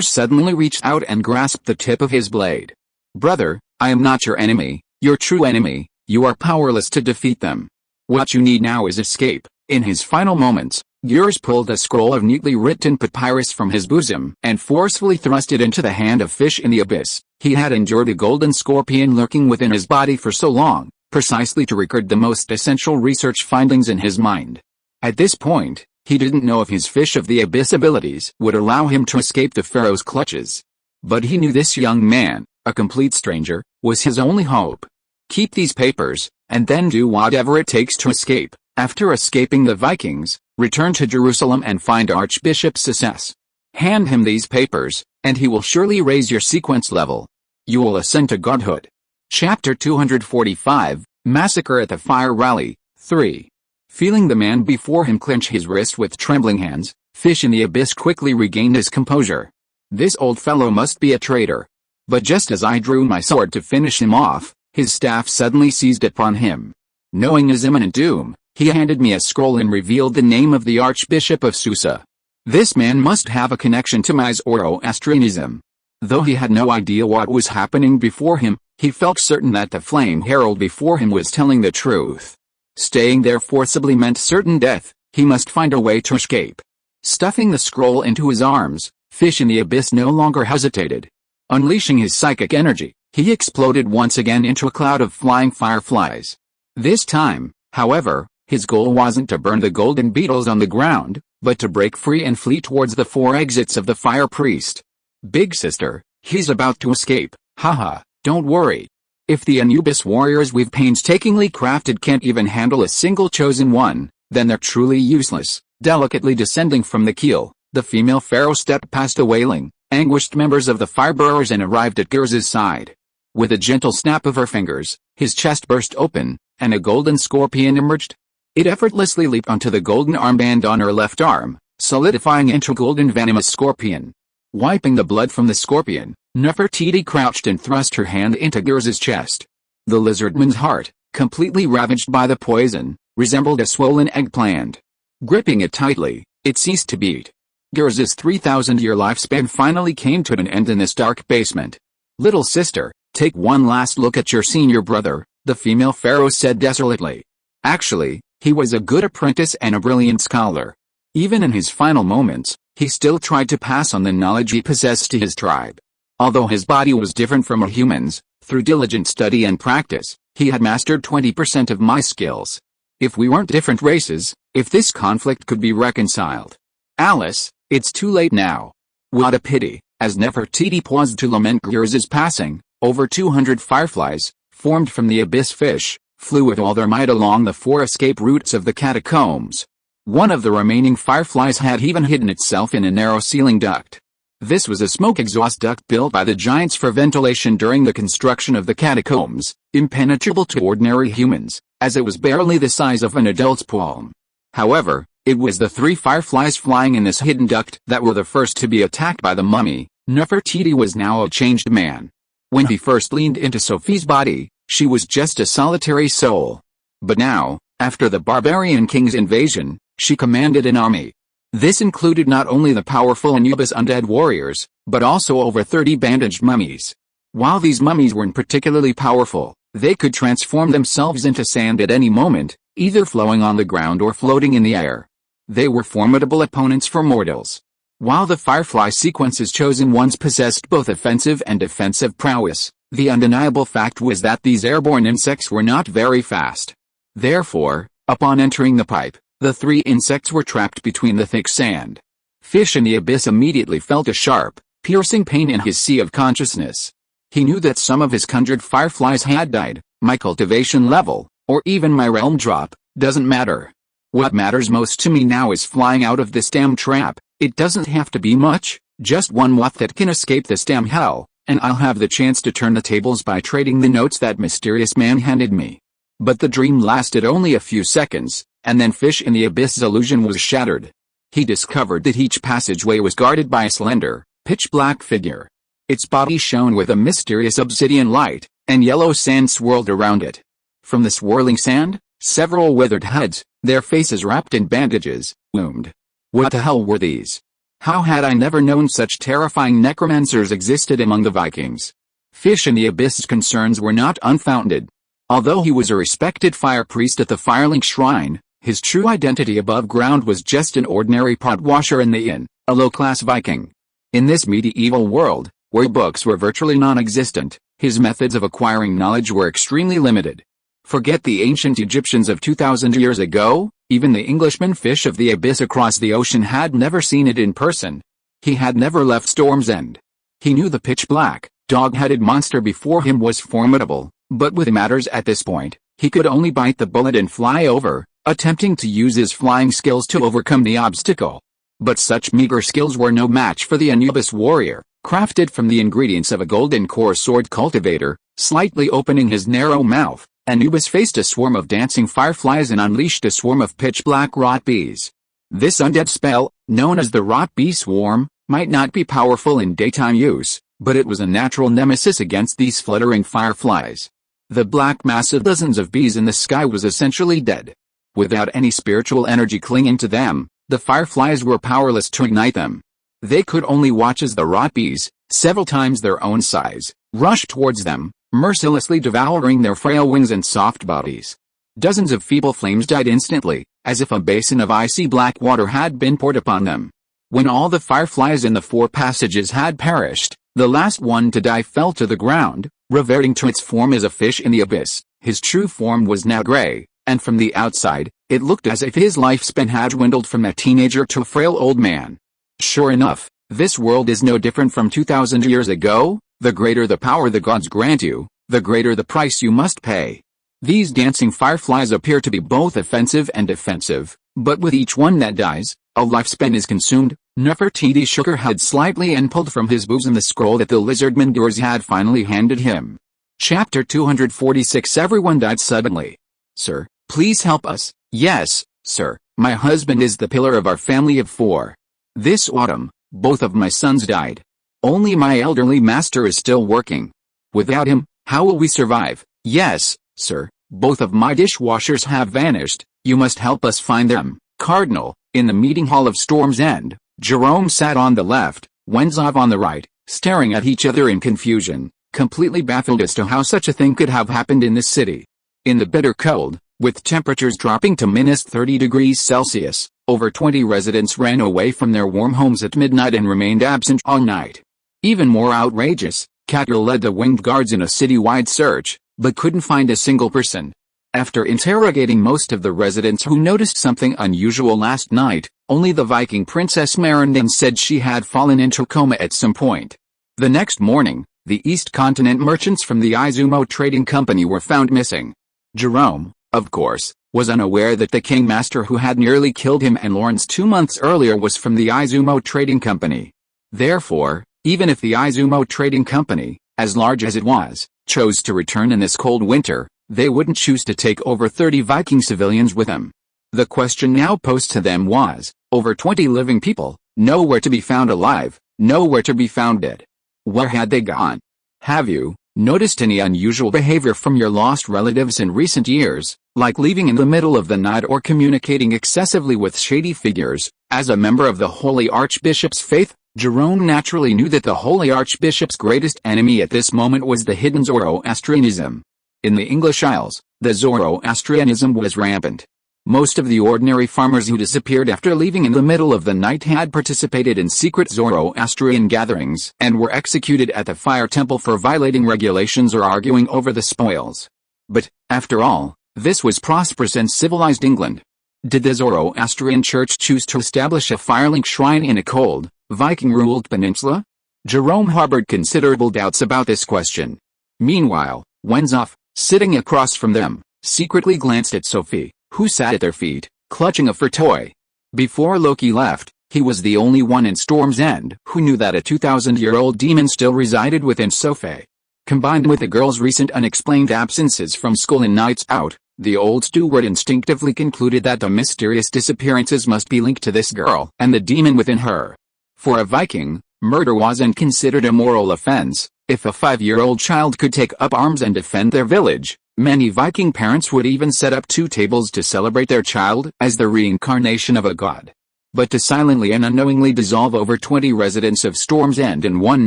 suddenly reached out and grasped the tip of his blade. "Brother, I am not your enemy, your true enemy. You are powerless to defeat them. What you need now is escape." In his final moments, Gyrs pulled a scroll of neatly written papyrus from his bosom and forcefully thrust it into the hand of Fish in the Abyss. He had endured a golden scorpion lurking within his body for so long, precisely to record the most essential research findings in his mind. At this point, he didn't know if his Fish of the Abyss abilities would allow him to escape the Pharaoh's clutches. But he knew this young man, a complete stranger, was his only hope. "Keep these papers, and then do whatever it takes to escape. After escaping the Vikings, return to Jerusalem and find Archbishop Success. Hand him these papers, and he will surely raise your sequence level. You will ascend to godhood." Chapter 245, Massacre at the Fire Rally, 3. Feeling the man before him clench his wrist with trembling hands, Fish in the Abyss quickly regained his composure. "This old fellow must be a traitor." But just as I drew my sword to finish him off, his staff suddenly seized upon him. Knowing his imminent doom, he handed me a scroll and revealed the name of the Archbishop of Susa. This man must have a connection to my Zoroastrianism. Though he had no idea what was happening before him, he felt certain that the flame herald before him was telling the truth. Staying there forcibly meant certain death. He must find a way to escape. Stuffing the scroll into his arms, Fish in the Abyss no longer hesitated. Unleashing his psychic energy, he exploded once again into a cloud of flying fireflies. This time, however, his goal wasn't to burn the golden beetles on the ground, but to break free and flee towards the 4 exits of the fire priest. "Big sister, he's about to escape, haha, don't worry. If the Anubis warriors we've painstakingly crafted can't even handle a single chosen one, then they're truly useless." Delicately descending from the keel, the female pharaoh stepped past the wailing, anguished members of the firebearers and arrived at Gyrs' side. With a gentle snap of her fingers, his chest burst open, and a golden scorpion emerged. It effortlessly leaped onto the golden armband on her left arm, solidifying into a golden venomous scorpion. Wiping the blood from the scorpion, Nefertiti crouched and thrust her hand into Gyrs' chest. The lizardman's heart, completely ravaged by the poison, resembled a swollen eggplant. Gripping it tightly, it ceased to beat. Gyrs' 3,000-year lifespan finally came to an end in this dark basement. "Little sister, take one last look at your senior brother," the female pharaoh said desolately. Actually, he was a good apprentice and a brilliant scholar. Even in his final moments, he still tried to pass on the knowledge he possessed to his tribe. Although his body was different from a human's, through diligent study and practice, he had mastered 20% of my skills. If we weren't different races, if this conflict could be reconciled. "Alice, it's too late now. What a pity." As Nefertiti paused to lament Gyrs' passing, over 200 fireflies, formed from the abyss fish, flew with all their might along the 4 escape routes of the catacombs. One of the remaining fireflies had even hidden itself in a narrow ceiling duct. This was a smoke exhaust duct built by the giants for ventilation during the construction of the catacombs, impenetrable to ordinary humans, as it was barely the size of an adult's palm. However, it was the 3 fireflies flying in this hidden duct that were the first to be attacked by the mummy. Nefertiti was now a changed man. When he first leaned into Sophie's body, she was just a solitary soul. But now, after the barbarian king's invasion, she commanded an army. This included not only the powerful Anubis undead warriors, but also over 30 bandaged mummies. While these mummies weren't particularly powerful, they could transform themselves into sand at any moment, either flowing on the ground or floating in the air. They were formidable opponents for mortals. While the firefly sequence's chosen ones possessed both offensive and defensive prowess, the undeniable fact was that these airborne insects were not very fast. Therefore, upon entering the pipe, the 3 insects were trapped between the thick sand. Fish in the Abyss immediately felt a sharp, piercing pain in his sea of consciousness. He knew that some of his conjured fireflies had died. My cultivation level, or even my realm drop, doesn't matter. What matters most to me now is flying out of this damn trap. It doesn't have to be much, just one watt that can escape this damn hell, and I'll have the chance to turn the tables by trading the notes that mysterious man handed me. But the dream lasted only a few seconds, and then Fish in the Abyss's illusion was shattered. He discovered that each passageway was guarded by a slender, pitch-black figure. Its body shone with a mysterious obsidian light, and yellow sand swirled around it. From the swirling sand, several withered heads, their faces wrapped in bandages, loomed. What the hell were these? How had I never known such terrifying necromancers existed among the Vikings? Fish in the Abyss's concerns were not unfounded. Although he was a respected fire priest at the Firelink Shrine, his true identity above ground was just an ordinary pot washer in the inn, a low-class Viking. In this medieval world, where books were virtually non-existent, his methods of acquiring knowledge were extremely limited. Forget the ancient Egyptians of 2,000 years ago, even the Englishman fish of the abyss across the ocean had never seen it in person. He had never left Storm's End. He knew the pitch-black, dog-headed monster before him was formidable, but with matters at this point, he could only bite the bullet and fly over, attempting to use his flying skills to overcome the obstacle. But such meager skills were no match for the Anubis warrior, crafted from the ingredients of a golden core sword cultivator. Slightly opening his narrow mouth, Anubis faced a swarm of dancing fireflies and unleashed a swarm of pitch-black rot bees. This undead spell, known as the Rot Bee Swarm, might not be powerful in daytime use, but it was a natural nemesis against these fluttering fireflies. The black mass of dozens of bees in the sky was essentially dead. Without any spiritual energy clinging to them, the fireflies were powerless to ignite them. They could only watch as the rot bees, several times their own size, rushed towards them, mercilessly devouring their frail wings and soft bodies. Dozens of feeble flames died instantly, as if a basin of icy black water had been poured upon them. When all the fireflies in the 4 passages had perished, the last one to die fell to the ground, reverting to its form as a fish in the abyss. His true form was now gray, and from the outside, it looked as if his lifespan had dwindled from a teenager to a frail old man. Sure enough, this world is no different from 2,000 years ago. The greater the power the gods grant you, the greater the price you must pay. These dancing fireflies appear to be both offensive and defensive, but with each one that dies, a lifespan is consumed. Nefertiti shook her head slightly and pulled from his bosom the scroll that the lizard Mindurs had finally handed him. Chapter 246. Everyone died suddenly. Sir, please help us. Yes, sir, my husband is the pillar of our family of 4. This autumn, both of my sons died. Only my elderly master is still working. Without him, how will we survive? Yes, sir, both of my dishwashers have vanished. You must help us find them. Cardinal, in the meeting hall of Storm's End, Jerome sat on the left, Wenzhov on the right, staring at each other in confusion, completely baffled as to how such a thing could have happened in this city. In the bitter cold, with temperatures dropping to -30 degrees Celsius, over 20 residents ran away from their warm homes at midnight and remained absent all night. Even more outrageous, Katyal led the winged guards in a city-wide search, but couldn't find a single person. After interrogating most of the residents who noticed something unusual last night, only the Viking princess Marindin said she had fallen into a coma at some point. The next morning, the East Continent merchants from the Izumo Trading Company were found missing. Jerome, of course, was unaware that the king master who had nearly killed him and Lawrence 2 months earlier was from the Izumo Trading Company. Therefore, even if the Izumo Trading Company, as large as it was, chose to return in this cold winter, they wouldn't choose to take over 30 Viking civilians with them. The question now posed to them was, over 20 living people, nowhere to be found alive, nowhere to be found dead. Where had they gone? Have you noticed any unusual behavior from your lost relatives in recent years, like leaving in the middle of the night or communicating excessively with shady figures? As a member of the Holy Archbishop's faith, Jerome naturally knew that the Holy Archbishop's greatest enemy at this moment was the hidden Zoroastrianism. In the English Isles, the Zoroastrianism was rampant. Most of the ordinary farmers who disappeared after leaving in the middle of the night had participated in secret Zoroastrian gatherings and were executed at the fire temple for violating regulations or arguing over the spoils. But, after all, this was prosperous and civilized England. Did the Zoroastrian Church choose to establish a Firelink shrine in a cold, Viking-ruled peninsula? Jerome harbored considerable doubts about this question. Meanwhile, Wenzhov, sitting across from them, secretly glanced at Sophie, who sat at their feet, clutching a fur toy. Before Loki left, he was the only one in Storm's End who knew that a 2,000-year-old demon still resided within Sophie. Combined with the girl's recent unexplained absences from school and nights out, the old steward instinctively concluded that the mysterious disappearances must be linked to this girl and the demon within her. For a Viking, murder wasn't considered a moral offense. If a 5-year-old child could take up arms and defend their village, Many Viking parents would even set up 2 tables to celebrate their child as the reincarnation of a god. But to silently and unknowingly dissolve over 20 residents of Storm's End in one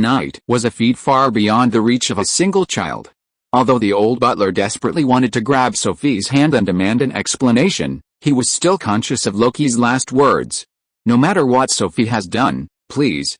night was a feat far beyond the reach of a single child. Although the old butler desperately wanted to grab Sophie's hand and demand an explanation, he was still conscious of Loki's last words. No matter what Sophie has done, please,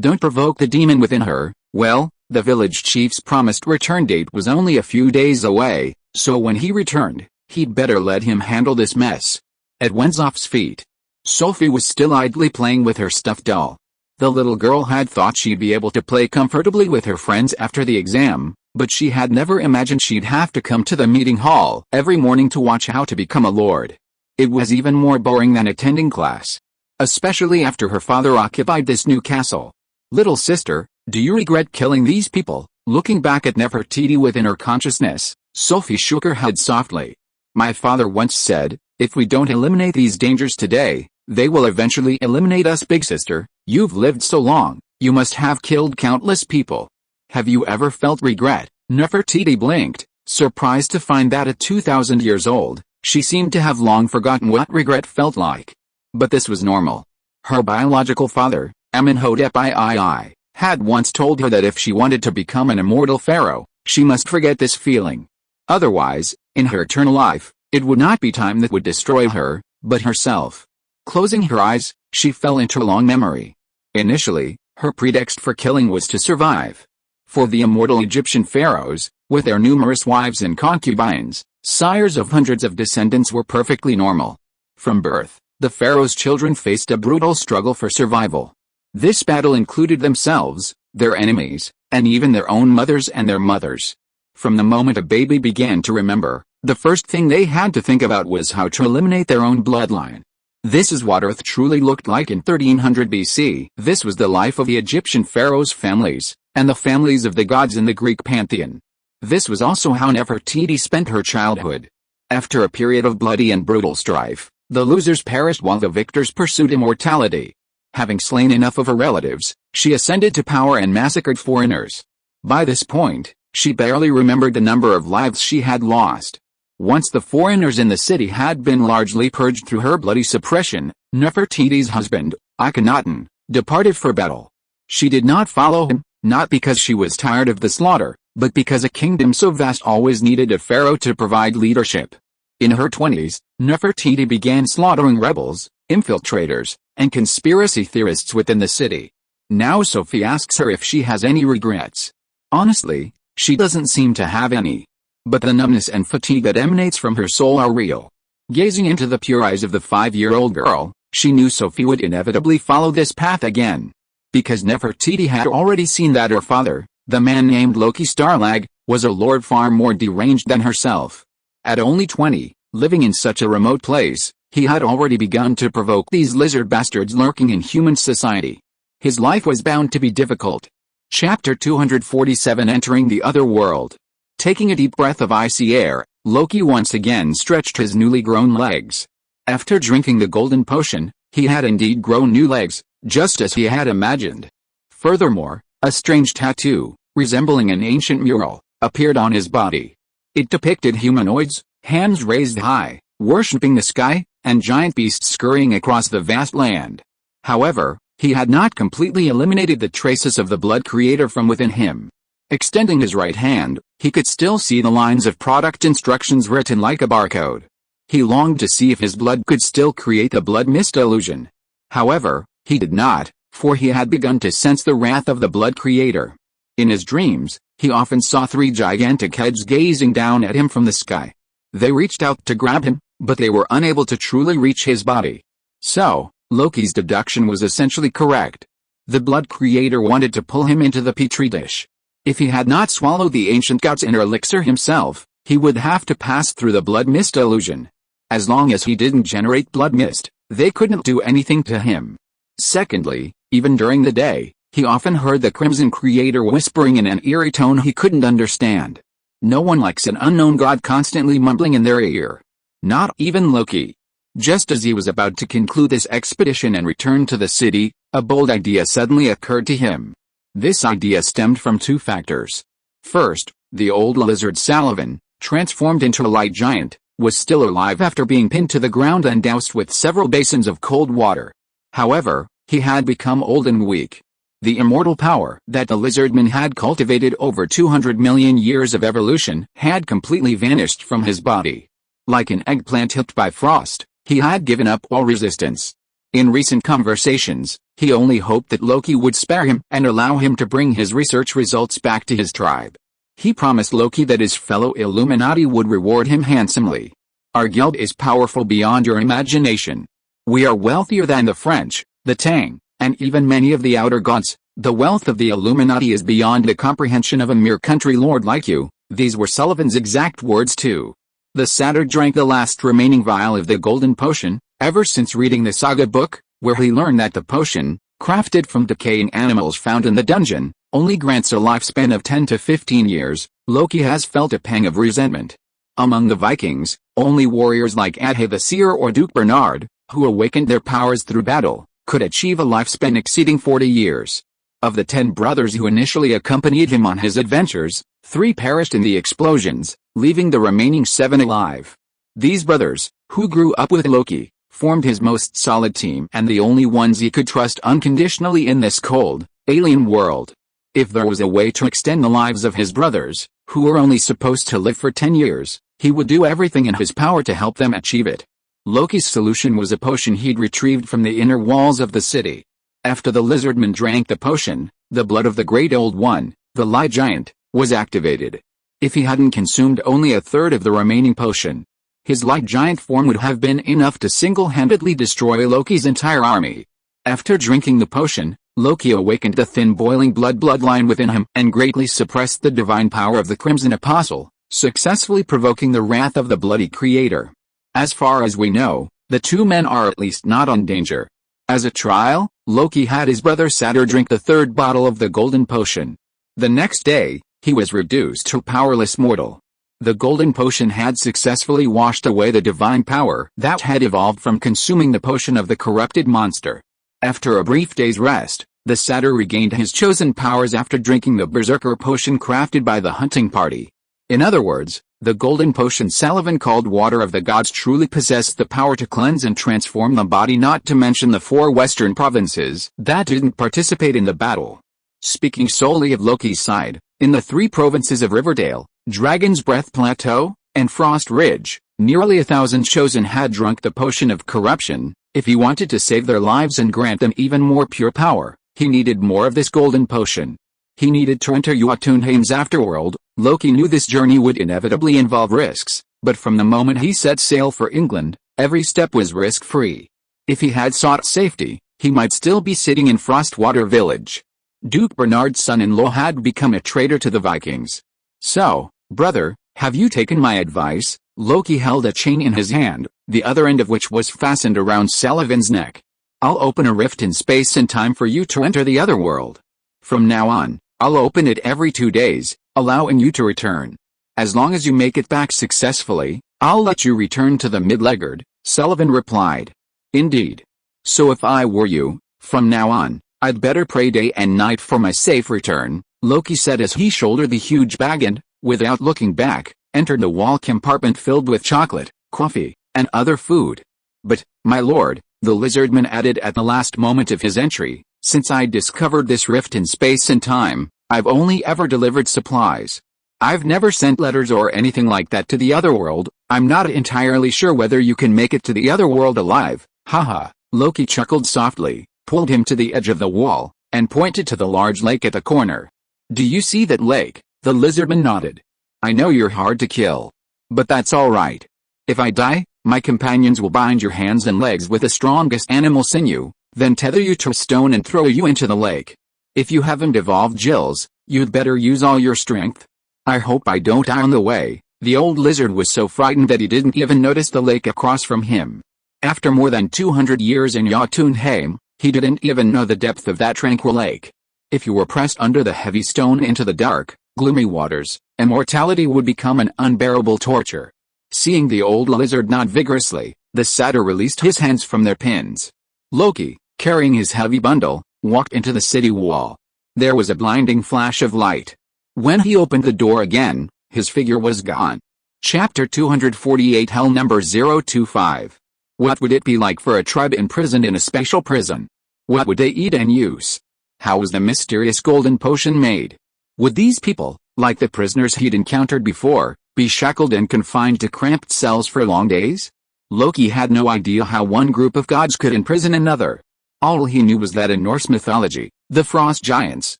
don't provoke the demon within her. Well, the village chief's promised return date was only a few days away, so when he returned, he'd better let him handle this mess. At Wenzhoff's feet, Sophie was still idly playing with her stuffed doll. The little girl had thought she'd be able to play comfortably with her friends after the exam, but she had never imagined she'd have to come to the meeting hall every morning to watch how to become a lord. It was even more boring than attending class. Especially after her father occupied this new castle. Little sister, do you regret killing these people? Looking back at Nefertiti within her consciousness, Sophie shook her head softly. My father once said, if we don't eliminate these dangers today, they will eventually eliminate us. Big sister, you've lived so long, you must have killed countless people. Have you ever felt regret? Nefertiti blinked, surprised to find that at 2,000 years old, she seemed to have long forgotten what regret felt like. But this was normal. Her biological father, Amenhotep III, had once told her that if she wanted to become an immortal pharaoh, she must forget this feeling. Otherwise, in her eternal life, it would not be time that would destroy her, but herself. Closing her eyes, she fell into a long memory. Initially, her pretext for killing was to survive. For the immortal Egyptian pharaohs, with their numerous wives and concubines, sires of hundreds of descendants were perfectly normal. From birth, the pharaoh's children faced a brutal struggle for survival. This battle included themselves, their enemies, and even their own mothers and their mothers. From the moment a baby began to remember, the first thing they had to think about was how to eliminate their own bloodline. This is what Earth truly looked like in 1300 BC. This was the life of the Egyptian pharaohs' families, and the families of the gods in the Greek pantheon. This was also how Nefertiti spent her childhood. After a period of bloody and brutal strife, the losers perished while the victors pursued immortality. Having slain enough of her relatives, she ascended to power and massacred foreigners. By this point, she barely remembered the number of lives she had lost. Once the foreigners in the city had been largely purged through her bloody suppression, Nefertiti's husband, Akhenaten, departed for battle. She did not follow him, not because she was tired of the slaughter, but because a kingdom so vast always needed a pharaoh to provide leadership. In her 20s, Nefertiti began slaughtering rebels, infiltrators, and conspiracy theorists within the city. Now Sophie asks her if she has any regrets. Honestly, she doesn't seem to have any. But the numbness and fatigue that emanates from her soul are real. Gazing into the pure eyes of the 5-year-old girl, she knew Sophie would inevitably follow this path again. Because Nefertiti had already seen that her father, the man named Loki Starlag, was a lord far more deranged than herself. At only 20, living in such a remote place, he had already begun to provoke these lizard bastards lurking in human society. His life was bound to be difficult. Chapter 247 Entering the Other World. Taking a deep breath of icy air, Loki once again stretched his newly grown legs. After drinking the golden potion, he had indeed grown new legs, just as he had imagined. Furthermore, a strange tattoo, resembling an ancient mural, appeared on his body. It depicted humanoids, hands raised high, worshipping the sky, and giant beasts scurrying across the vast land. However, he had not completely eliminated the traces of the blood creator from within him. Extending his right hand, he could still see the lines of product instructions written like a barcode. He longed to see if his blood could still create the blood mist illusion. However, he did not, for he had begun to sense the wrath of the blood creator. In his dreams, he often saw 3 gigantic heads gazing down at him from the sky. They reached out to grab him, but they were unable to truly reach his body. So, Loki's deduction was essentially correct. The blood creator wanted to pull him into the petri dish. If he had not swallowed the ancient god's inner elixir himself, he would have to pass through the blood mist illusion. As long as he didn't generate blood mist, they couldn't do anything to him. Secondly, even during the day, he often heard the Crimson Creator whispering in an eerie tone he couldn't understand. No one likes an unknown god constantly mumbling in their ear. Not even Loki. Just as he was about to conclude this expedition and return to the city, a bold idea suddenly occurred to him. This idea stemmed from 2 factors. First, the old lizard Salavan, transformed into a light giant, was still alive after being pinned to the ground and doused with several basins of cold water. However, he had become old and weak. The immortal power that the lizardman had cultivated over 200 million years of evolution had completely vanished from his body. Like an eggplant hit by frost, he had given up all resistance. In recent conversations, he only hoped that Loki would spare him and allow him to bring his research results back to his tribe. He promised Loki that his fellow Illuminati would reward him handsomely. Our guild is powerful beyond your imagination. We are wealthier than the French, the Tang, and even many of the outer gods. The wealth of the Illuminati is beyond the comprehension of a mere country lord like you. These were Sullivan's exact words too. The satyr drank the last remaining vial of the golden potion. Ever since reading the saga book, where he learned that the potion, crafted from decaying animals found in the dungeon, only grants a lifespan of 10 to 15 years, Loki has felt a pang of resentment. Among the Vikings, only warriors like Adhe the Seer or Duke Bernard, who awakened their powers through battle, could achieve a lifespan exceeding 40 years. Of the 10 brothers who initially accompanied him on his adventures, 3 perished in the explosions, leaving the remaining 7 alive. These brothers, who grew up with Loki, formed his most solid team and the only ones he could trust unconditionally in this cold, alien world. If there was a way to extend the lives of his brothers, who were only supposed to live for 10 years, he would do everything in his power to help them achieve it. Loki's solution was a potion he'd retrieved from the inner walls of the city. After the lizardman drank the potion, the blood of the Great Old One, the Light Giant, was activated. If he hadn't consumed only a third of the remaining potion, his Light Giant form would have been enough to single-handedly destroy Loki's entire army. After drinking the potion, Loki awakened the thin boiling bloodline within him and greatly suppressed the divine power of the Crimson Apostle, successfully provoking the wrath of the bloody creator. As far as we know, the 2 men are at least not in danger. As a trial, Loki had his brother Satyr drink the 3rd bottle of the golden potion. The next day, he was reduced to a powerless mortal. The golden potion had successfully washed away the divine power that had evolved from consuming the potion of the corrupted monster. After a brief day's rest, the satyr regained his chosen powers after drinking the berserker potion crafted by the hunting party. In other words, the golden potion Sullivan called Water of the Gods truly possessed the power to cleanse and transform the body, not to mention the 4 western provinces that didn't participate in the battle. Speaking solely of Loki's side, in the 3 provinces of Riverdale, Dragon's Breath Plateau, and Frost Ridge, nearly 1,000 chosen had drunk the potion of corruption. If he wanted to save their lives and grant them even more pure power, he needed more of this golden potion. He needed to enter Jotunheim's afterworld. Loki knew this journey would inevitably involve risks, but from the moment he set sail for England, every step was risk-free. If he had sought safety, he might still be sitting in Frostwater Village. Duke Bernard's son-in-law had become a traitor to the Vikings. So, brother, have you taken my advice? Loki held a chain in his hand, the other end of which was fastened around Sullivan's neck. I'll open a rift in space and time for you to enter the other world. From now on, I'll open it every 2 days, allowing you to return. As long as you make it back successfully, I'll let you return to the Mid-Leggard, Sullivan replied. Indeed. So if I were you, from now on, I'd better pray day and night for my safe return, Loki said as he shouldered the huge bag and, without looking back, entered the wall compartment filled with chocolate, coffee, and other food. But, my lord, the lizardman added at the last moment of his entry, since I discovered this rift in space and time, I've only ever delivered supplies. I've never sent letters or anything like that to the other world. I'm not entirely sure whether you can make it to the other world alive. Haha, Loki chuckled softly, pulled him to the edge of the wall, and pointed to the large lake at the corner. Do you see that lake? The lizardman nodded. I know you're hard to kill. But that's alright. If I die, my companions will bind your hands and legs with the strongest animal sinew, then tether you to a stone and throw you into the lake. If you haven't evolved gills, you'd better use all your strength. I hope I don't die on the way. The old lizard was so frightened that he didn't even notice the lake across from him. After more than 200 years in Jotunheim, he didn't even know the depth of that tranquil lake. If you were pressed under the heavy stone into the dark, gloomy waters, immortality would become an unbearable torture. Seeing the old lizard nod vigorously, the satyr released his hands from their pins. Loki, carrying his heavy bundle, walked into the city wall. There was a blinding flash of light. When he opened the door again, his figure was gone. Chapter 248 Hell number 025. What would it be like for a tribe imprisoned in a special prison? What would they eat and use? How was the mysterious golden potion made? Would these people, like the prisoners he'd encountered before, be shackled and confined to cramped cells for long days? Loki had no idea how one group of gods could imprison another. All he knew was that in Norse mythology, the frost giants,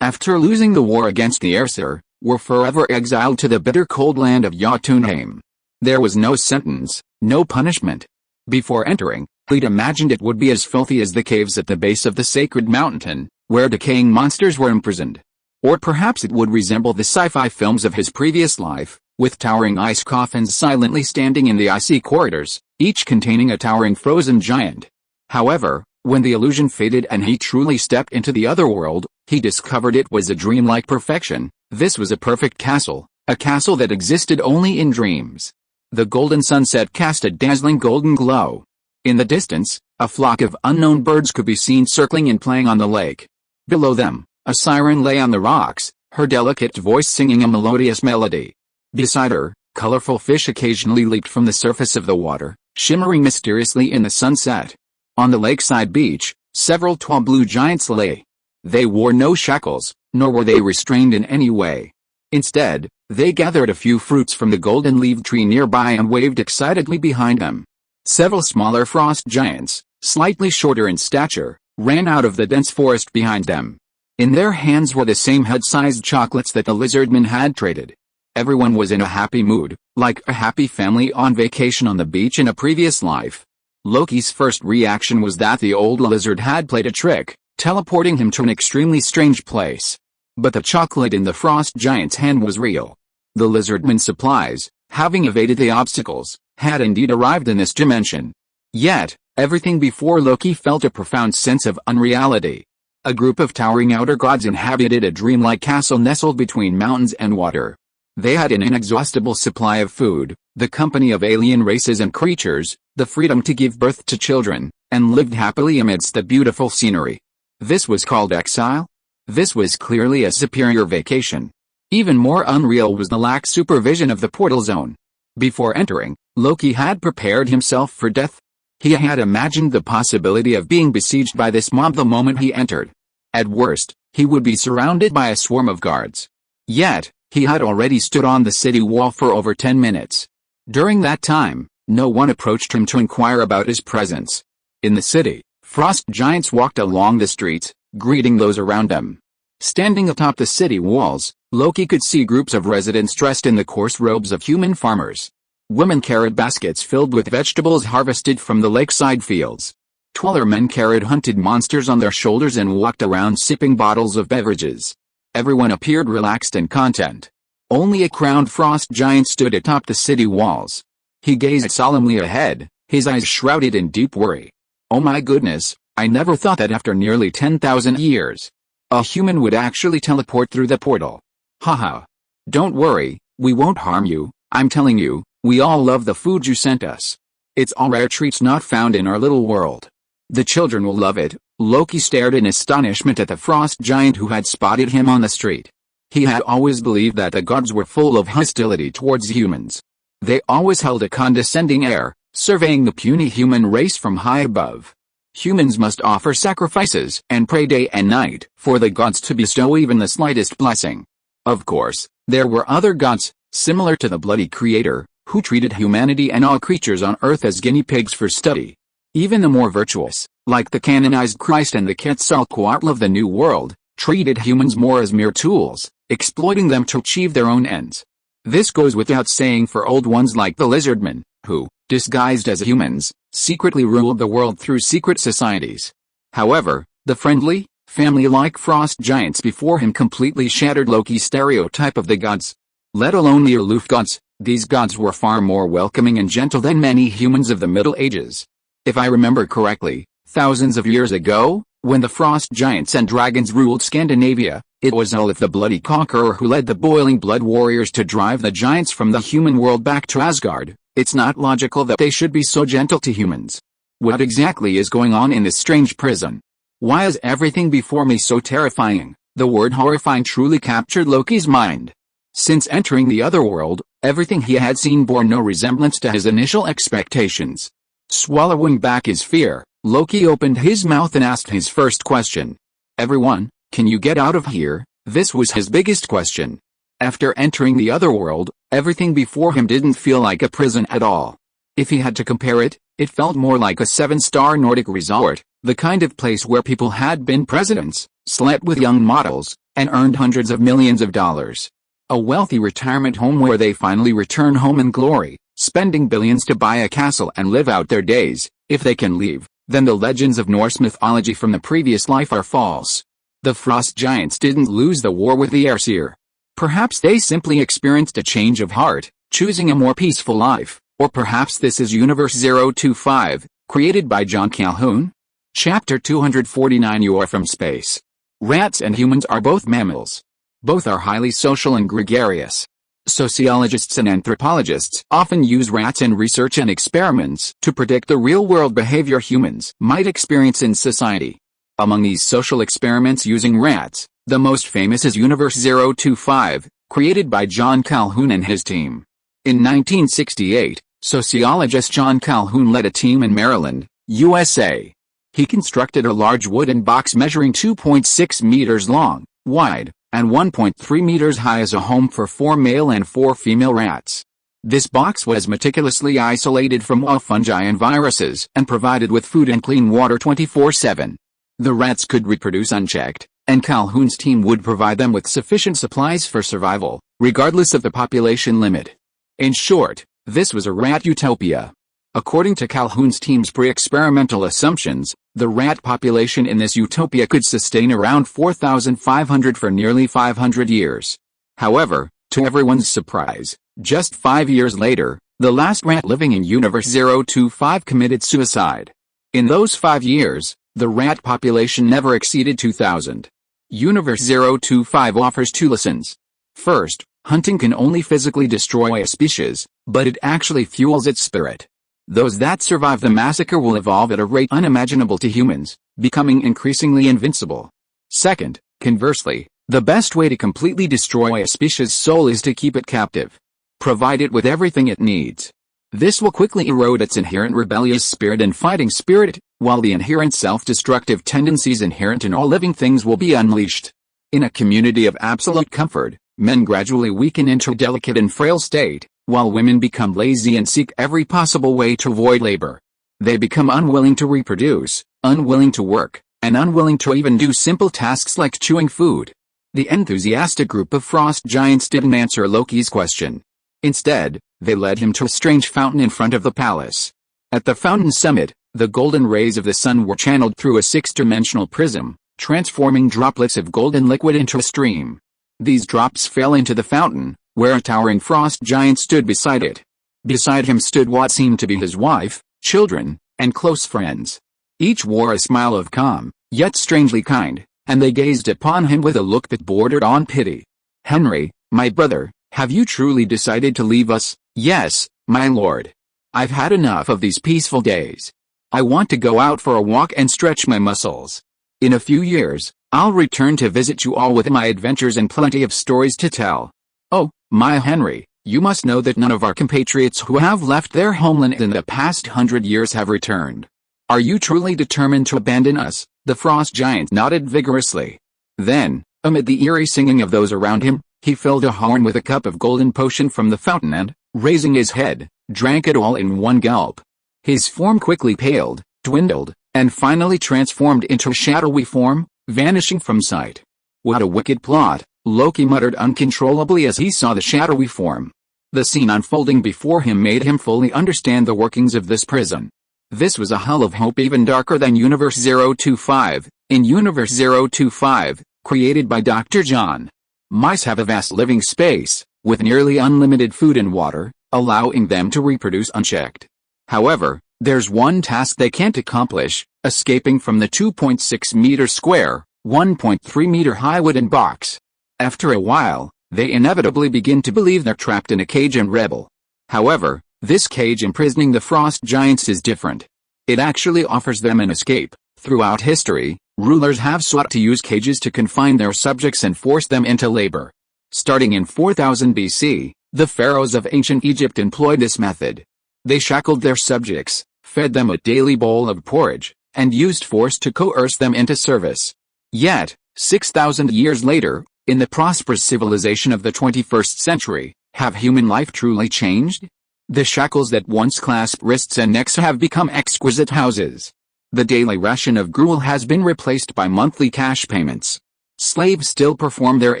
after losing the war against the Aesir, were forever exiled to the bitter cold land of Jotunheim. There was no sentence, no punishment. Before entering, he'd imagined it would be as filthy as the caves at the base of the sacred mountain, where decaying monsters were imprisoned. Or perhaps it would resemble the sci-fi films of his previous life, with towering ice coffins silently standing in the icy corridors, each containing a towering frozen giant. However, when the illusion faded and he truly stepped into the other world, he discovered it was a dreamlike perfection. This was a perfect castle, a castle that existed only in dreams. The golden sunset cast a dazzling golden glow. In the distance, a flock of unknown birds could be seen circling and playing on the lake. Below them, a siren lay on the rocks, her delicate voice singing a melodious melody. Beside her, colorful fish occasionally leaped from the surface of the water, shimmering mysteriously in the sunset. On the lakeside beach, several tall blue giants lay. They wore no shackles, nor were they restrained in any way. Instead, they gathered a few fruits from the golden-leaved tree nearby and waved excitedly behind them. Several smaller frost giants, slightly shorter in stature, ran out of the dense forest behind them. In their hands were the same head-sized chocolates that the lizardmen had traded. Everyone was in a happy mood, like a happy family on vacation on the beach in a previous life. Loki's first reaction was that the old lizard had played a trick, teleporting him to an extremely strange place. But the chocolate in the frost giant's hand was real. The lizardman's supplies, having evaded the obstacles, had indeed arrived in this dimension. Yet, everything before Loki felt a profound sense of unreality. A group of towering outer gods inhabited a dreamlike castle nestled between mountains and water. They had an inexhaustible supply of food, the company of alien races and creatures, the freedom to give birth to children, and lived happily amidst the beautiful scenery. This was called exile? This was clearly a superior vacation. Even more unreal was the lax supervision of the portal zone. Before entering, Loki had prepared himself for death. He had imagined the possibility of being besieged by this mob the moment he entered. At worst, he would be surrounded by a swarm of guards. Yet, he had already stood on the city wall for over 10 minutes. During that time, no one approached him to inquire about his presence. In the city, frost giants walked along the streets, greeting those around them. Standing atop the city walls, Loki could see groups of residents dressed in the coarse robes of human farmers. Women carried baskets filled with vegetables harvested from the lakeside fields. Taller men carried hunted monsters on their shoulders and walked around sipping bottles of beverages. Everyone appeared relaxed and content. Only a crowned frost giant stood atop the city walls. He gazed solemnly ahead, his eyes shrouded in deep worry. Oh my goodness, I never thought that after nearly 10,000 years, a human would actually teleport through the portal. Haha. Don't worry, we won't harm you, I'm telling you, we all love the food you sent us. It's all rare treats not found in our little world. The children will love it. Loki stared in astonishment at the frost giant who had spotted him on the street. He had always believed that the gods were full of hostility towards humans. They always held a condescending air, surveying the puny human race from high above. Humans must offer sacrifices and pray day and night for the gods to bestow even the slightest blessing. Of course, there were other gods, similar to the bloody creator, who treated humanity and all creatures on earth as guinea pigs for study. Even the more virtuous, like the canonized Christ and the Quetzalcoatl of the New World, treated humans more as mere tools, exploiting them to achieve their own ends. This goes without saying for old ones like the lizardmen, who, disguised as humans, secretly ruled the world through secret societies. However, the friendly, family-like frost giants before him completely shattered Loki's stereotype of the gods. Let alone the aloof gods, these gods were far more welcoming and gentle than many humans of the Middle Ages. If I remember correctly, thousands of years ago, when the frost giants and dragons ruled Scandinavia, it was Olaf the Bloody Conqueror who led the boiling blood warriors to drive the giants from the human world back to Asgard. It's not logical that they should be so gentle to humans. What exactly is going on in this strange prison? Why is everything before me so terrifying? The word horrifying truly captured Loki's mind. Since entering the other world, Everything he had seen bore no resemblance to his initial expectations. Swallowing back his fear, Loki opened his mouth and asked his first question. "Everyone, can you get out of here?" This was his biggest question. After entering the other world, everything before him didn't feel like a prison at all. If he had to compare it, it felt more like a 7-star Nordic resort, the kind of place where people had been presidents, slept with young models, and earned hundreds of millions of dollars. A wealthy retirement home where they finally return home in glory, spending billions to buy a castle and live out their days. If they can leave, then the legends of Norse mythology from the previous life are false. The frost giants didn't lose the war with the Aesir. Perhaps they simply experienced a change of heart, choosing a more peaceful life, or perhaps this is Universe 025, created by John Calhoun? Chapter 249. You are from space. Rats and humans are both mammals. Both are highly social and gregarious. Sociologists and anthropologists often use rats in research and experiments to predict the real-world behavior humans might experience in society. Among these social experiments using rats, the most famous is Universe 025, created by John Calhoun and his team. In 1968, sociologist John Calhoun led a team in Maryland, USA. He constructed a large wooden box measuring 2.6 meters long, wide, and 1.3 meters high as a home for 4 male and 4 female rats. This box was meticulously isolated from all fungi and viruses and provided with food and clean water 24/7. The rats could reproduce unchecked, and Calhoun's team would provide them with sufficient supplies for survival, regardless of the population limit. In short, this was a rat utopia. According to Calhoun's team's pre-experimental assumptions, the rat population in this utopia could sustain around 4,500 for nearly 500 years. However, to everyone's surprise, just 5 years later, the last rat living in Universe 025 committed suicide. In those 5 years, the rat population never exceeded 2,000. Universe 025 offers 2 lessons. First, hunting can only physically destroy a species, but it actually fuels its spirit. Those that survive the massacre will evolve at a rate unimaginable to humans, becoming increasingly invincible. Second, conversely, the best way to completely destroy a species' soul is to keep it captive. Provide it with everything it needs. This will quickly erode its inherent rebellious spirit and fighting spirit, while the inherent self-destructive tendencies inherent in all living things will be unleashed. In a community of absolute comfort, men gradually weaken into a delicate and frail state, while women become lazy and seek every possible way to avoid labor. They become unwilling to reproduce, unwilling to work, and unwilling to even do simple tasks like chewing food. The enthusiastic group of frost giants didn't answer Loki's question. Instead, they led him to a strange fountain in front of the palace. At the fountain's summit, the golden rays of the sun were channeled through a 6-dimensional prism, transforming droplets of golden liquid into a stream. These drops fell into the fountain, where a towering frost giant stood beside it. Beside him stood what seemed to be his wife, children, and close friends. Each wore a smile of calm, yet strangely kind, and they gazed upon him with a look that bordered on pity. "Henry, my brother, have you truly decided to leave us?" "Yes, my lord. I've had enough of these peaceful days. I want to go out for a walk and stretch my muscles. In a few years, I'll return to visit you all with my adventures and plenty of stories to tell. Oh, my Henry, you must know that none of our compatriots who have left their homeland in the past 100 years have returned. Are you truly determined to abandon us?" The frost giant nodded vigorously. Then, amid the eerie singing of those around him, he filled a horn with a cup of golden potion from the fountain and, raising his head, drank it all in one gulp. His form quickly paled, dwindled, and finally transformed into a shadowy form, vanishing from sight. "What a wicked plot," Loki muttered uncontrollably as he saw the shadowy form. The scene unfolding before him made him fully understand the workings of this prison. This was a hell of hope even darker than Universe 025. In Universe 025, created by Dr. John, mice have a vast living space, with nearly unlimited food and water, allowing them to reproduce unchecked. However, there's one task they can't accomplish: escaping from the 2.6 meter square, 1.3 meter high wooden box. After a while, they inevitably begin to believe they're trapped in a cage and rebel. However, this cage imprisoning the frost giants is different. It actually offers them an escape. Throughout history, rulers have sought to use cages to confine their subjects and force them into labor. Starting in 4000 BC, The pharaohs of ancient Egypt employed this method. They shackled their subjects, fed them a daily bowl of porridge, and used force to coerce them into service. Yet, 6,000 years later, in the prosperous civilization of the 21st century, have human life truly changed? The shackles that once clasped wrists and necks have become exquisite houses. The daily ration of gruel has been replaced by monthly cash payments. Slaves still perform their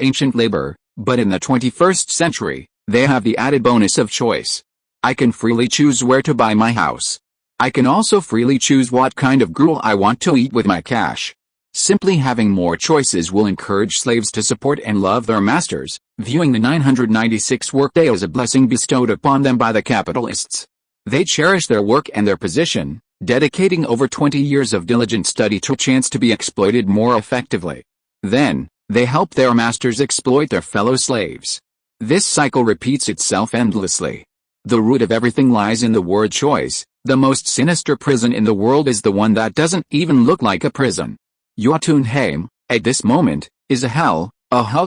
ancient labor, but in the 21st century, they have the added bonus of choice. I can freely choose where to buy my house. I can also freely choose what kind of gruel I want to eat with my cash. Simply having more choices will encourage slaves to support and love their masters, viewing the 996 workday as a blessing bestowed upon them by the capitalists. They cherish their work and their position, dedicating over 20 years of diligent study to a chance to be exploited more effectively. Then, they help their masters exploit their fellow slaves. This cycle repeats itself endlessly. The root of everything lies in the word choice. The most sinister prison in the world is the one that doesn't even look like a prison. Jotunheim, at this moment, is a hell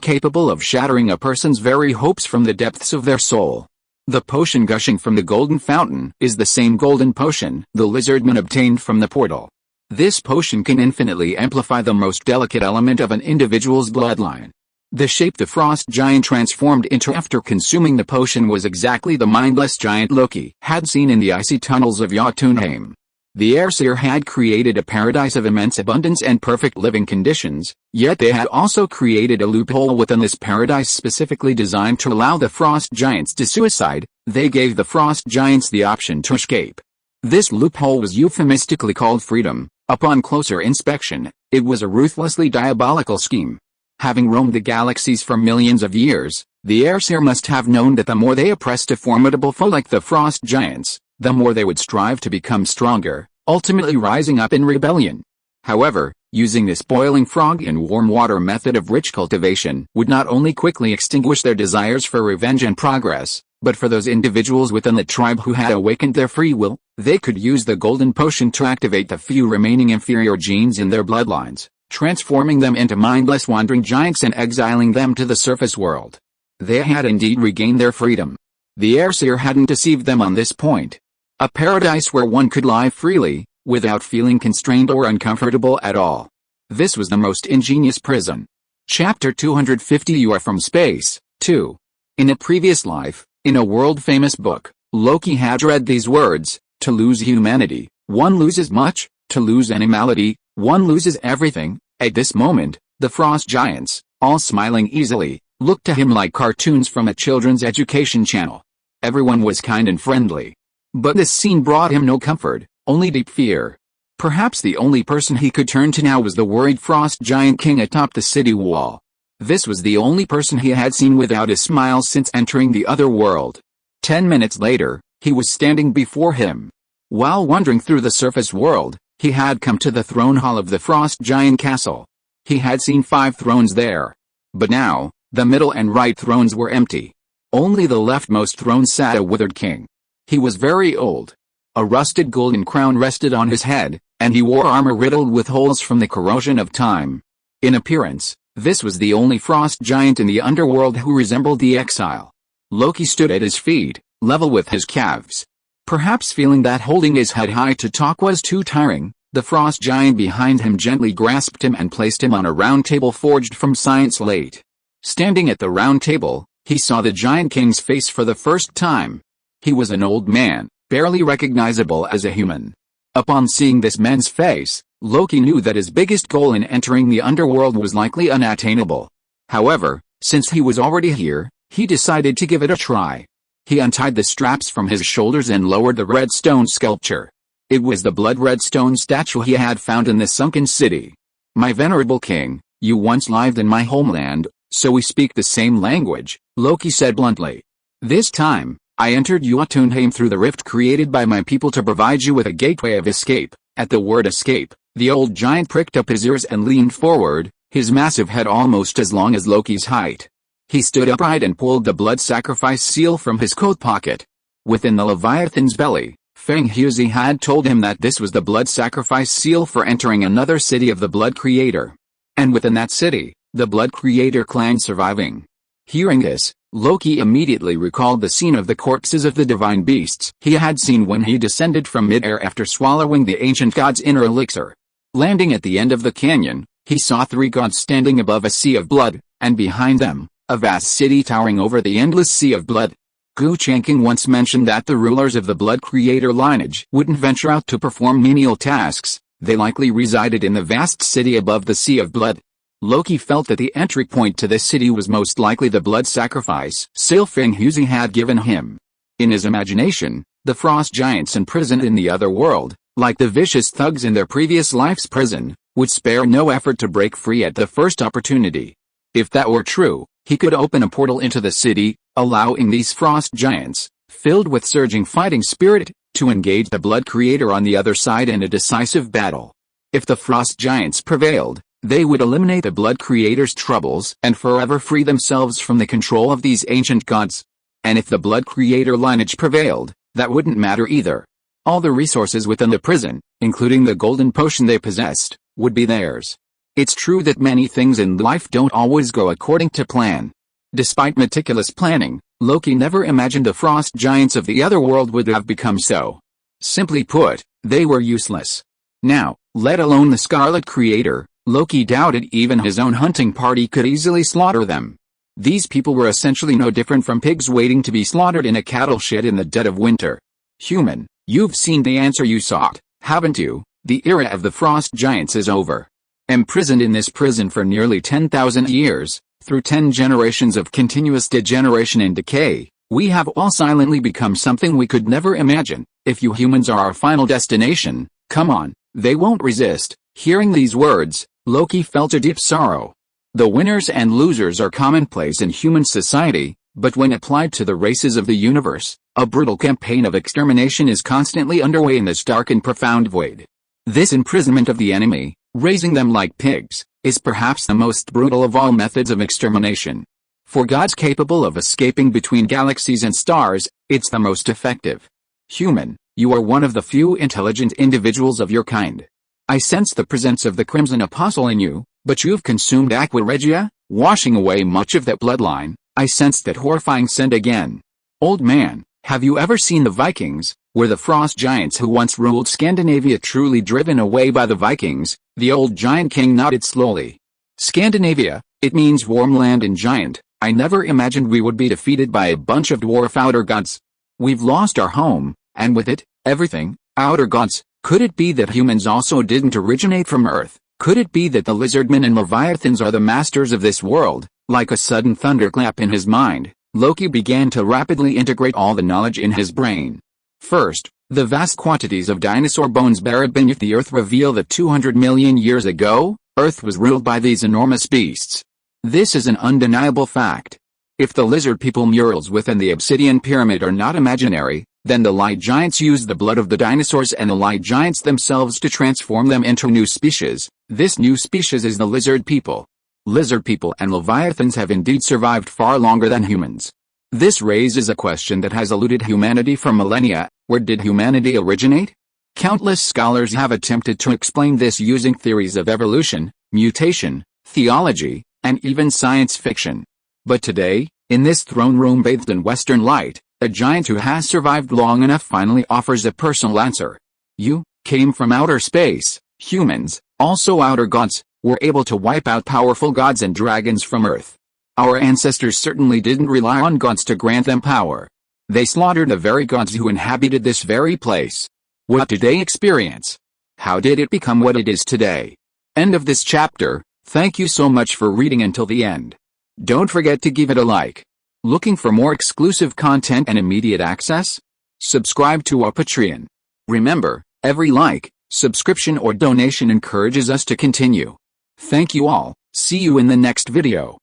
capable of shattering a person's very hopes from the depths of their soul. The potion gushing from the golden fountain is the same golden potion the lizardman obtained from the portal. This potion can infinitely amplify the most delicate element of an individual's bloodline. The shape the frost giant transformed into after consuming the potion was exactly the mindless giant Loki had seen in the icy tunnels of Jotunheim. The Aesir had created a paradise of immense abundance and perfect living conditions, yet they had also created a loophole within this paradise specifically designed to allow the frost giants to suicide. They gave the frost giants the option to escape. This loophole was euphemistically called freedom. Upon closer inspection, it was a ruthlessly diabolical scheme. Having roamed the galaxies for millions of years, the Aesir must have known that the more they oppressed a formidable foe like the frost giants, the more they would strive to become stronger, ultimately rising up in rebellion. However, using this boiling frog in warm water method of rich cultivation would not only quickly extinguish their desires for revenge and progress, but for those individuals within the tribe who had awakened their free will, they could use the golden potion to activate the few remaining inferior genes in their bloodlines, transforming them into mindless wandering giants and exiling them to the surface world. They had indeed regained their freedom. The Aesir hadn't deceived them on this point. A paradise where one could lie freely, without feeling constrained or uncomfortable at all. This was the most ingenious prison. Chapter 250 You Are From Space, 2. In a previous life, in a world-famous book, Loki had read these words: to lose humanity, one loses much; to lose animality, one loses everything. At this moment, the frost giants, all smiling easily, looked to him like cartoons from a children's education channel. Everyone was kind and friendly. But this scene brought him no comfort, only deep fear. Perhaps the only person he could turn to now was the worried frost giant king atop the city wall. This was the only person he had seen without a smile since entering the other world. 10 minutes later, he was standing before him. While wandering through the surface world, he had come to the throne hall of the frost giant castle. He had seen 5 thrones there. But now, the middle and right thrones were empty. Only the leftmost throne sat a withered king. He was very old. A rusted golden crown rested on his head, and he wore armor riddled with holes from the corrosion of time. In appearance, this was the only frost giant in the underworld who resembled the exile. Loki stood at his feet, level with his calves. Perhaps feeling that holding his head high to talk was too tiring, the frost giant behind him gently grasped him and placed him on a round table forged from science slate. Standing at the round table, he saw the giant king's face for the first time. He was an old man, barely recognizable as a human. Upon seeing this man's face, Loki knew that his biggest goal in entering the underworld was likely unattainable. However, since he was already here, he decided to give it a try. He untied the straps from his shoulders and lowered the red stone sculpture. It was the blood-red stone statue he had found in the sunken city. "My venerable king, you once lived in my homeland, so we speak the same language," Loki said bluntly. "This time, I entered Jotunheim through the rift created by my people to provide you with a gateway of escape." At the word escape, the old giant pricked up his ears and leaned forward, his massive head almost as long as Loki's height. He stood upright and pulled the blood sacrifice seal from his coat pocket. Within the Leviathan's belly, Feng-Huzi had told him that this was the blood sacrifice seal for entering another city of the Blood Creator. And within that city, the Blood Creator clan surviving. Hearing this, Loki immediately recalled the scene of the corpses of the divine beasts he had seen when he descended from mid-air after swallowing the ancient god's inner elixir. Landing at the end of the canyon, he saw 3 gods standing above a sea of blood, and behind them, a vast city towering over the endless sea of blood. Gu Changqing once mentioned that the rulers of the blood creator lineage wouldn't venture out to perform menial tasks, they likely resided in the vast city above the sea of blood. Loki felt that the entry point to this city was most likely the blood sacrifice Sylfing Huzi had given him. In his imagination, the frost giants imprisoned in the other world, like the vicious thugs in their previous life's prison, would spare no effort to break free at the first opportunity. If that were true, he could open a portal into the city, allowing these frost giants, filled with surging fighting spirit, to engage the blood creator on the other side in a decisive battle. If the frost giants prevailed, they would eliminate the blood creator's troubles and forever free themselves from the control of these ancient gods. And if the blood creator lineage prevailed, that wouldn't matter either. All the resources within the prison, including the golden potion they possessed, would be theirs. It's true that many things in life don't always go according to plan. Despite meticulous planning, Loki never imagined the frost giants of the other world would have become so. Simply put, they were useless. Now, let alone the Scarlet Creator, Loki doubted even his own hunting party could easily slaughter them. These people were essentially no different from pigs waiting to be slaughtered in a cattle shed in the dead of winter. Human, you've seen the answer you sought, haven't you? The era of the frost giants is over. Imprisoned in this prison for nearly 10,000 years, through 10 generations of continuous degeneration and decay, we have all silently become something we could never imagine. If you humans are our final destination, come on, they won't resist. Hearing these words, Loki felt a deep sorrow. The winners and losers are commonplace in human society, but when applied to the races of the universe, a brutal campaign of extermination is constantly underway in this dark and profound void. This imprisonment of the enemy, raising them like pigs, is perhaps the most brutal of all methods of extermination. For gods capable of escaping between galaxies and stars, it's the most effective. Human, you are one of the few intelligent individuals of your kind. I sense the presence of the Crimson Apostle in you, but you've consumed Aqua Regia, washing away much of that bloodline. I sense that horrifying scent again. Old man, have you ever seen the Vikings? Were the frost giants who once ruled Scandinavia truly driven away by the Vikings? The old giant king nodded slowly. Scandinavia, it means warm land and giant. I never imagined we would be defeated by a bunch of dwarf outer gods. We've lost our home, and with it, everything, outer gods. Could it be that humans also didn't originate from Earth? Could it be that the lizardmen and leviathans are the masters of this world? Like a sudden thunderclap in his mind, Loki began to rapidly integrate all the knowledge in his brain. First, the vast quantities of dinosaur bones buried beneath the earth reveal that 200 million years ago, Earth was ruled by these enormous beasts. This is an undeniable fact. If the lizard people murals within the obsidian pyramid are not imaginary, then the light giants used the blood of the dinosaurs and the light giants themselves to transform them into new species. This new species is the lizard people. Lizard people and leviathans have indeed survived far longer than humans. This raises a question that has eluded humanity for millennia. Where did humanity originate? Countless scholars have attempted to explain this using theories of evolution, mutation, theology, and even science fiction. But today, in this throne room bathed in Western light, a giant who has survived long enough finally offers a personal answer. You came from outer space. Humans, also outer gods, were able to wipe out powerful gods and dragons from Earth. Our ancestors certainly didn't rely on gods to grant them power. They slaughtered the very gods who inhabited this very place. What did they experience? How did it become what it is today? End of this chapter. Thank you so much for reading until the end. Don't forget to give it a like. Looking for more exclusive content and immediate access? Subscribe to our Patreon. Remember, every like, subscription or donation encourages us to continue. Thank you all. See you in the next video.